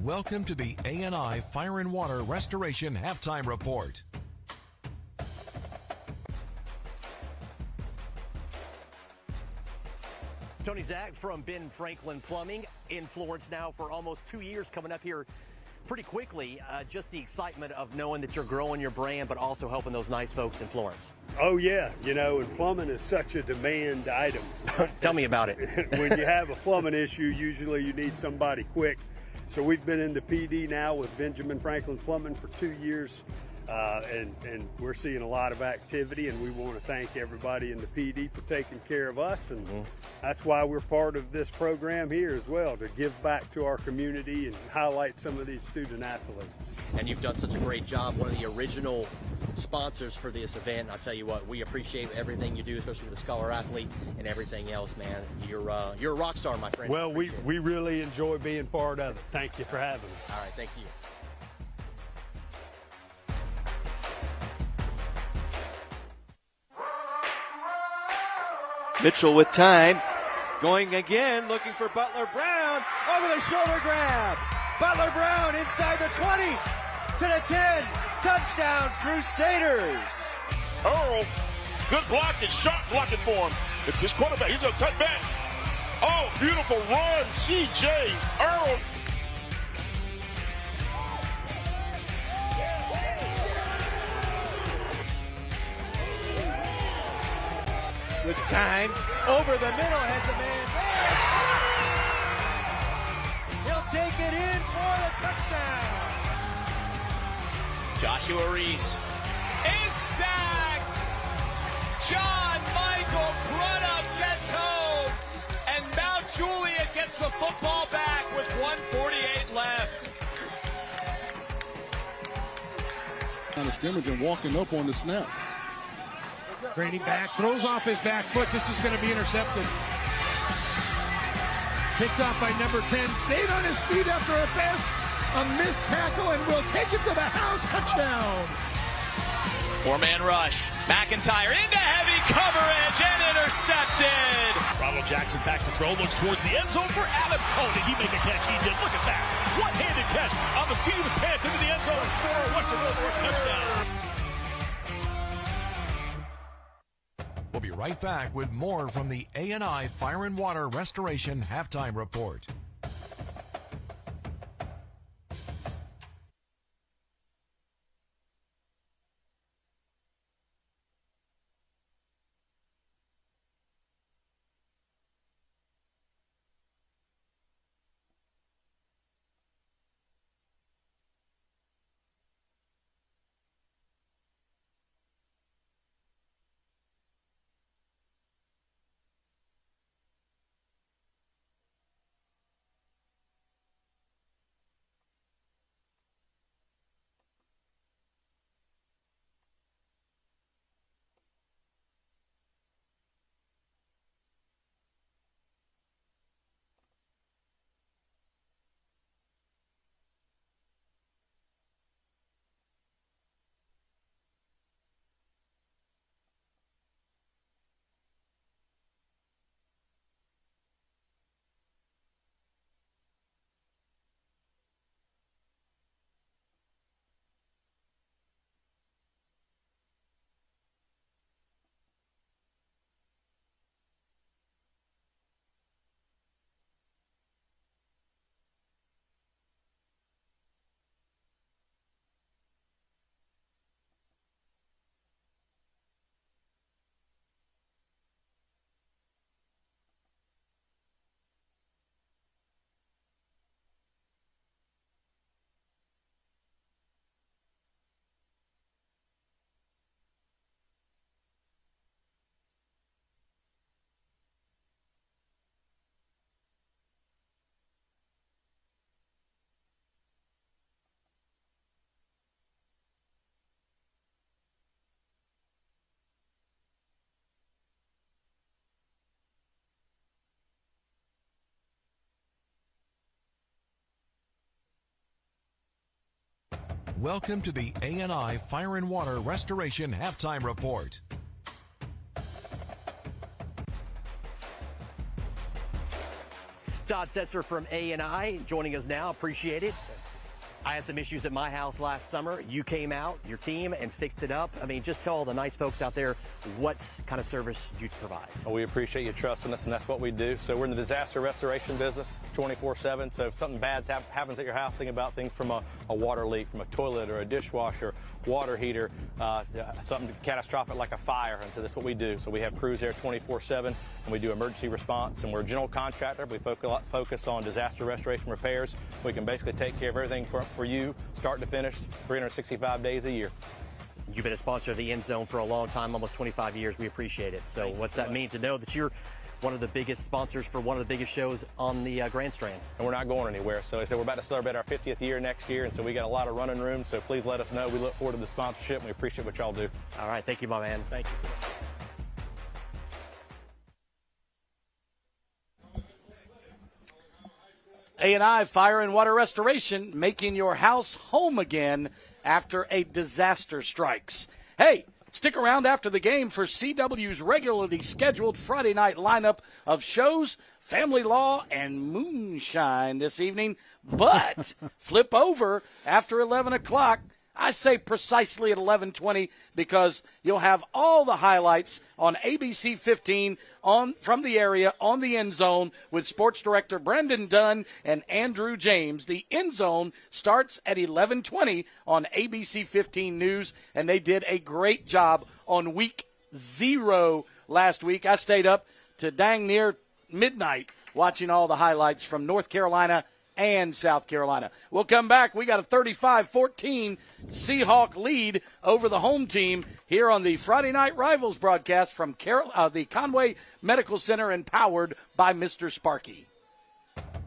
Welcome to the A&I Fire and Water Restoration Halftime Report. Tony Zach from Ben Franklin Plumbing in Florence now for almost 2 years, coming up here pretty quickly. Just the excitement of knowing that you're growing your brand, but also helping those nice folks in Florence. Oh, yeah. You know, and plumbing is such a demand item. Tell me about it. When you have a plumbing issue, usually you need somebody quick. So we've been in the PD now with Benjamin Franklin Plumbing for 2 years. And we're seeing a lot of activity, and we want to thank everybody in the PD for taking care of us, and that's why we're part of this program here as well, to give back to our community and highlight some of these student athletes. And you've done such a great job, one of the original sponsors for this event. And I'll tell you what, we appreciate everything you do, especially with the Scholar Athlete and everything else, man. You're a rock star, my friend. Well, we really enjoy being part of it. Thank you for having us. All right, thank you. Mitchell with time, going again, looking for Butler Brown, over the shoulder grab. Butler Brown inside the 20, to the 10, touchdown Crusaders. Earl, good blocking, sharp blocking for him. This quarterback, he's a cutback. Oh, beautiful run, C.J. Earl. With time, over the middle, has a man there. He'll take it in for the touchdown. Joshua Reese is sacked. John Michael Crudup sets home. And Mount Juliet gets the football back with 1:48 left. On the scrimmage and walking up on the snap. Brady back, throws off his back foot. This is going to be intercepted. Picked off by number 10. Stayed on his feet after a pass. A missed tackle and will take it to the house. Touchdown. Four-man rush. McIntyre into heavy coverage and intercepted. Ronald Jackson back to throw. Looks towards the end zone for Adam. Oh, did he make a catch? He did. Look at that. One-handed catch on the seat of his pants into the end zone for a Western Illinois touchdown. We'll be right back with more from the A&I Fire and Water Restoration Halftime Report. Welcome to the A&I Fire and Water Restoration Halftime Report. Todd Setzer from A&I joining us now. Appreciate it. I had some issues at my house last summer. You came out, your team, and fixed it up. I mean, just tell all the nice folks out there what kind of service you provide. Well, we appreciate you trusting us, and that's what we do. So we're in the disaster restoration business 24/7. So if something bad happens at your house, think about things from a water leak, from a toilet or a dishwasher, water heater, something catastrophic like a fire. And so that's what we do. So we have crews there 24/7, and we do emergency response. And we're a general contractor. We focus on disaster restoration repairs. We can basically take care of everything for you, start to finish, 365 days a year. You've been a sponsor of the EndZone for a long time, almost 25 years. We appreciate it. So what's that mean to know that you're one of the biggest sponsors for one of the biggest shows on the Grand Strand? And we're not going anywhere. So like I said, we're about to celebrate our 50th year next year, and so we got a lot of running room. So please let us know. We look forward to the sponsorship, and we appreciate what y'all do. All right. Thank you, my man. Thank you. A&I Fire and Water Restoration, making your house home again after a disaster strikes. Hey, stick around after the game for CW's regularly scheduled Friday night lineup of shows, family law, and moonshine this evening. But flip over after 11 o'clock. I say precisely at 11:20 because you'll have all the highlights on ABC 15 from the area on the EndZone with sports director Brendan Dunn and Andrew James. The EndZone starts at 11:20 on ABC 15 News, and they did a great job on week 0 last week. I stayed up to dang near midnight watching all the highlights from North Carolina and South Carolina. We'll come back. We got a 35-14 Seahawk lead over the home team here on the Friday Night Rivals broadcast from the Conway Medical Center and powered by Mr. Sparky.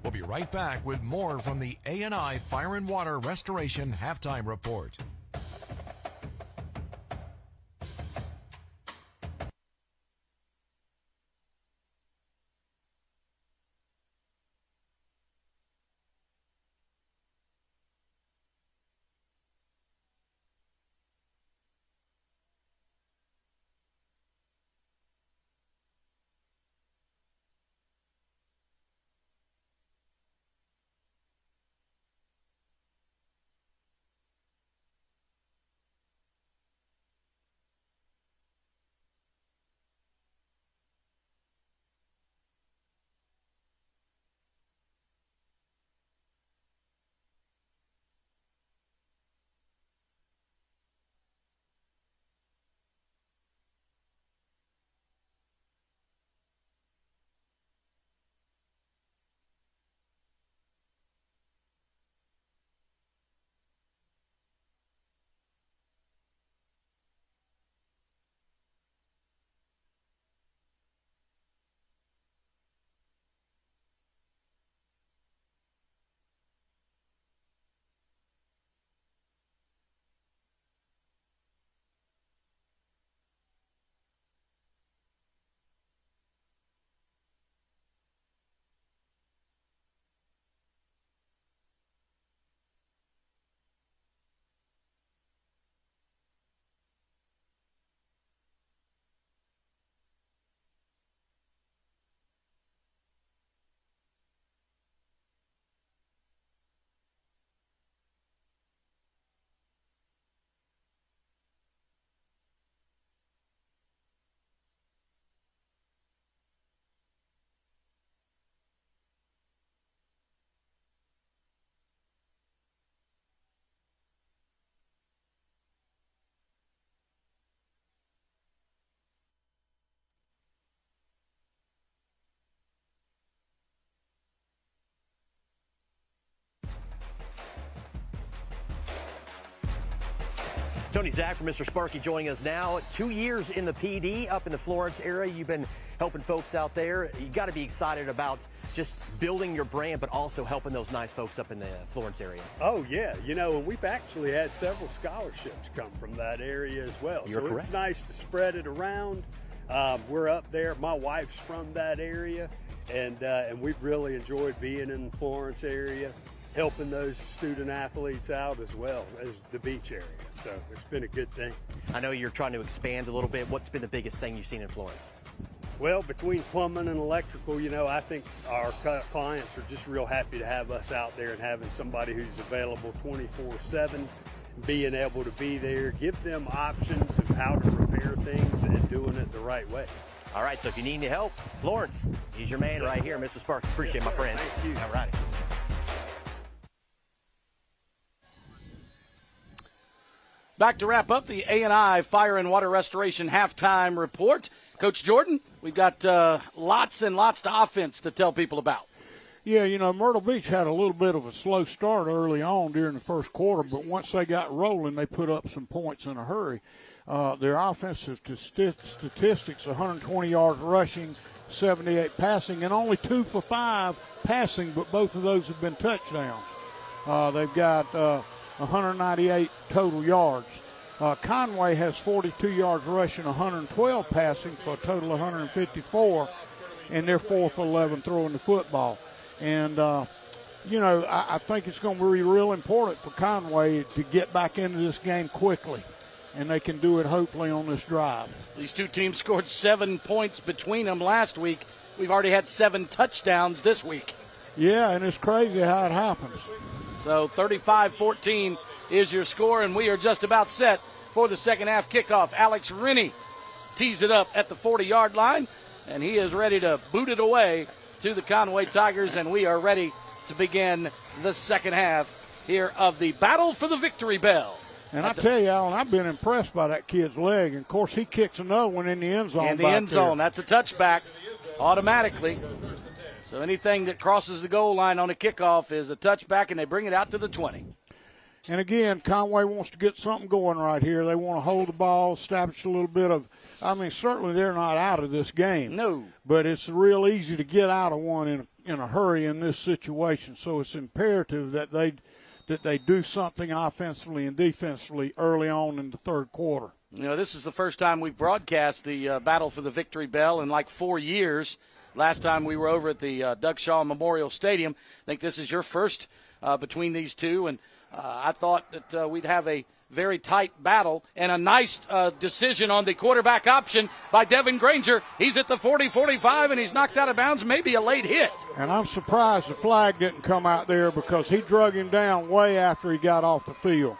We'll be right back with more from the A&I Fire and Water Restoration Halftime Report. Tony Zach from Mr. Sparky joining us now. 2 years in the PD up in the Florence area. You've been helping folks out there. You got to be excited about just building your brand, but also helping those nice folks up in the Florence area. Oh, yeah. You know, and we've actually had several scholarships come from that area as well. You're correct. It's nice to spread it around. We're up there. My wife's from that area, and we've really enjoyed being in the Florence area, helping those student athletes out as well as the beach area. So it's been a good thing. I know you're trying to expand a little bit. What's been the biggest thing you've seen in Florence? Well, between plumbing and electrical, I think our clients are just real happy to have us out there and having somebody who's available 24/7, being able to be there, give them options of how to repair things and doing it the right way. All right, so if you need any help, Lawrence, he's your man right here, Mr. Sparks. Appreciate it, my friend. Thank you. All right. Back to wrap up the A&I Fire and Water Restoration halftime report. Coach Jordan, we've got lots and lots of offense to tell people about. Yeah, Myrtle Beach had a little bit of a slow start early on during the first quarter, but once they got rolling, they put up some points in a hurry. Their offensive statistics, 120 yards rushing, 78 passing, and only 2 for 5 passing, but both of those have been touchdowns. They've got 198 total yards. Conway has 42 yards rushing, 112 passing for a total of 154, and they're 4 for 11 throwing the football. And, I think it's going to be real important for Conway to get back into this game quickly, and they can do it hopefully on this drive. These two teams scored 7 points between them last week. We've already had 7 touchdowns this week. Yeah, and it's crazy how it happens. So 35-14 is your score, and we are just about set for the second half kickoff. Alex Rennie tees it up at the 40-yard line, and he is ready to boot it away to the Conway Tigers, and we are ready to begin the second half here of the Battle for the Victory Bell. And I tell you, Alan, I've been impressed by that kid's leg. And, of course, he kicks another one in the end zone. In the end zone. That's a touchback automatically. So anything that crosses the goal line on a kickoff is a touchback, and they bring it out to the 20. And, again, Conway wants to get something going right here. They want to hold the ball, establish a little bit of – certainly they're not out of this game. No. But it's real easy to get out of one in a hurry in this situation. So it's imperative that they do something offensively and defensively early on in the third quarter. This is the first time we've broadcast the Battle for the Victory Bell in like 4 years. Last time we were over at the Doug Shaw Memorial Stadium. I think this is your first between these two, and I thought that we'd have a very tight battle and a nice decision on the quarterback option by Devin Granger. He's at the 40-45, and he's knocked out of bounds, maybe a late hit. And I'm surprised the flag didn't come out there because he drug him down way after he got off the field.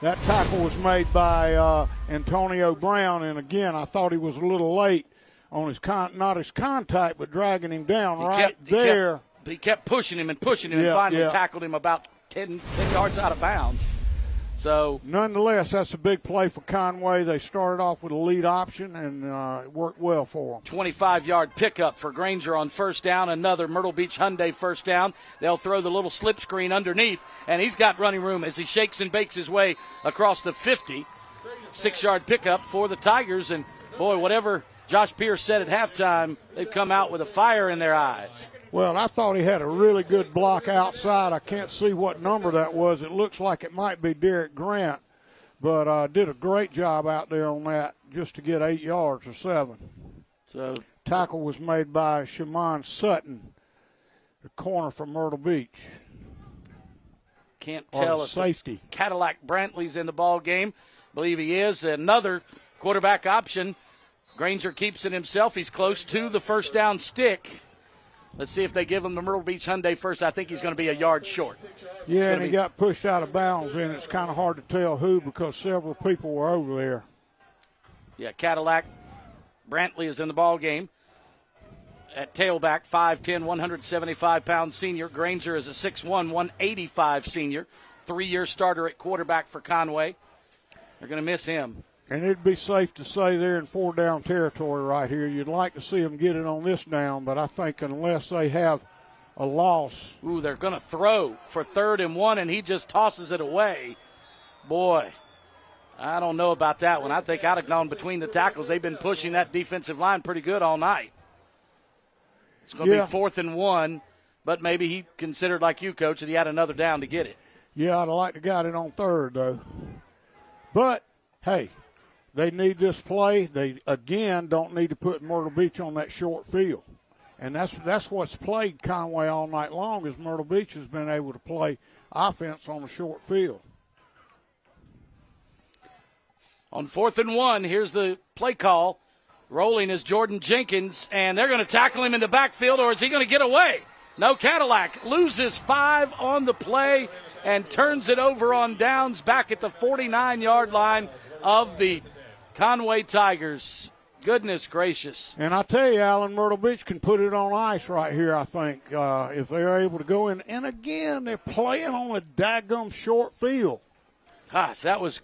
That tackle was made by Antonio Brown, and, again, I thought he was a little late on his not his contact, but dragging him down there. He kept pushing him and finally tackled him about 10 yards out of bounds. So, nonetheless, that's a big play for Conway. They started off with a lead option, and it worked well for them. 25-yard pickup for Granger on first down, another Myrtle Beach Hyundai first down. They'll throw the little slip screen underneath, and he's got running room as he shakes and bakes his way across the 50. 6-yard pickup for the Tigers, and, boy, whatever Josh Pierce said at halftime, they've come out with a fire in their eyes. Well, I thought he had a really good block outside. I can't see what number that was. It looks like it might be Derek Grant, but did a great job out there on that just to get 8 yards or 7. So tackle was made by Shimon Sutton, the corner from Myrtle Beach. Can't tell if safety. Cadillac Brantley's in the ball game. Believe he is. Another quarterback option. Granger keeps it himself. He's close to the first down stick. Let's see if they give him the Myrtle Beach Hyundai first. I think he's going to be a yard short. Yeah, and he got pushed out of bounds, and it's kind of hard to tell who because several people were over there. Yeah, Cadillac Brantley is in the ball game. At tailback, 5'10", 175-pound senior. Granger is a 6'1", 185 senior. 3-year starter at quarterback for Conway. They're going to miss him. And it'd be safe to say they're in 4-down territory right here. You'd like to see them get it on this down, but I think unless they have a loss. Ooh, they're going to throw for 3rd and 1, and he just tosses it away. Boy, I don't know about that one. I think I'd have gone between the tackles. They've been pushing that defensive line pretty good all night. It's going to be 4th and 1, but maybe he considered, like you, Coach, that he had another down to get it. Yeah, I'd have liked to got it on 3rd, though. But, hey, they need this play. They, again, don't need to put Myrtle Beach on that short field. And that's what's plagued Conway all night long is Myrtle Beach has been able to play offense on the short field. On 4th and 1, here's the play call. Rolling is Jordan Jenkins, and they're going to tackle him in the backfield, or is he going to get away? No, Cadillac loses 5 on the play and turns it over on downs back at the 49-yard line of the Conway Tigers. Goodness gracious. And I tell you, Alan, Myrtle Beach can put it on ice right here, I think, if they're able to go in. And, again, they're playing on a daggum short field. Gosh, that was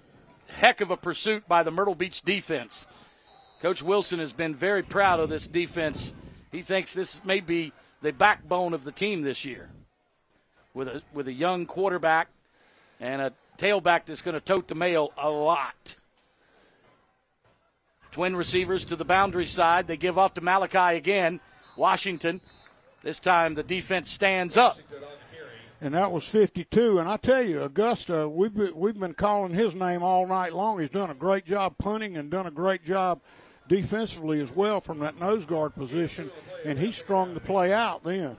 heck of a pursuit by the Myrtle Beach defense. Coach Wilson has been very proud of this defense. He thinks this may be the backbone of the team this year with a young quarterback and a tailback that's going to tote the mail a lot. Twin receivers to the boundary side. They give off to Malachi again. Washington. This time the defense stands up. And that was 52. And I tell you, Augusta, we've been calling his name all night long. He's done a great job punting and done a great job defensively as well from that nose guard position, and he strung the play out then.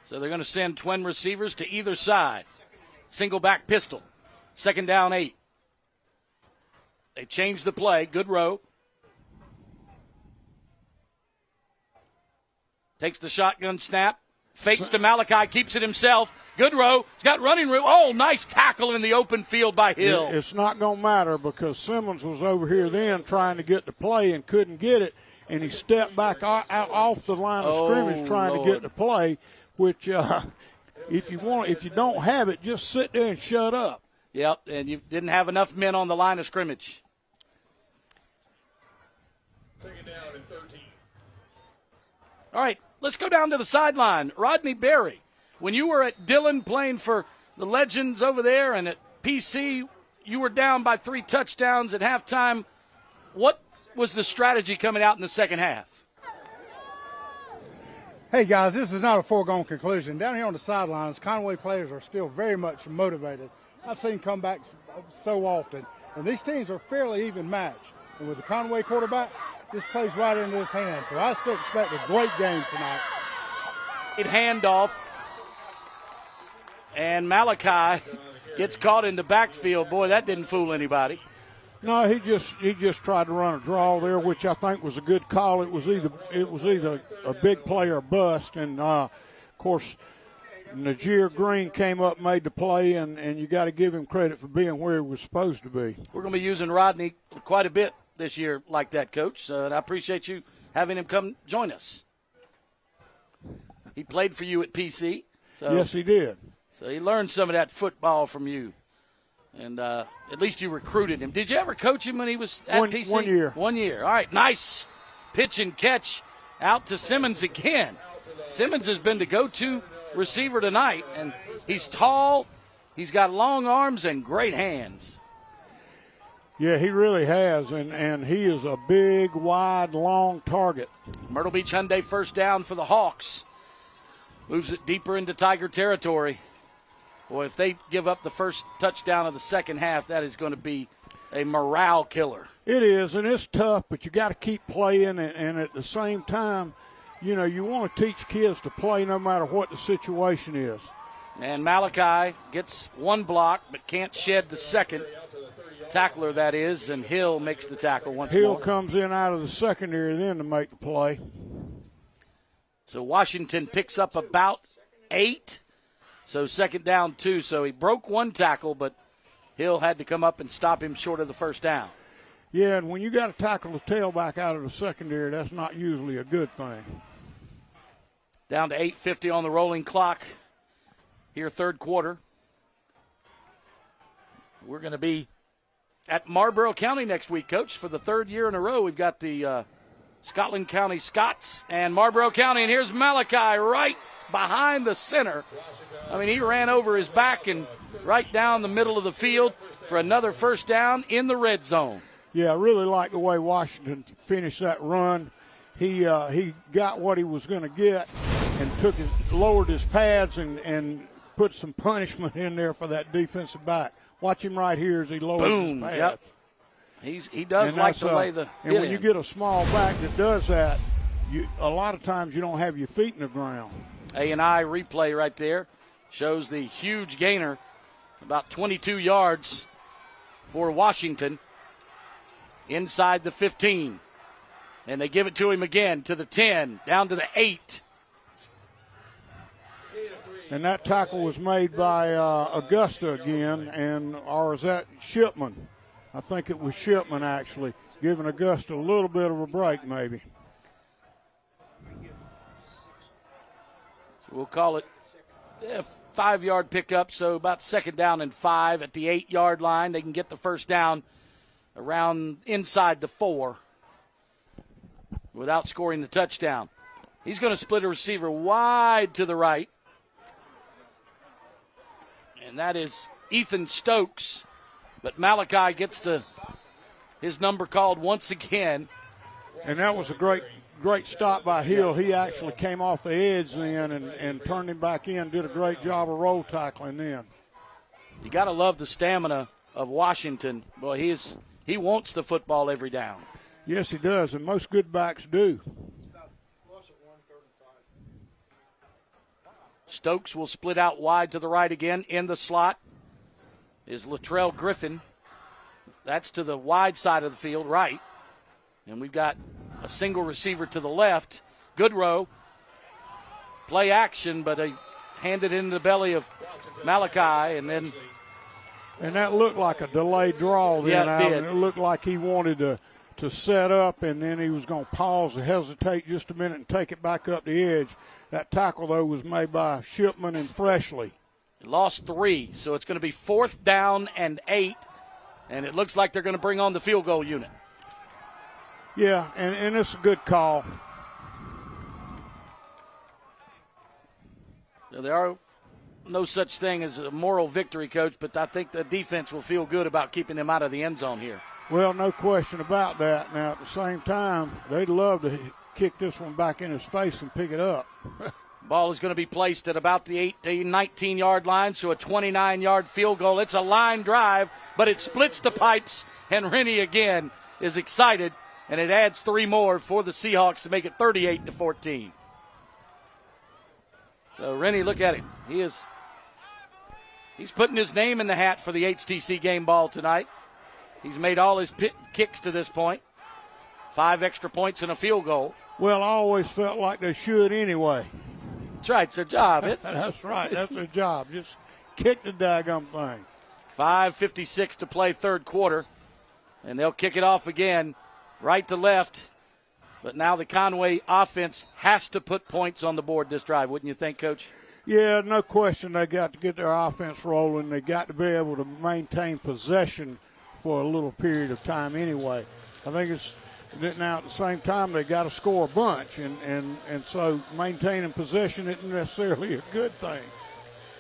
So they're going to send twin receivers to either side. Single back pistol. 2nd down 8. They changed the play. Good row. Takes the shotgun snap. Fakes to Malachi. Keeps it himself. Good row. He's got running room. Oh, nice tackle in the open field by Hill. It's not going to matter because Simmons was over here then trying to get the play and couldn't get it, and he stepped back off the line of scrimmage trying to get the play, which if you don't have it, just sit there and shut up. Yep, and you didn't have enough men on the line of scrimmage. 2nd down and 13. All right, let's go down to the sideline. Rodney Berry. When you were at Dillon playing for the Legends over there and at PC, you were down by 3 touchdowns at halftime. What was the strategy coming out in the second half? Hey, guys, this is not a foregone conclusion. Down here on the sidelines, Conway players are still very much motivated. I've seen comebacks so often, and these teams are fairly even matched. And with the Conway quarterback, this plays right into his hands. So I still expect a great game tonight. Handoff. And Malachi gets caught in the backfield. Boy, that didn't fool anybody. No, he just tried to run a draw there, which I think was a good call. It was either a big play or bust, and of course Najir Green came up, made the play, and you got to give him credit for being where he was supposed to be. We're going to be using Rodney quite a bit this year like that, Coach, and I appreciate you having him come join us. He played for you at PC. So, yes, he did. So he learned some of that football from you. And at least you recruited him. Did you ever coach him when he was at PC? 1 year. 1 year. All right, nice pitch and catch out to Simmons again. Simmons has been the go-to receiver tonight, and he's tall, he's got long arms and great hands. Yeah, he really has, and he is a big, wide, long target. Myrtle Beach Hyundai first down for the Hawks. Moves it deeper into Tiger territory. Boy, if they give up the first touchdown of the second half, that is going to be a morale killer. It is, and it's tough, but you got to keep playing, and at the same time, you know, you want to teach kids to play no matter what the situation is. And Malachi gets one block, but can't shed the second. Tackler, that is, and Hill makes the tackle once more. Hill comes in out of the secondary then to make the play. So Washington picks up about 8. So 2nd down 2. So he broke one tackle, but Hill had to come up and stop him short of the first down. Yeah, and when you got to tackle the tailback out of the secondary, that's not usually a good thing. Down to 8:50 on the rolling clock here, third quarter. We're going to be at Marlboro County next week, Coach, for the third year in a row. We've got the Scotland County Scots and Marlboro County, and here's Malachi right behind the center. I mean, he ran over his back and right down the middle of the field for another first down in the red zone. Yeah, I really like the way Washington finished that run. He got what he was going to get and lowered his pads and put some punishment in there for that defensive back. Watch him right here as he lowers his pads. Yep. He does like to lay the and when you get a small back that does that, a lot of times you don't have your feet in the ground. A&I replay right there shows the huge gainer, about 22 yards for Washington. inside the 15. And they give it to him again, to the 10, down to the 8. And that tackle was made by Augusta again, or is that Shipman? I think it was Shipman, actually, giving Augusta a little bit of a break maybe. We'll call it a 5-yard pickup, so about 2nd down and 5 at the 8-yard line. They can get the first down around inside the 4 without scoring the touchdown. He's going to split a receiver wide to the right. And that is Ethan Stokes. But Malachi gets his number called once again. And that was a great stop by Hill. He actually came off the edge then and turned him back in, did a great job of roll tackling then. You got to love the stamina of Washington. Boy, he wants the football every down. Yes, he does, and most good backs do. Stokes will split out wide to the right again. In the slot is Latrell Griffin. That's to the wide side of the field, right. And we've got a single receiver to the left. Goodrow. Play action, but they handed it in the belly of Malachi, and then. And that looked like a delayed draw then. Yeah, it did. It looked like he wanted to set up, and then he was going to pause and hesitate just a minute and take it back up the edge. That tackle, though, was made by Shipman and Freshley. Lost 3, so it's going to be 4th down and 8, and it looks like they're going to bring on the field goal unit. Yeah, and it's a good call. There are no such thing as a moral victory, Coach, but I think the defense will feel good about keeping them out of the end zone here. Well, no question about that. Now, at the same time, they'd love to kick this one back in his face and pick it up. Ball is going to be placed at about the 18, 19-yard line, so a 29-yard field goal. It's a line drive, but it splits the pipes, and Rennie again is excited, and it adds 3 more for the Seahawks to make it 38-14. So Rennie, look at him. He's putting his name in the hat for the HTC game ball tonight. He's made all his kicks to this point. 5 extra points and a field goal. Well, I always felt like they should anyway. That's right. It's their job. That's right. That's their job. Just kick the daggum thing. 5:56 to play third quarter. And they'll kick it off again, right to left. But now the Conway offense has to put points on the board this drive, wouldn't you think, Coach? Yeah, no question. They got to get their offense rolling. They got to be able to maintain possession for a little period of time anyway. I think it's now at the same time they got to score a bunch, and so maintaining possession isn't necessarily a good thing.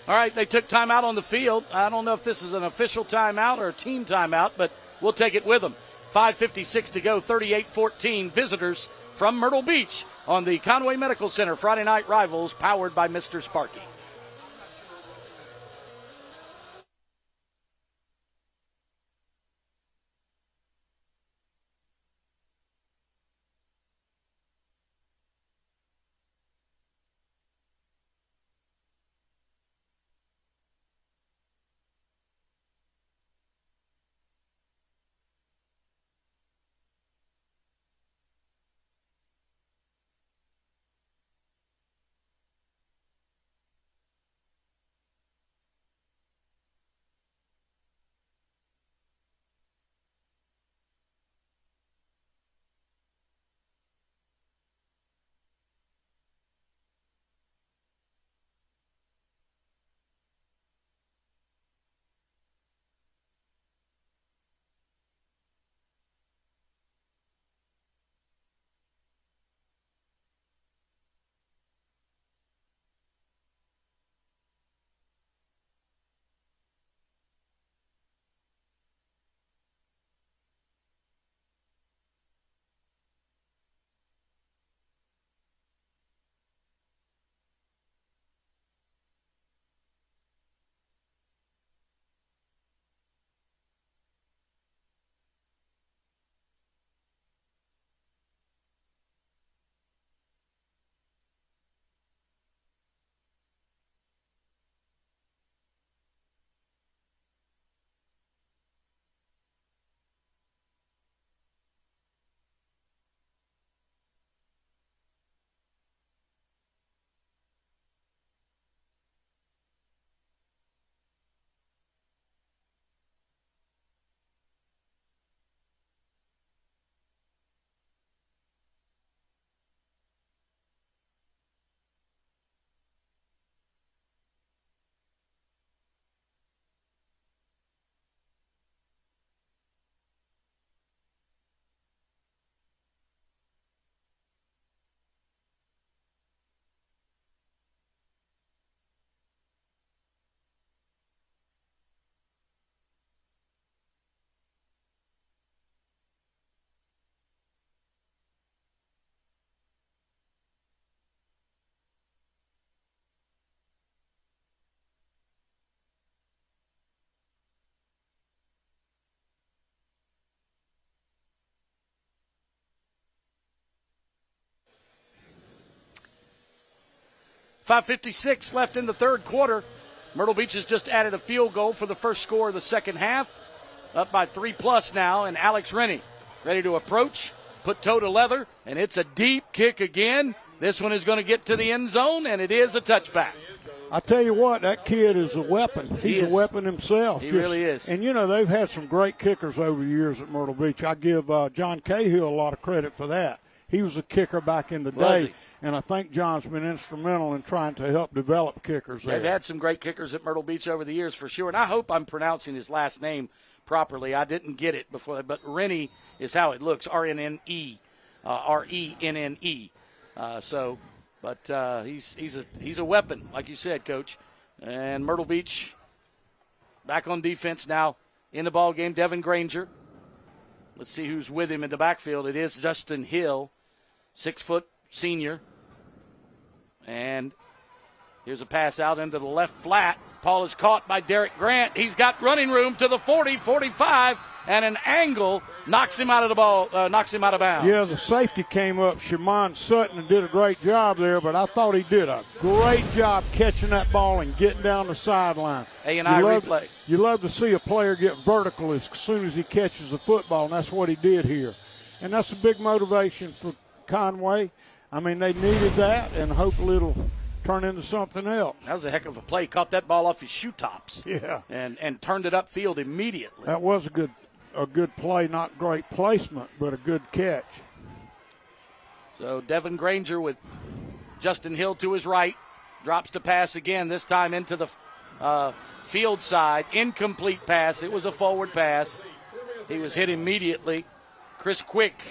All right, they took timeout on the field. I don't know if this is an official timeout or a team timeout, but we'll take it with them. 5:56 to go, 38-14. Visitors from Myrtle Beach on the Conway Medical Center Friday Night Rivals, powered by Mr. Sparky. 5:56 left in the third quarter. Myrtle Beach has just added a field goal for the first score of the second half. Up by 3+ now, and Alex Rennie ready to approach, put toe to leather, and it's a deep kick again. This one is going to get to the end zone, and it is a touchback. I tell you what, that kid is a weapon. He's a weapon himself. He really is. And, you know, they've had some great kickers over the years at Myrtle Beach. I give John Cahill a lot of credit for that. He was a kicker back in the day, and I think John's been instrumental in trying to help develop kickers there. They've had some great kickers at Myrtle Beach over the years for sure, and I hope I'm pronouncing his last name properly. I didn't get it before, but Rennie is how it looks, R-N-N-E, R-E-N-N-E. But he's a weapon, like you said, Coach. And Myrtle Beach back on defense now in the ball game. Devin Granger. Let's see who's with him in the backfield. It is Justin Hill, 6-foot senior. And here's a pass out into the left flat. Paul is caught by Derek Grant. He's got running room to the 40, 45, and an angle knocks him out of bounds. Yeah, the safety came up, Shimon Sutton, and did a great job there, but I thought he did a great job catching that ball and getting down the sideline. A&I replay. You love to see a player get vertical as soon as he catches the football, and that's what he did here. And that's a big motivation for Conway. I mean, they needed that, and hopefully it'll turn into something else. That was a heck of a play. Caught that ball off his shoe tops. Yeah. And turned it upfield immediately. That was a good play, not great placement, but a good catch. So Devin Granger with Justin Hill to his right. Drops to pass again, this time into the field side. Incomplete pass. It was a forward pass. He was hit immediately. Chris Quick.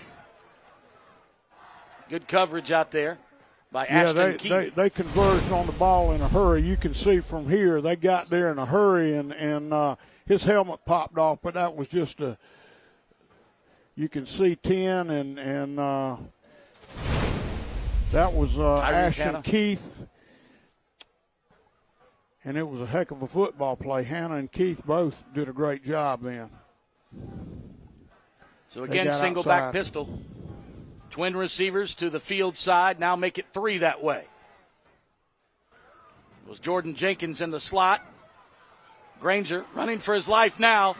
Good coverage out there by Ashton Keith. They converged on the ball in a hurry. You can see from here they got there in a hurry, and his helmet popped off, but that was just you can see 10, and that was Ashton Keith, and it was a heck of a football play. Hannah and Keith both did a great job then. So again, single back pistol. Twin receivers to the field side. Now make it 3 that way. It was Jordan Jenkins in the slot. Granger running for his life now.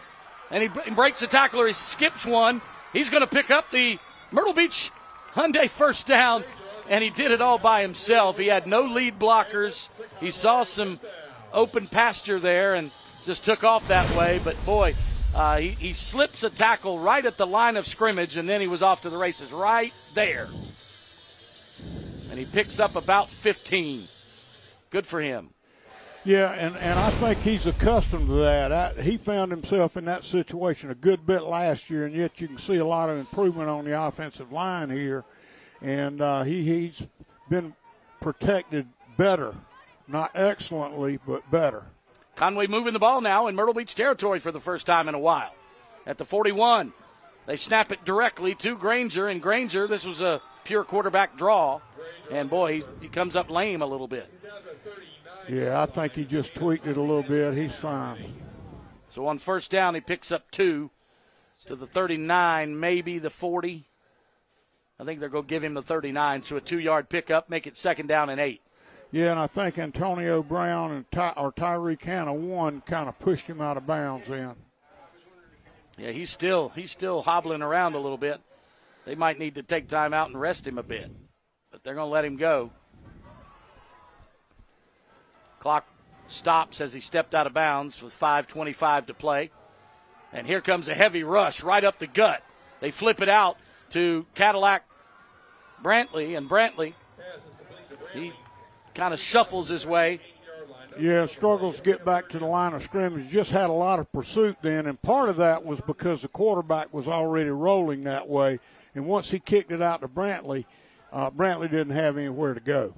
And he breaks the tackle, or he skips one. He's going to pick up the Myrtle Beach Hyundai first down. And he did it all by himself. He had no lead blockers. He saw some open pasture there and just took off that way. But, boy, he slips a tackle right at the line of scrimmage, and then he was off to the races right there. And he picks up about 15. Good for him. Yeah, and I think he's accustomed to that. He found himself in that situation a good bit last year, and yet you can see a lot of improvement on the offensive line here. And he's been protected better. Not excellently, but better. Conway moving the ball now in Myrtle Beach territory for the first time in a while. At the 41, they snap it directly to Granger, and Granger, this was a pure quarterback draw, and boy, he comes up lame a little bit. Yeah, I think he just tweaked it a little bit. He's fine. So on first down, he picks up 2 to the 39, maybe the 40. I think they're going to give him the 39, so a 2-yard pickup, make it second down and 8. Yeah, and I think Antonio Brown and Tyreek Hanna one kind of pushed him out of bounds then. Yeah, he's still hobbling around a little bit. They might need to take time out and rest him a bit, but they're going to let him go. Clock stops as he stepped out of bounds with 5:25 to play. And here comes a heavy rush right up the gut. They flip it out to Cadillac Brantley, and Brantley, he kind of shuffles his way. Yeah, struggles to get back to the line of scrimmage. Just had a lot of pursuit then, and part of that was because the quarterback was already rolling that way. And once he kicked it out to Brantley, Brantley didn't have anywhere to go.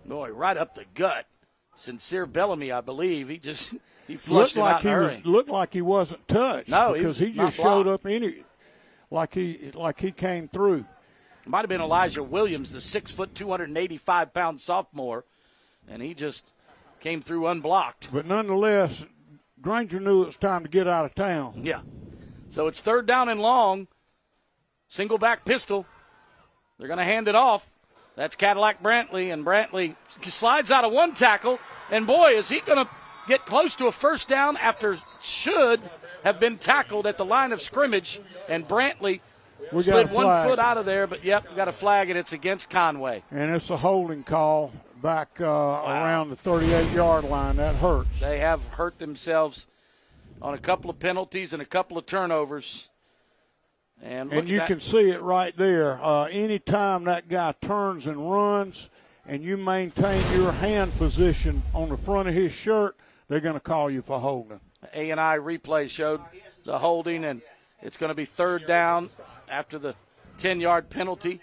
Boy, right up the gut. Sincere Bellamy, I believe. He flushed him out in a hurry. Looked like he wasn't touched. No, because he just showed up like he came through. It might have been Elijah Williams, the 6-foot, 285-pound sophomore, and he just came through unblocked. But nonetheless, Granger knew it was time to get out of town. Yeah. So it's third down and long. Single back pistol. They're going to hand it off. That's Cadillac Brantley, and Brantley slides out of one tackle, and boy, is he going to get close to a first down after should have been tackled at the line of scrimmage, and Brantley slid 1 foot out of there, but we got a flag, and it's against Conway. And it's a holding call back around the 38-yard line. That hurts. They have hurt themselves on a couple of penalties and a couple of turnovers. And you can see it right there. Anytime that guy turns and runs and you maintain your hand position on the front of his shirt, they're going to call you for holding. A&I replay showed the holding, and it's going to be third down after the 10-yard penalty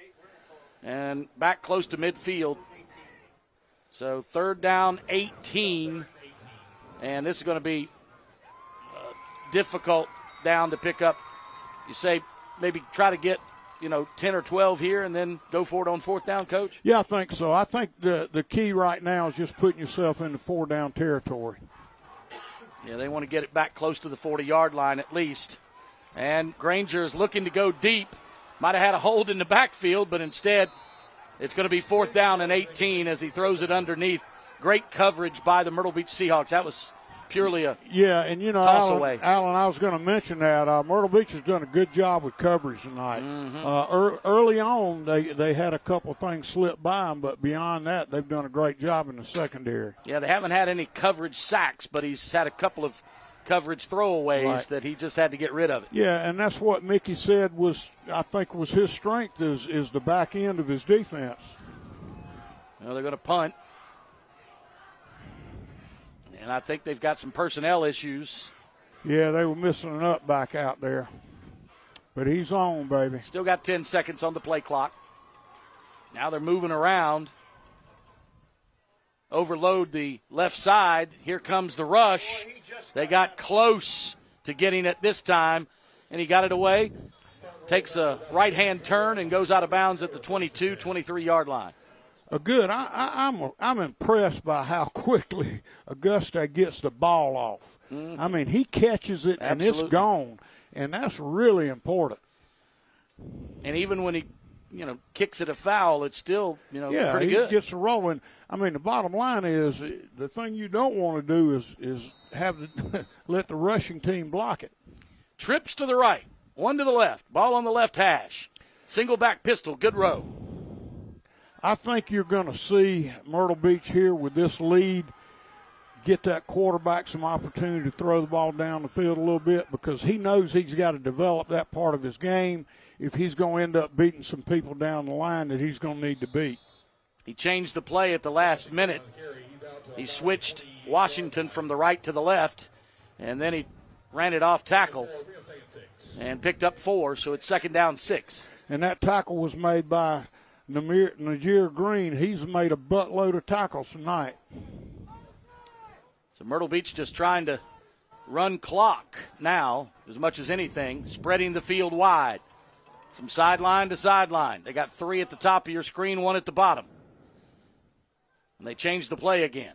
and back close to midfield. So third down, 18, and this is going to be difficult down to pick up. You say maybe try to get, 10 or 12 here and then go for it on fourth down, Coach? Yeah, I think so. I think the key right now is just putting yourself into four-down territory. Yeah, they want to get it back close to the 40-yard line at least. And Granger is looking to go deep. Might have had a hold in the backfield, but instead it's going to be fourth down and 18 as he throws it underneath. Great coverage by the Myrtle Beach Seahawks. That was purely a toss away. Alan, I was going to mention that Myrtle Beach has done a good job with coverage tonight. Mm-hmm. Early on, they had a couple of things slip by them, but beyond that, they've done a great job in the secondary. Yeah, they haven't had any coverage sacks, but he's had a couple of coverage throwaways that he just had to get rid of it. Yeah, and that's what Mickey said was his strength is the back end of his defense. Well, they're going to punt. And I think they've got some personnel issues. Yeah, they were missing an up back out there. But he's on, baby. Still got 10 seconds on the play clock. Now they're moving around. Overload the left side. Here comes the rush. They got close to getting it this time, and he got it away. Takes a right-hand turn and goes out of bounds at the 22, 23-yard line. Good. I'm impressed by how quickly Augusta gets the ball off. Mm-hmm. I mean, he catches it and it's gone, and that's really important. And even when he, kicks it a foul, it's still, pretty good. He gets a rolling. I mean, the bottom line is the thing you don't want to do is have let the rushing team block it. Trips to the right, one to the left, ball on the left hash, single back pistol, good row. I think you're going to see Myrtle Beach here with this lead get that quarterback some opportunity to throw the ball down the field a little bit because he knows he's got to develop that part of his game if he's going to end up beating some people down the line that he's going to need to beat. He changed the play at the last minute. He switched Washington from the right to the left, and then he ran it off tackle and picked up 4, so it's second down 6. And that tackle was made by Najir Green. He's made a buttload of tackles tonight. So Myrtle Beach just trying to run clock now as much as anything, spreading the field wide from sideline to sideline. They got 3 at the top of your screen, 1 at the bottom. And they changed the play again.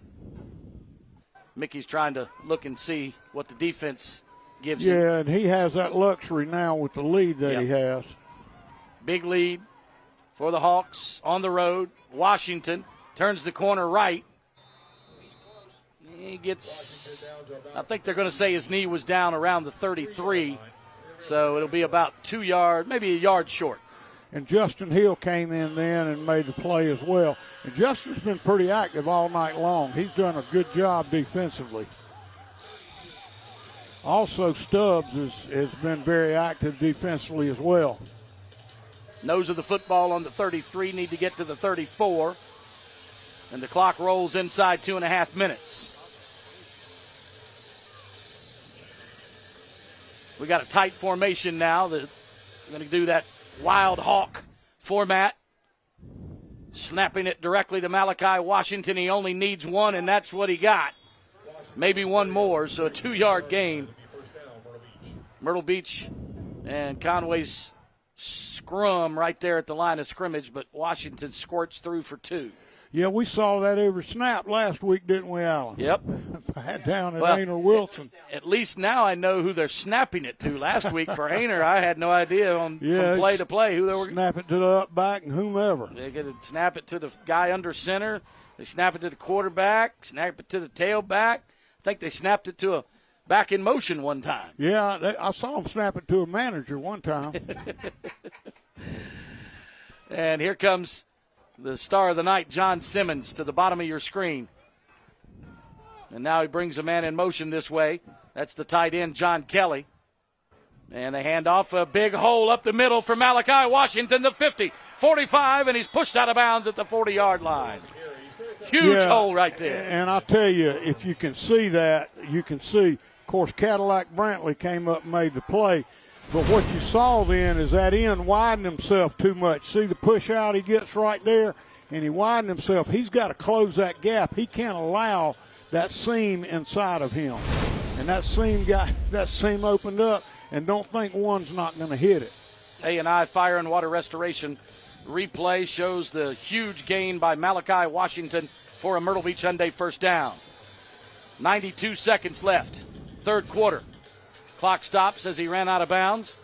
Mickey's trying to look and see what the defense gives him. Yeah, and he has that luxury now with the lead that he has. Big lead for the Hawks on the road. Washington turns the corner right. He gets, I think they're going to say his knee was down around the 33. So it'll be about 2 yards, maybe a yard short. And Justin Hill came in then and made the play as well. And Justin's been pretty active all night long. He's done a good job defensively. Also, Stubbs has been very active defensively as well. Nose of the football on the 33, need to get to the 34. And the clock rolls inside 2.5 minutes. We got a tight formation now. We're going to do that Wild Hawk format. Snapping it directly to Malachi Washington. He only needs 1, and that's what he got. Maybe 1 more, so a 2-yard gain. Myrtle Beach and Conway's scrum right there at the line of scrimmage, but Washington squirts through for 2. Yeah, we saw that every snap last week, didn't we, Alan? Yep. Down at Ainer Wilson. At least now I know who they're snapping it to. Last week for Ainer, I had no idea from play to play who they were. Snap it to the up back and whomever. They get to snap it to the guy under center. They snap it to the quarterback, snap it to the tailback. I think they snapped it to a back in motion one time. Yeah, I saw them snap it to a manager one time. And here comes the star of the night, John Simmons, to the bottom of your screen. And now he brings a man in motion this way. That's the tight end, John Kelly. And they hand off a big hole up the middle for Malachi Washington, the 50, 45, and he's pushed out of bounds at the 40-yard line. Huge hole right there. And I'll tell you, if you can see that, you can see, of course, Cadillac Brantley came up and made the play. But what you saw then is that end widened himself too much. See the push out he gets right there? And he widened himself. He's got to close that gap. He can't allow that seam inside of him. And that seam opened up, and don't think one's not going to hit it. A&I Fire and Water Restoration replay shows the huge gain by Malachi Washington for a Myrtle Beach Hyundai first down. 92 seconds left, third quarter. Clock stops as he ran out of bounds.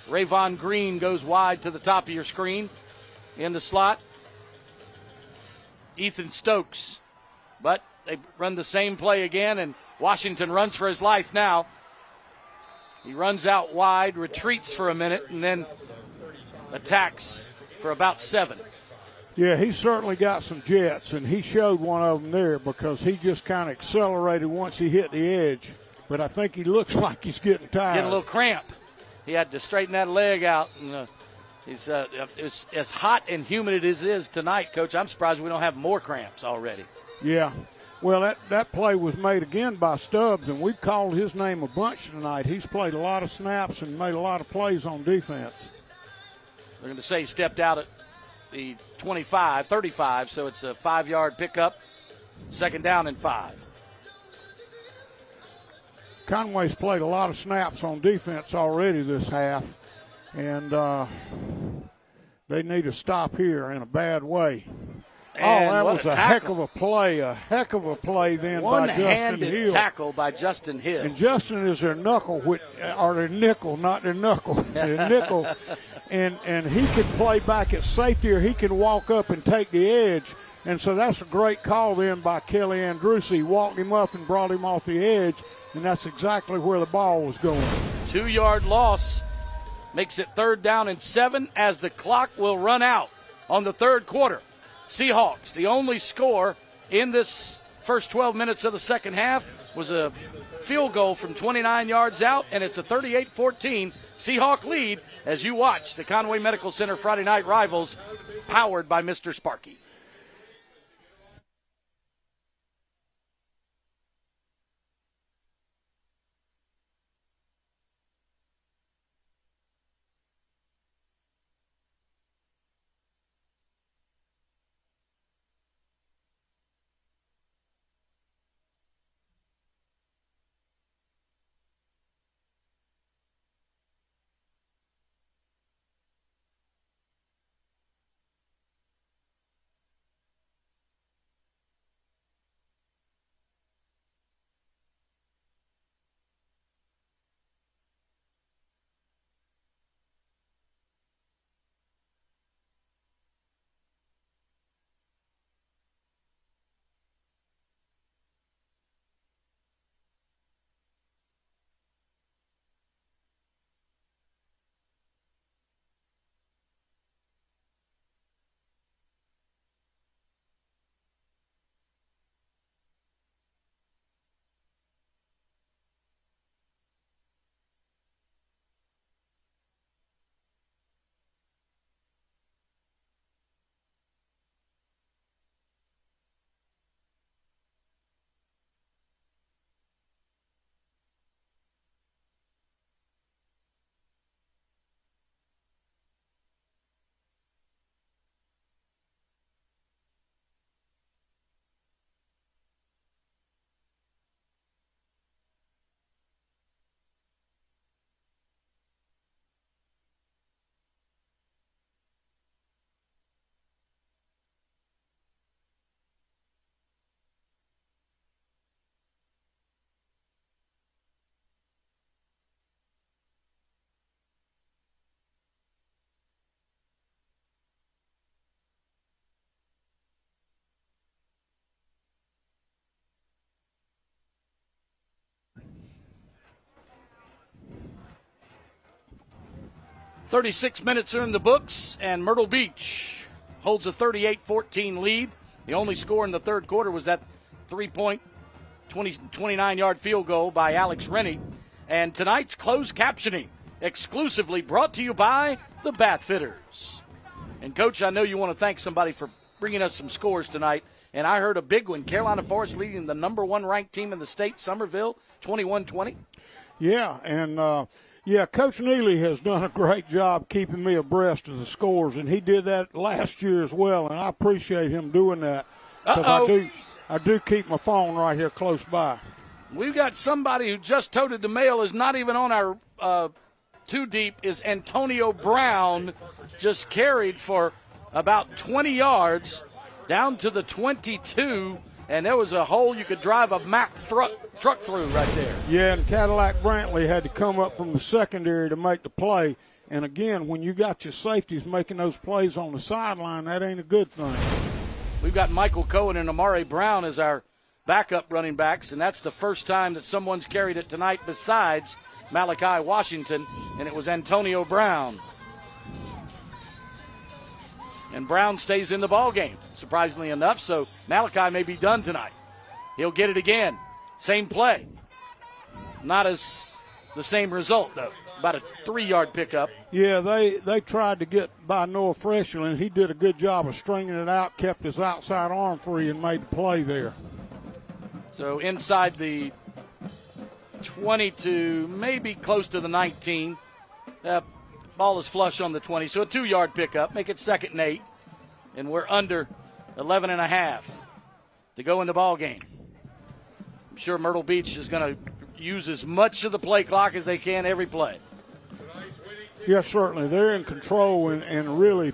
Rayvon Green goes wide to the top of your screen. In the slot, Ethan Stokes. But they run the same play again, and Washington runs for his life now. He runs out wide, retreats for a minute, and then attacks for about 7. Yeah, he certainly got some jets, and he showed one of them there because he just kind of accelerated once he hit the edge. But I think he looks like he's getting tired. Getting a little cramp. He had to straighten that leg out. And, it's as hot and humid as it is tonight, Coach. I'm surprised we don't have more cramps already. Yeah. Well, that play was made again by Stubbs, and we've called his name a bunch tonight. He's played a lot of snaps and made a lot of plays on defense. They're going to say he stepped out at the 35, so it's a 5-yard pickup. Second down and 5. Conway's played a lot of snaps on defense already this half, and they need to stop here in a bad way. And that was a heck of a play then by Justin Hill. One-handed tackle by Justin Hill. And Justin is their knuckle, or their nickel, not their knuckle, their nickel. And he can play back at safety, or he can walk up and take the edge. And so that's a great call then by Kelly Andrucci. He walked him up and brought him off the edge, and that's exactly where the ball was going. 2-yard loss makes it 3rd down and 7 as the clock will run out on the third quarter. Seahawks, the only score in this first 12 minutes of the second half was a field goal from 29 yards out, and it's a 38-14 Seahawk lead as you watch the Conway Medical Center Friday Night Rivals powered by Mr. Sparky. 36 minutes are in the books, and Myrtle Beach holds a 38-14 lead. The only score in the third quarter was that 3-point, 29-yard field goal by Alex Rennie. And tonight's closed captioning, exclusively brought to you by the Bath Fitters. And, Coach, I know you want to thank somebody for bringing us some scores tonight. And I heard a big one, Carolina Forest leading the number 1 ranked team in the state, Summerville, 21-20. Yeah, and Coach Neely has done a great job keeping me abreast of the scores, and he did that last year as well, and I appreciate him doing that because I do keep my phone right here close by. We've got somebody who just toted the mail, is not even on our too deep, is Antonio Brown, just carried for about 20 yards down to the 22, and there was a hole you could drive a Mack truck through right there. Yeah, and Cadillac Brantley had to come up from the secondary to make the play. And, again, when you got your safeties making those plays on the sideline, that ain't a good thing. We've got Michael Cohen and Amari Brown as our backup running backs, and that's the first time that someone's carried it tonight besides Malachi Washington, and it was Antonio Brown. And Brown stays in the ball game, surprisingly enough, so Malachi may be done tonight. He'll get it again. Same play. Not as the same result, though. About a 3-yard pickup. Yeah, they tried to get by Noah Freshel, and he did a good job of stringing it out, kept his outside arm free, and made the play there. So inside the 20 to maybe close to the 19. Ball is flush on the 20, so a 2-yard pickup. Make it 2nd and 8, and we're under 11 and a half to go in the ball game. I'm sure Myrtle Beach is going to use as much of the play clock as they can every play. Yes, certainly. They're in control, and really,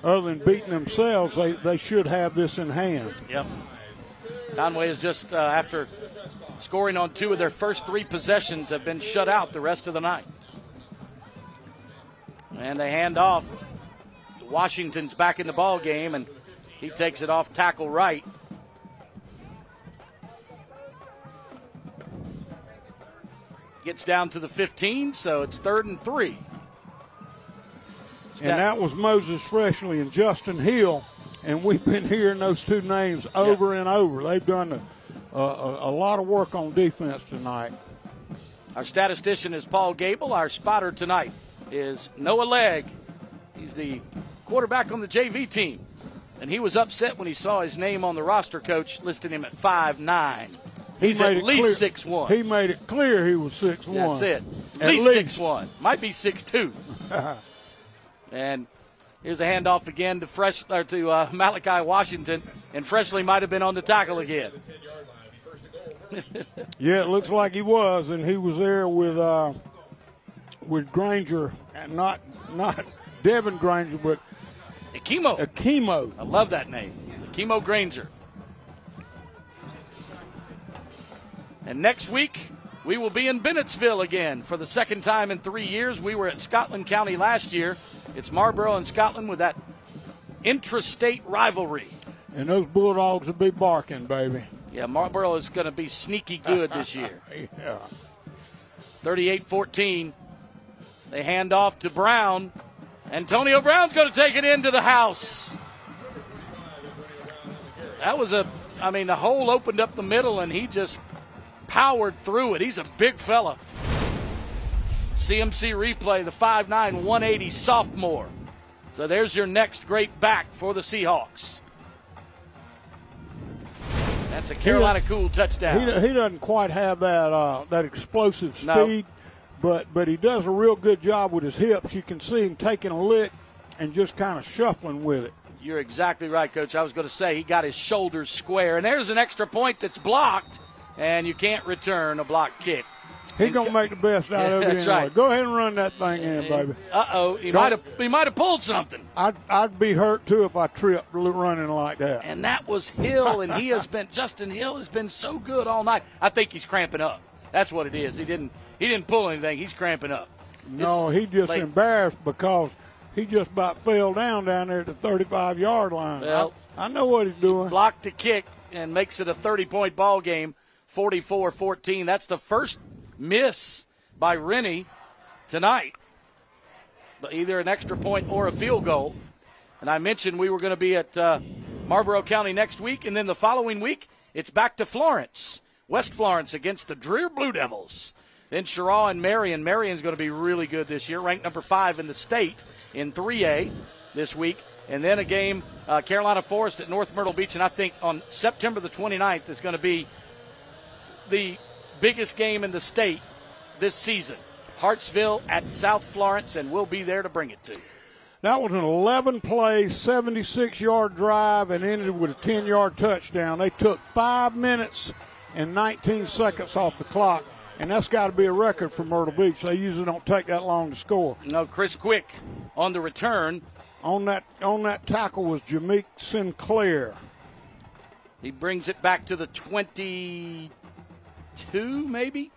other than beating themselves, they should have this in hand. Yep. Conway is just, after scoring on 2 of their first 3 possessions, have been shut out the rest of the night. And they hand off. Washington's back in the ball game, and he takes it off tackle right. Gets down to the 15, so it's 3rd and 3. And that was Moses Freshley and Justin Hill, and we've been hearing those 2 names over and over. They've done a lot of work on defense tonight. Our statistician is Paul Gable. Our spotter tonight is Noah Legg. He's the quarterback on the JV team, and he was upset when he saw his name on the roster, Coach, listing him at 5'9". He's at least 6'1". He made it clear he was 6'1". That's it. At least 6'1". Might be 6'2". And here's a handoff again to Malachi Washington, and Freshley might have been on the tackle again. Yeah, it looks like he was, and he was there with Granger, and not Devin Granger, but Akimo. I love that name, Akimo Granger. And next week, we will be in Bennettsville again for the 2nd time in 3 years. We were at Scotland County last year. It's Marlboro and Scotland with that intrastate rivalry. And those Bulldogs will be barking, baby. Yeah, Marlboro is going to be sneaky good this year. Yeah. 38-14. They hand off to Brown. Antonio Brown's going to take it into the house. That was the hole opened up the middle, and he just powered through it. He's a big fella. CMC replay, the 5'9", 180 sophomore. So there's your next great back for the Seahawks. That's a Carolina cool touchdown. He doesn't quite have that explosive speed, but he does a real good job with his hips. You can see him taking a lick and just kind of shuffling with it. You're exactly right, Coach. I was going to say he got his shoulders square. And there's an extra point that's blocked, and you can't return a block kick. He's going to make the best out of it that's anyway. Right. Go ahead and run that thing in, baby. Uh-oh, he might have pulled something. I'd be hurt, too, if I tripped running like that. And that was Hill, and Justin Hill has been so good all night. I think he's cramping up. That's what it is. He didn't pull anything. He's cramping up. No, he's just embarrassed because he just about fell down there at the 35-yard line. Well, I know what he's doing. He blocked a kick and makes it a 30-point ball game, 44-14. That's the first miss by Rennie tonight. either an extra point or a field goal. And I mentioned we were going to be at Marlboro County next week, and then the following week it's back to Florence, West Florence against the Dreher Blue Devils. Then Cheraw and Marion. Marion's going to be really good this year, ranked number 5 in the state in 3A this week. And then a game, Carolina Forest at North Myrtle Beach, and I think on September the 29th is going to be the biggest game in the state this season. Hartsville at South Florence, and we'll be there to bring it to you. That was an 11-play, 76-yard drive and ended with a 10-yard touchdown. They took 5 minutes and 19 seconds off the clock, and that's got to be a record for Myrtle Beach. They usually don't take that long to score. No, Chris Quick on the return. On that tackle was Jameek Sinclair. He brings it back to the 22, maybe?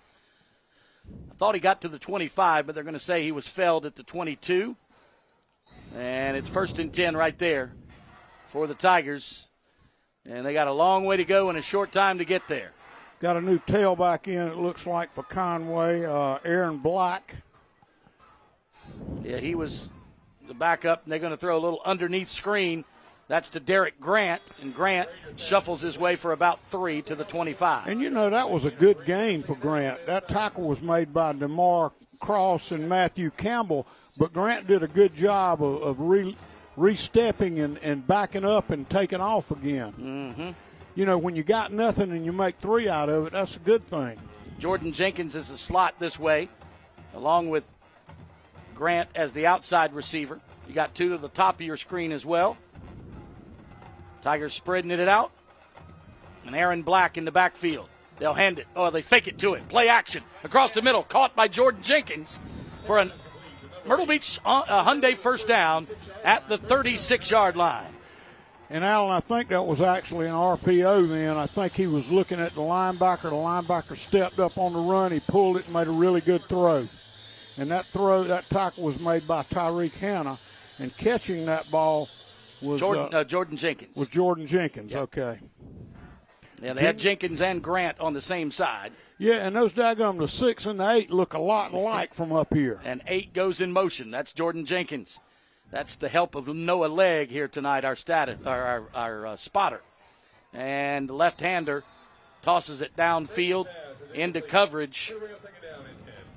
I thought he got to the 25, but they're going to say he was felled at the 22. And it's 1st and 10 right there for the Tigers. And they got a long way to go and a short time to get there. Got a new tailback in, it looks like, for Conway, Aaron Black. Yeah, he was the backup, and they're going to throw a little underneath screen. That's to Derek Grant, and Grant shuffles his way for about 3 to the 25. And, you know, that was a good game for Grant. That tackle was made by DeMar Cross and Matthew Campbell, but Grant did a good job of re-stepping and backing up and taking off again. Mm-hmm. You know, when you got nothing and you make 3 out of it, that's a good thing. Jordan Jenkins is the slot this way, along with Grant as the outside receiver. You got 2 to the top of your screen as well. Tigers spreading it out. And Aaron Black in the backfield. They'll hand it. Oh, they fake it to him. Play action across the middle. Caught by Jordan Jenkins for a Myrtle Beach Hyundai first down at the 36-yard line. And, Alan, I think that was actually an RPO then. I think he was looking at the linebacker. The linebacker stepped up on the run. He pulled it and made a really good throw. And that tackle was made by Tyreek Hanna. And catching that ball was Jordan Jenkins. Was Jordan Jenkins, yep. Okay. Yeah, they had Jenkins and Grant on the same side. Yeah, and those daggum, the 6 and the 8 look a lot alike from up here. And 8 goes in motion. That's Jordan Jenkins. That's the help of Noah Legg here tonight, our spotter. And the left-hander tosses it downfield into coverage.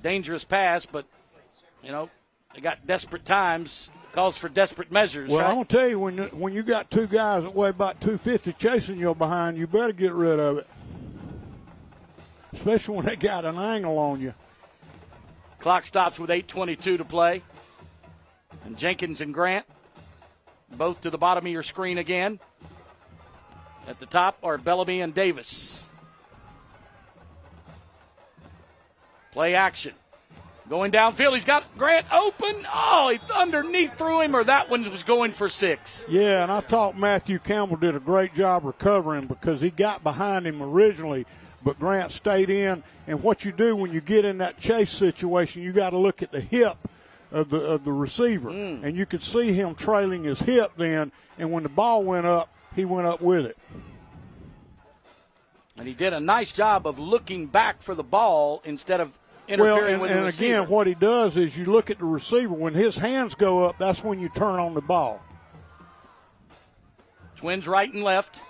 Dangerous pass, but, you know, they got desperate times. Calls for desperate measures. Well, right? I'm going to tell you, when you got 2 guys that weigh about 250 chasing you behind, you better get rid of it. Especially when they got an angle on you. Clock stops with 8:22 to play. And Jenkins and Grant, both to the bottom of your screen again. At the top are Bellamy and Davis. Play action. Going downfield, he's got Grant open. Oh, he underneath threw him, or that one was going for 6. Yeah, and I thought Matthew Campbell did a great job recovering because he got behind him originally, but Grant stayed in. And what you do when you get in that chase situation, you got to look at the hip of the receiver. And you could see him trailing his hip then, and when the ball went up, he went up with it. And he did a nice job of looking back for the ball instead of interfering with the receiver. And again, what he does is you look at the receiver. When his hands go up, that's when you turn on the ball. Twins right and left.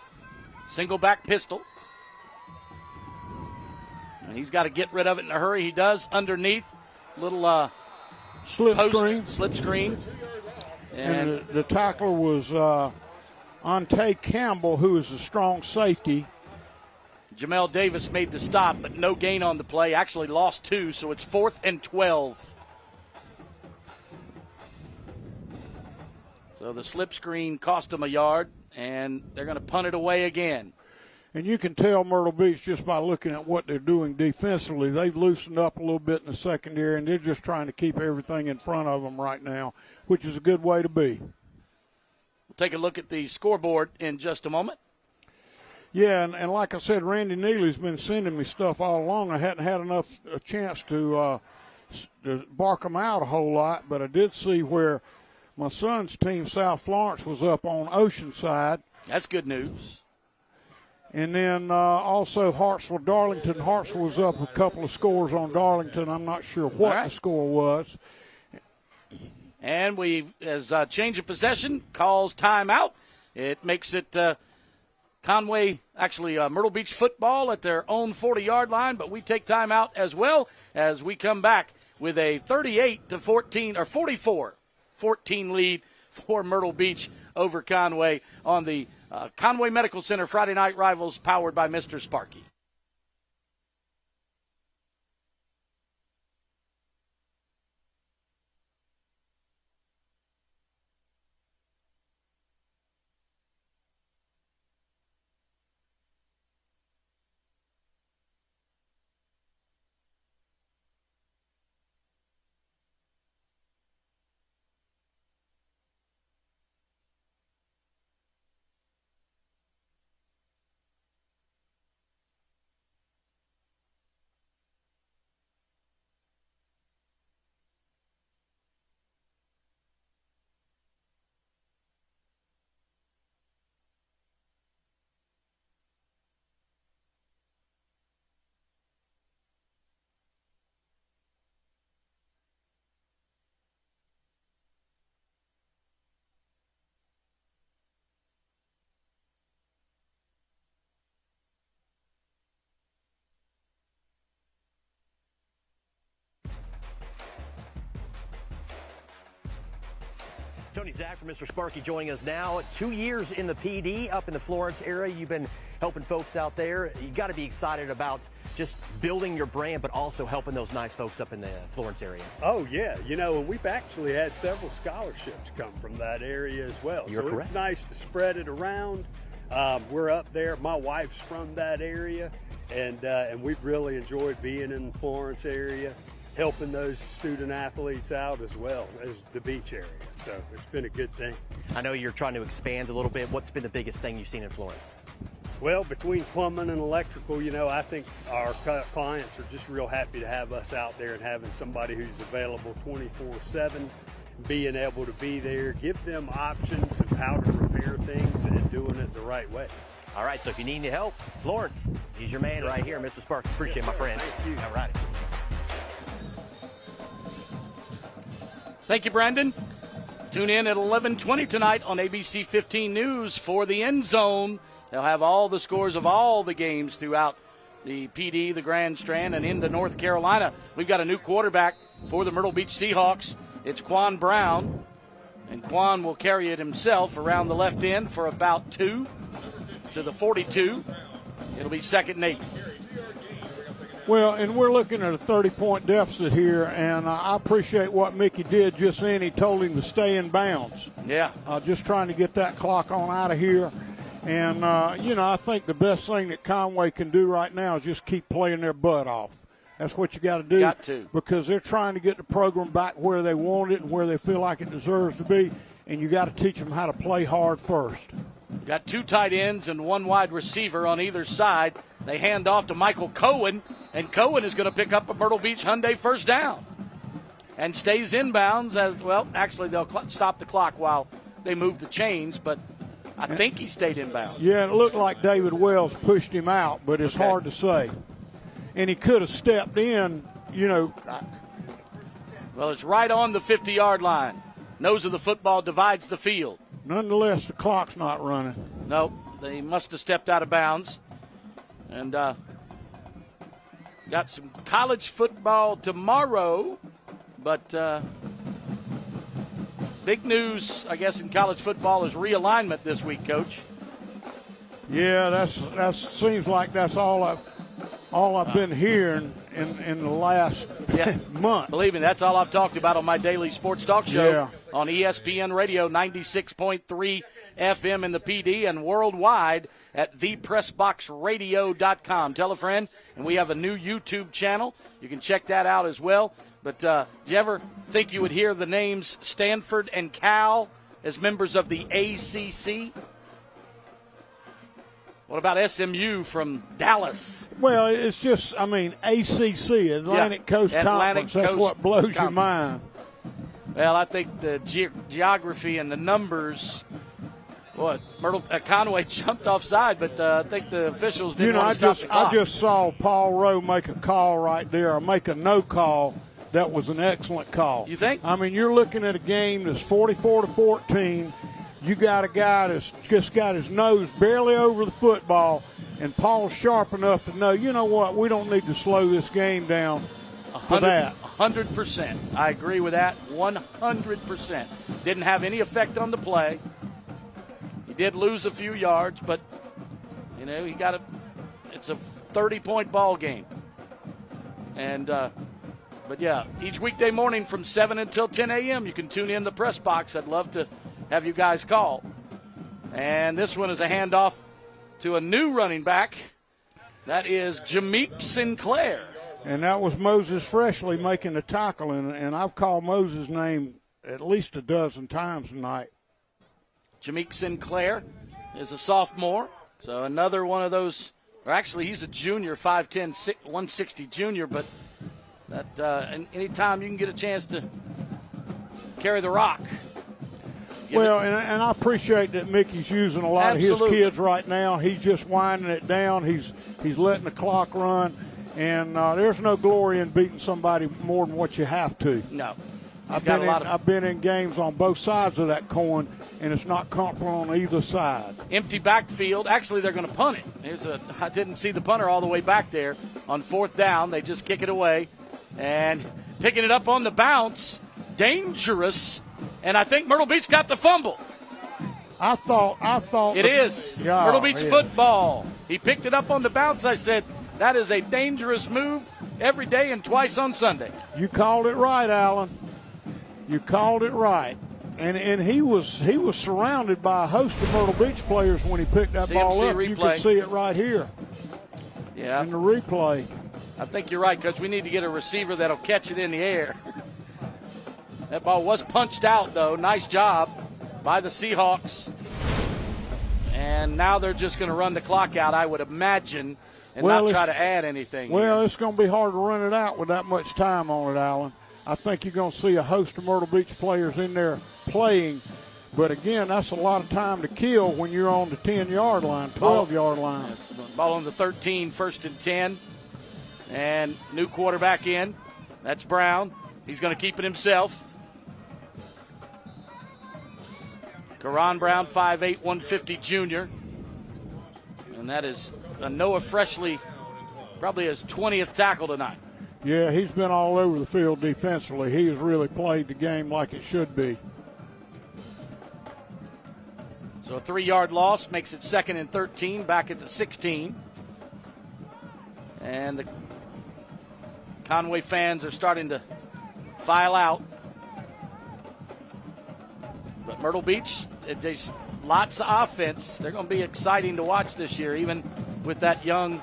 Single back pistol. And he's got to get rid of it in a hurry. He does underneath. Little slip screen. And the tackler was Ante Campbell, who is a strong safety. Jamel Davis made the stop, but no gain on the play. Actually lost 2, so it's 4th and 12. So the slip screen cost them a yard, and they're going to punt it away again. And you can tell Myrtle Beach just by looking at what they're doing defensively. They've loosened up a little bit in the secondary, and they're just trying to keep everything in front of them right now, which is a good way to be. We'll take a look at the scoreboard in just a moment. Yeah, and like I said, Randy Neely's been sending me stuff all along. I hadn't had a chance to bark them out a whole lot, but I did see where my son's team, South Florence, was up on Oceanside. That's good news. And then also Hartsville-Darlington. Hartsville was up a couple of scores on Darlington. I'm not sure what the score was. And as change of possession, calls timeout. It makes it Conway, actually Myrtle Beach football at their own 40-yard line, but we take timeout as well as we come back with a 38-14 or 44-14 lead for Myrtle Beach over Conway on the Conway Medical Center Friday Night Rivals, powered by Mr. Sparky. Tony Zach from Mr. Sparky joining us now. 2 years in the PD up in the Florence area. You've been helping folks out there. You got to be excited about just building your brand, but also helping those nice folks up in the Florence area. Oh, yeah. You know, and we've actually had several scholarships come from that area as well. You're correct. It's nice to spread it around. We're up there. My wife's from that area, and we've really enjoyed being in the Florence area, helping those student athletes out as well as the beach area. So it's been a good thing. I know you're trying to expand a little bit. What's been the biggest thing you've seen in Florence? Well, between plumbing and electrical, you know, I think our clients are just real happy to have us out there and having somebody who's available 24/7, being able to be there, give them options of how to repair things and doing it the right way. All right, so if you need any help, Florence, he's your man right here, Mr. Sparks. Appreciate it, my friend. Thank you. All right. Thank you, Brandon. Tune in at 11:20 tonight on ABC 15 News for the End Zone. They'll have all the scores of all the games throughout the PD, the Grand Strand, and into North Carolina. We've got a new quarterback for the Myrtle Beach Seahawks. It's Quan Brown, and Quan will carry it himself around the left end for about 2 to the 42. It'll be 2nd and 8. Well, and we're looking at a 30-point deficit here, and I appreciate what Mickey did just then. He told him to stay in bounds. Yeah. Just trying to get that clock on out of here. And, I think the best thing that Conway can do right now is just keep playing their butt off. That's what you got to do. Got to. Because they're trying to get the program back where they want it and where they feel like it deserves to be, and you got to teach them how to play hard first. Got 2 tight ends and 1 wide receiver on either side. They hand off to Michael Cohen, and Cohen is going to pick up a Myrtle Beach Hyundai first down and stays inbounds as well. Actually, they'll stop the clock while they move the chains, but I think he stayed inbounds. Yeah, it looked like David Wells pushed him out, but it's hard to say. And he could have stepped in, Well, it's right on the 50-yard line. Nose of the football divides the field. Nonetheless, the clock's not running. Nope, they must have stepped out of bounds. And got some college football tomorrow, but big news, I guess, in college football is realignment this week, Coach. Yeah, that seems like that's all I've been hearing in the last month. Believe me, that's all I've talked about on my daily sports talk show on ESPN Radio 96.3 FM in the PD and worldwide at thepressboxradio.com. Tell a friend, and we have a new YouTube channel. You can check that out as well. But did you ever think you would hear the names Stanford and Cal as members of the ACC? What about SMU from Dallas? Well, it's just, ACC, Atlantic Coast Conference. That's what blows your mind. Well, I think the geography and the numbers, Conway jumped offside, but I think the officials didn't want to stop the clock. I just saw Paul Rowe make a call right there, or make a no call, that was an excellent call. You think? I mean, you're looking at a game that's 44-14. You got a guy that's just got his nose barely over the football, and Paul's sharp enough to know, you know what, we don't need to slow this game down for that. 100%. I agree with that 100%. Didn't have any effect on the play. He did lose a few yards, but, you know, it's a 30-point ball game. And, but, yeah, each weekday morning from 7 until 10 a.m., you can tune in the press box. I'd love to have you guys call. And this one is a handoff to a new running back. That is Jameek Sinclair. And that was Moses Freshly making the tackle, and I've called Moses' name at least a dozen times tonight. Jameek Sinclair is a sophomore, so another one of those, or actually he's a junior, 5'10", 160 junior, but that anytime you can get a chance to carry the rock. Well, and I appreciate that Mickey's using a lot of his kids right now. He's just winding it down. He's letting the clock run. And there's no glory in beating somebody more than what you have to. No. I've been in games on both sides of that coin, and it's not comfortable on either side. Empty backfield. Actually, they're going to punt it. I didn't see the punter all the way back there. On 4th down, they just kick it away. And picking it up on the bounce, dangerous. And I think Myrtle Beach got the fumble. I thought. It is. Yeah, Myrtle Beach football. He picked it up on the bounce. I said, that is a dangerous move every day and twice on Sunday. You called it right, Alan. You called it right. And he was surrounded by a host of Myrtle Beach players when he picked that ball up. Replay. You can see it right here. Yeah. In the replay. I think you're right, Coach. We need to get a receiver that'll catch it in the air. That ball was punched out, though. Nice job by the Seahawks. And now they're just going to run the clock out, I would imagine, and not try to add anything. Well, it's going to be hard to run it out with that much time on it, Alan. I think you're going to see a host of Myrtle Beach players in there playing. But, again, that's a lot of time to kill when you're on the 10-yard line, 12-yard line. Ball on the 13, 1st and 10. And new quarterback in. That's Brown. He's going to keep it himself. Karan Brown, 5'8", 150 junior. And that is Noah Freshly, probably his 20th tackle tonight. Yeah, he's been all over the field defensively. He has really played the game like it should be. So a 3-yard loss makes it 2nd and 13, back at the 16. And the Conway fans are starting to file out. But Myrtle Beach, there's lots of offense. They're going to be exciting to watch this year, even with that young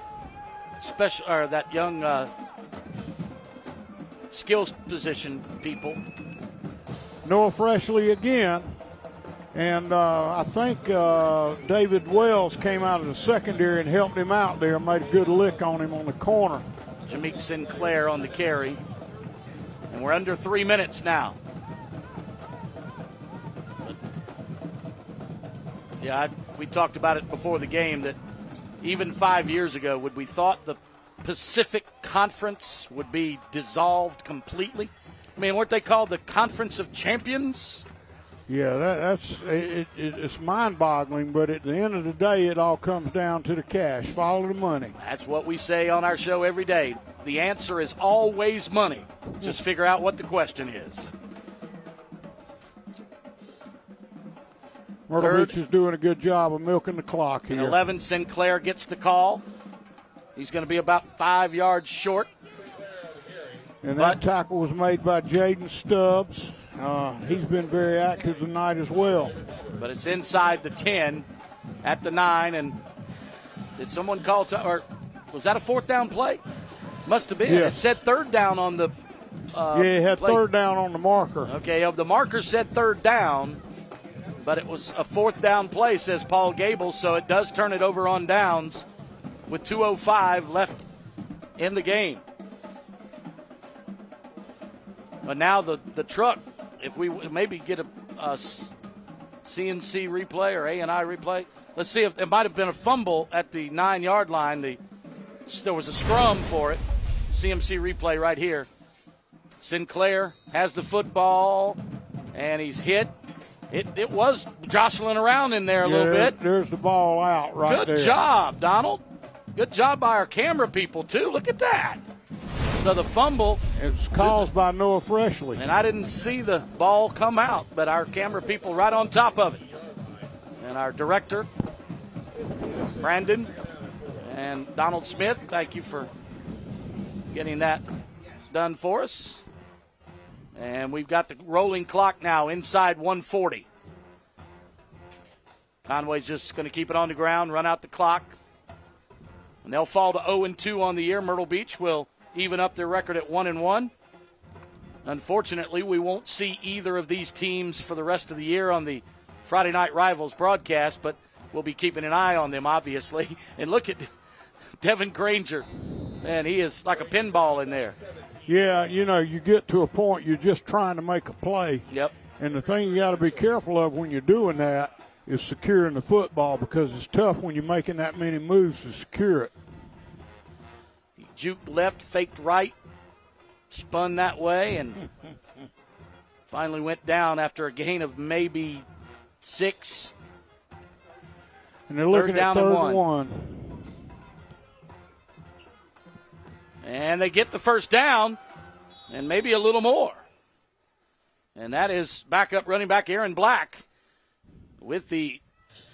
skills position people. Noah Freshly again. And I think David Wells came out of the secondary and helped him out there, made a good lick on him on the corner. Jameek Sinclair on the carry. And we're under 3 minutes now. Yeah, we talked about it before the game that even 5 years ago, would we thought the Pacific Conference would be dissolved completely? I mean, weren't they called the Conference of Champions? Yeah, it's mind-boggling, but at the end of the day, it all comes down to the cash. Follow the money. That's what we say on our show every day. The answer is always money. Just figure out what the question is. Myrtle Beach is doing a good job of milking the clock here. 11, Sinclair gets the call. He's going to be about 5 yards short. And that tackle was made by Jaden Stubbs. He's been very active tonight as well. But it's inside the 10 at the 9. And did someone call or was that a 4th down play? Must have been. Yes. It said 3rd down on the it had play. 3rd down on the marker. Okay, the marker said 3rd down, but it was a 4th down play, says Paul Gable, so it does turn it over on downs with 2:05 left in the game. But now the truck, if we maybe get a CNC replay or A&I replay, let's see if it might have been a fumble at the 9-yard line. There was a scrum for it. CMC replay right here. Sinclair has the football, and he's hit. It was jostling around in there a little bit. There's the ball out right there. Good job, Donald. Good job by our camera people, too. Look at that. So the fumble. It's caused by Noah Freshley. And I didn't see the ball come out, but our camera people right on top of it. And our director, Brandon, and Donald Smith, thank you for getting that done for us. And we've got the rolling clock now inside 140. Conway's just going to keep it on the ground, run out the clock. And they'll fall to 0-2 on the year. Myrtle Beach will even up their record at 1-1. Unfortunately, we won't see either of these teams for the rest of the year on the Friday Night Rivals broadcast, but we'll be keeping an eye on them, obviously. And look at Devin Granger. Man, he is like a pinball in there. Yeah, you get to a point you're just trying to make a play. Yep. And the thing you got to be careful of when you're doing that is securing the football, because it's tough when you're making that many moves to secure it. He juked left, faked right, spun that way, and finally went down after a gain of maybe 6. And they're looking at third and one. And they get the first down and maybe a little more. And that is backup running back Aaron Black with the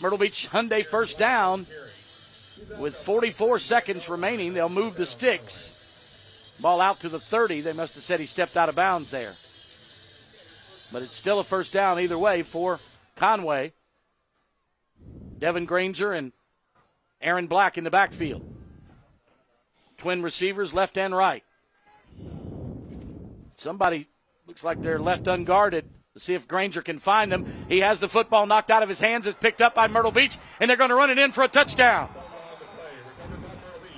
Myrtle Beach Hyundai first down. With 44 seconds remaining, they'll move the sticks. Ball out to the 30. They must have said he stepped out of bounds there. But it's still a first down either way for Conway. Devin Granger and Aaron Black in the backfield. Twin receivers, left and right. Somebody looks like they're left unguarded. Let's see if Granger can find them. He has the football knocked out of his hands. It's picked up by Myrtle Beach, and they're going to run it in for a touchdown.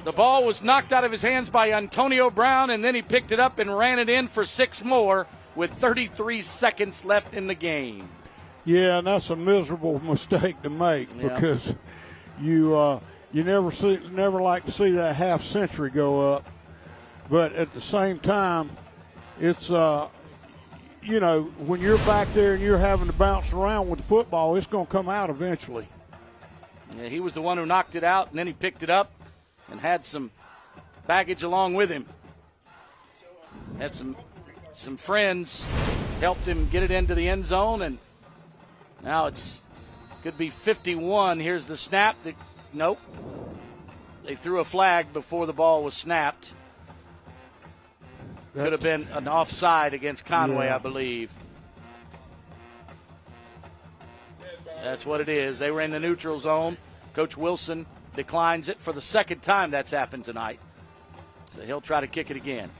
The ball was knocked out of his hands by Antonio Brown, and then he picked it up and ran it in for 6 more with 33 seconds left in the game. Yeah, and that's a miserable mistake to make because you never like to see that half century go up. But at the same time, it's, when you're back there and you're having to bounce around with the football, it's going to come out eventually. Yeah, he was the one who knocked it out, and then he picked it up and had some baggage along with him. Had some friends helped him get it into the end zone, and now could be 51. Here's the snap. Nope. They threw a flag before the ball was snapped. Could have been an offside against Conway, I believe. That's what it is. They were in the neutral zone. Coach Wilson declines it for the second time that's happened tonight. So he'll try to kick it again.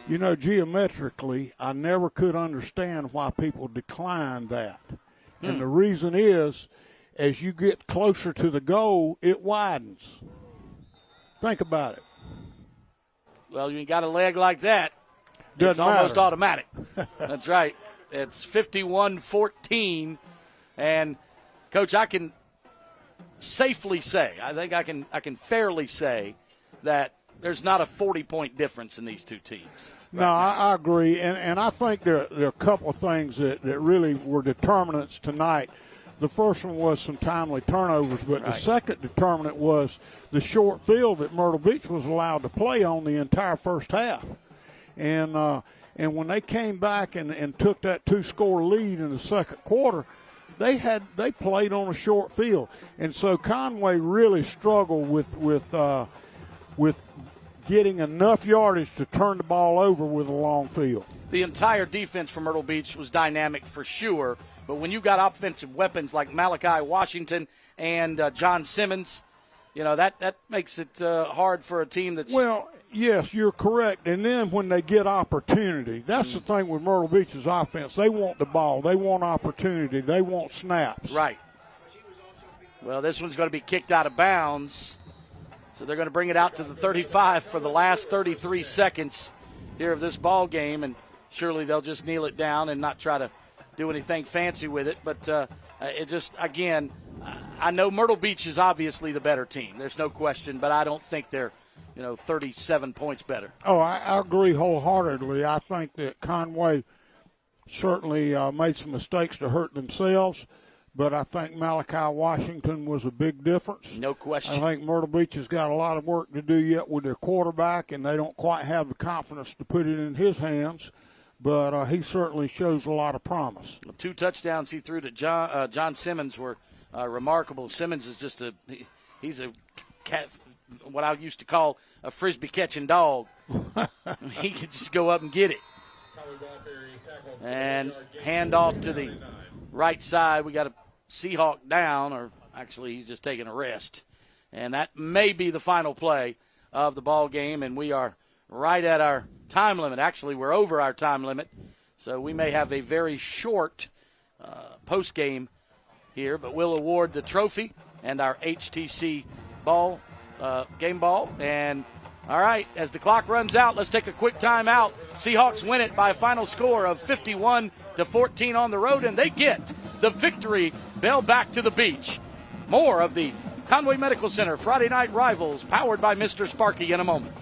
Geometrically, I never could understand why people decline that. And the reason is, as you get closer to the goal, it widens. Think about it. Well, you got a leg like that, Doesn't it's almost matter. automatic. That's right. It's 51-14. And, Coach, I can safely say, I think I can fairly say that there's not a 40-point difference in these two teams. No, I agree. And I think there are a couple of things that really were determinants tonight. The first one was some timely turnovers, but the second determinant was the short field that Myrtle Beach was allowed to play on the entire first half. And when they came back and took that 2-score lead in the second quarter, they played on a short field. And so Conway really struggled with getting enough yardage to turn the ball over with a long field. The entire defense for Myrtle Beach was dynamic for sure, but when you got offensive weapons like Malachi Washington and John Simmons, that makes it hard for a team that's... Well, yes, you're correct. And then when they get opportunity, that's the thing with Myrtle Beach's offense. They want the ball. They want opportunity. They want snaps. Right. Well, this one's going to be kicked out of bounds. So they're going to bring it out to the 35 for the last 33 seconds here of this ball game, and surely they'll just kneel it down and not try to do anything fancy with it. But it just, again, I know Myrtle Beach is obviously the better team. There's no question, but I don't think they're 37 points better. Oh, I agree wholeheartedly. I think that Conway certainly made some mistakes to hurt themselves, but I think Malachi Washington was a big difference. No question. I think Myrtle Beach has got a lot of work to do yet with their quarterback, and they don't quite have the confidence to put it in his hands, but he certainly shows a lot of promise. The 2 touchdowns he threw to John Simmons were remarkable. Simmons is just he's a cat, what I used to call a Frisbee catching dog. He could just go up and get it. And hand off to the right side. We got a Seahawk down, or actually he's just taking a rest. And that may be the final play of the ball game, and we are right at our time limit. Actually, we're over our time limit, so we may have a very short post game here, but we'll award the trophy and our HTC ball, game ball. And all right, as the clock runs out, let's take a quick timeout. Seahawks win it by a final score of 51-14 on the road, and they get the victory. Bell back to the beach. More of the Conway Medical Center Friday Night Rivals, powered by Mr. Sparky, in a moment.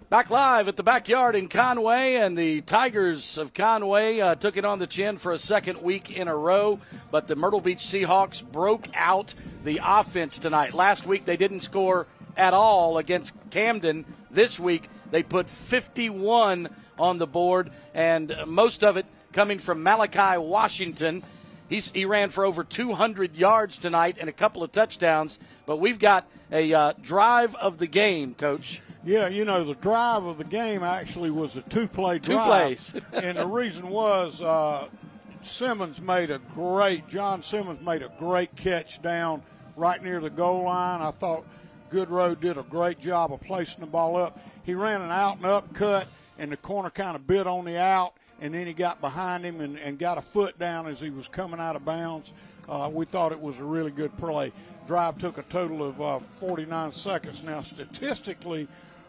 Back live at the backyard in Conway, and the Tigers of Conway took it on the chin for a second week in a row, but the Myrtle Beach Seahawks broke out the offense tonight. Last week they didn't score at all against Camden. This week they put 51 on the board, and most of it coming from Malachi Washington. He ran for over 200 yards tonight and a couple of touchdowns, but we've got a drive of the game, Coach. Yeah, you know, the drive of the game actually was a two-play drive. 2 plays. And the reason was John Simmons made a great catch down right near the goal line. I thought Goodrow did a great job of placing the ball up. He ran an out and up cut, and the corner kind of bit on the out, and then he got behind him and got a foot down as he was coming out of bounds. We thought it was a really good play. Drive took a total of 49 seconds. Now, statistically,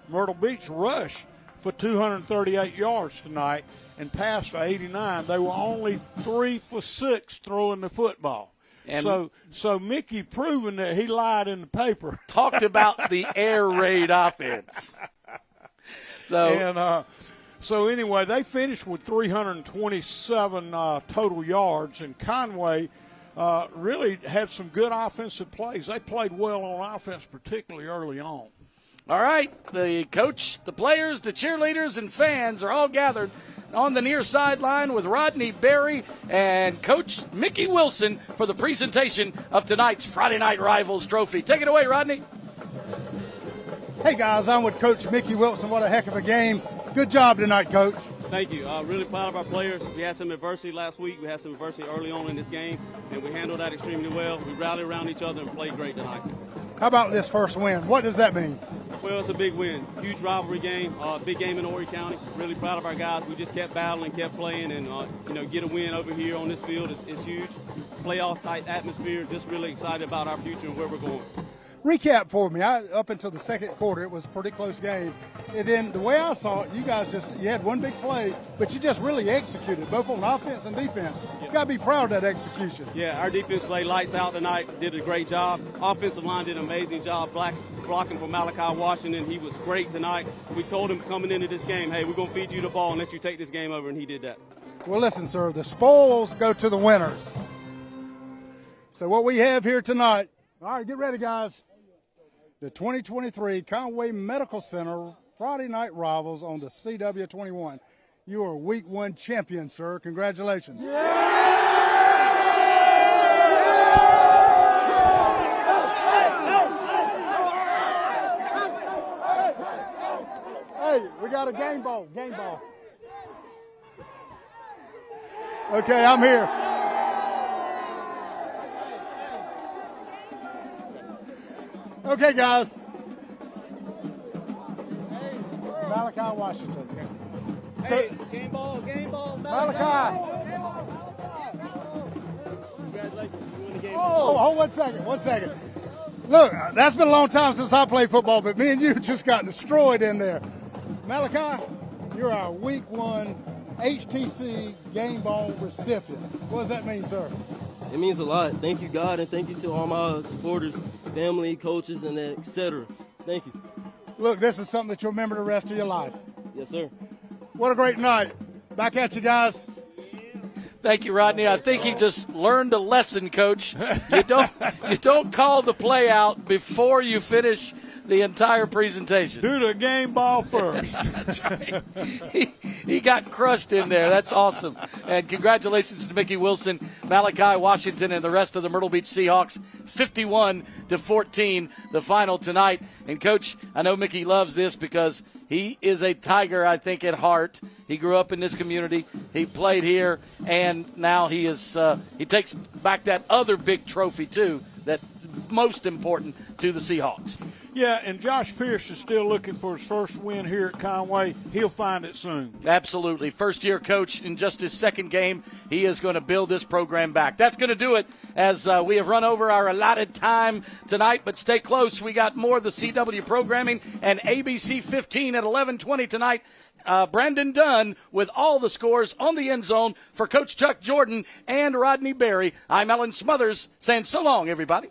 Myrtle Beach rushed for 238 yards tonight and passed for 89. They were only 3 for 6 throwing the football. And so Mickey proving that he lied in the paper. Talked about the air raid offense. So anyway, they finished with 327 total yards, and Conway really had some good offensive plays. They played well on offense, particularly early on. All right, the coach, the players, the cheerleaders, and fans are all gathered on the near sideline with Rodney Berry and Coach Mickey Wilson for the presentation of tonight's Friday Night Rivals trophy. Take it away, Rodney. Hey, guys, I'm with Coach Mickey Wilson. What a heck of a game. Good job tonight, Coach. Thank you. Really proud of our players. We had some adversity last week. We had some adversity early on in this game, and we handled that extremely well. We rallied around each other and played great tonight. How about this first win? What does that mean? Well, it's a big win. Huge rivalry game. Big game in Horry County. Really proud of our guys. We just kept battling, kept playing, and get a win over here on this field is huge. Playoff-type atmosphere. Just really excited about our future and where we're going. Recap for me. Up until the second quarter, it was a pretty close game. And then the way I saw it, you guys you had one big play, but you just really executed, both on offense and defense. You got to be proud of that execution. Yeah, our defense played lights out tonight, did a great job. Offensive line did an amazing job blocking for Malachi Washington. He was great tonight. We told him coming into this game, hey, we're going to feed you the ball and let you take this game over, and he did that. Well, listen, sir, the spoils go to the winners. So what we have here tonight, all right, get ready, guys. The 2023 Conway Medical Center Friday Night Rivals on the CW21. You are Week 1 champion, sir. Congratulations. Hey, we got a game ball. Okay, I'm here. Okay, guys. Malachi Washington. Hey, game ball, Malachi. Congratulations, you win the game. Oh, hold 1 second. Look, that's been a long time since I played football, but me and you just got destroyed in there. Malachi, you're our Week 1 HTC game ball recipient. What does that mean, sir? It means a lot. Thank you, God, and thank you to all my supporters, family, coaches, and etc. Thank you. Look, this is something that you'll remember the rest of your life. Yes, sir. What a great night. Back at you, guys. Thank you, Rodney. I think he just learned a lesson, Coach. You don't call the play out before you finish the entire presentation. Do the game ball first. That's right. He got crushed in there. That's awesome. And congratulations to Mickey Wilson, Malachi Washington, and the rest of the Myrtle Beach Seahawks. 51-14, the final tonight. And, Coach, I know Mickey loves this because he is a Tiger, I think, at heart. He grew up in this community. He played here, and now he takes back that other big trophy, too, that's most important to the Seahawks. Yeah, and Josh Pierce is still looking for his first win here at Conway. He'll find it soon. Absolutely. First-year coach in just his second game. He is going to build this program back. That's going to do it as we have run over our allotted time tonight, but stay close. We got more of the CW programming and ABC 15 at 11:20 tonight. Brandon Dunn with all the scores on the end zone for Coach Chuck Jordan and Rodney Berry. I'm Ellen Smothers saying so long, everybody.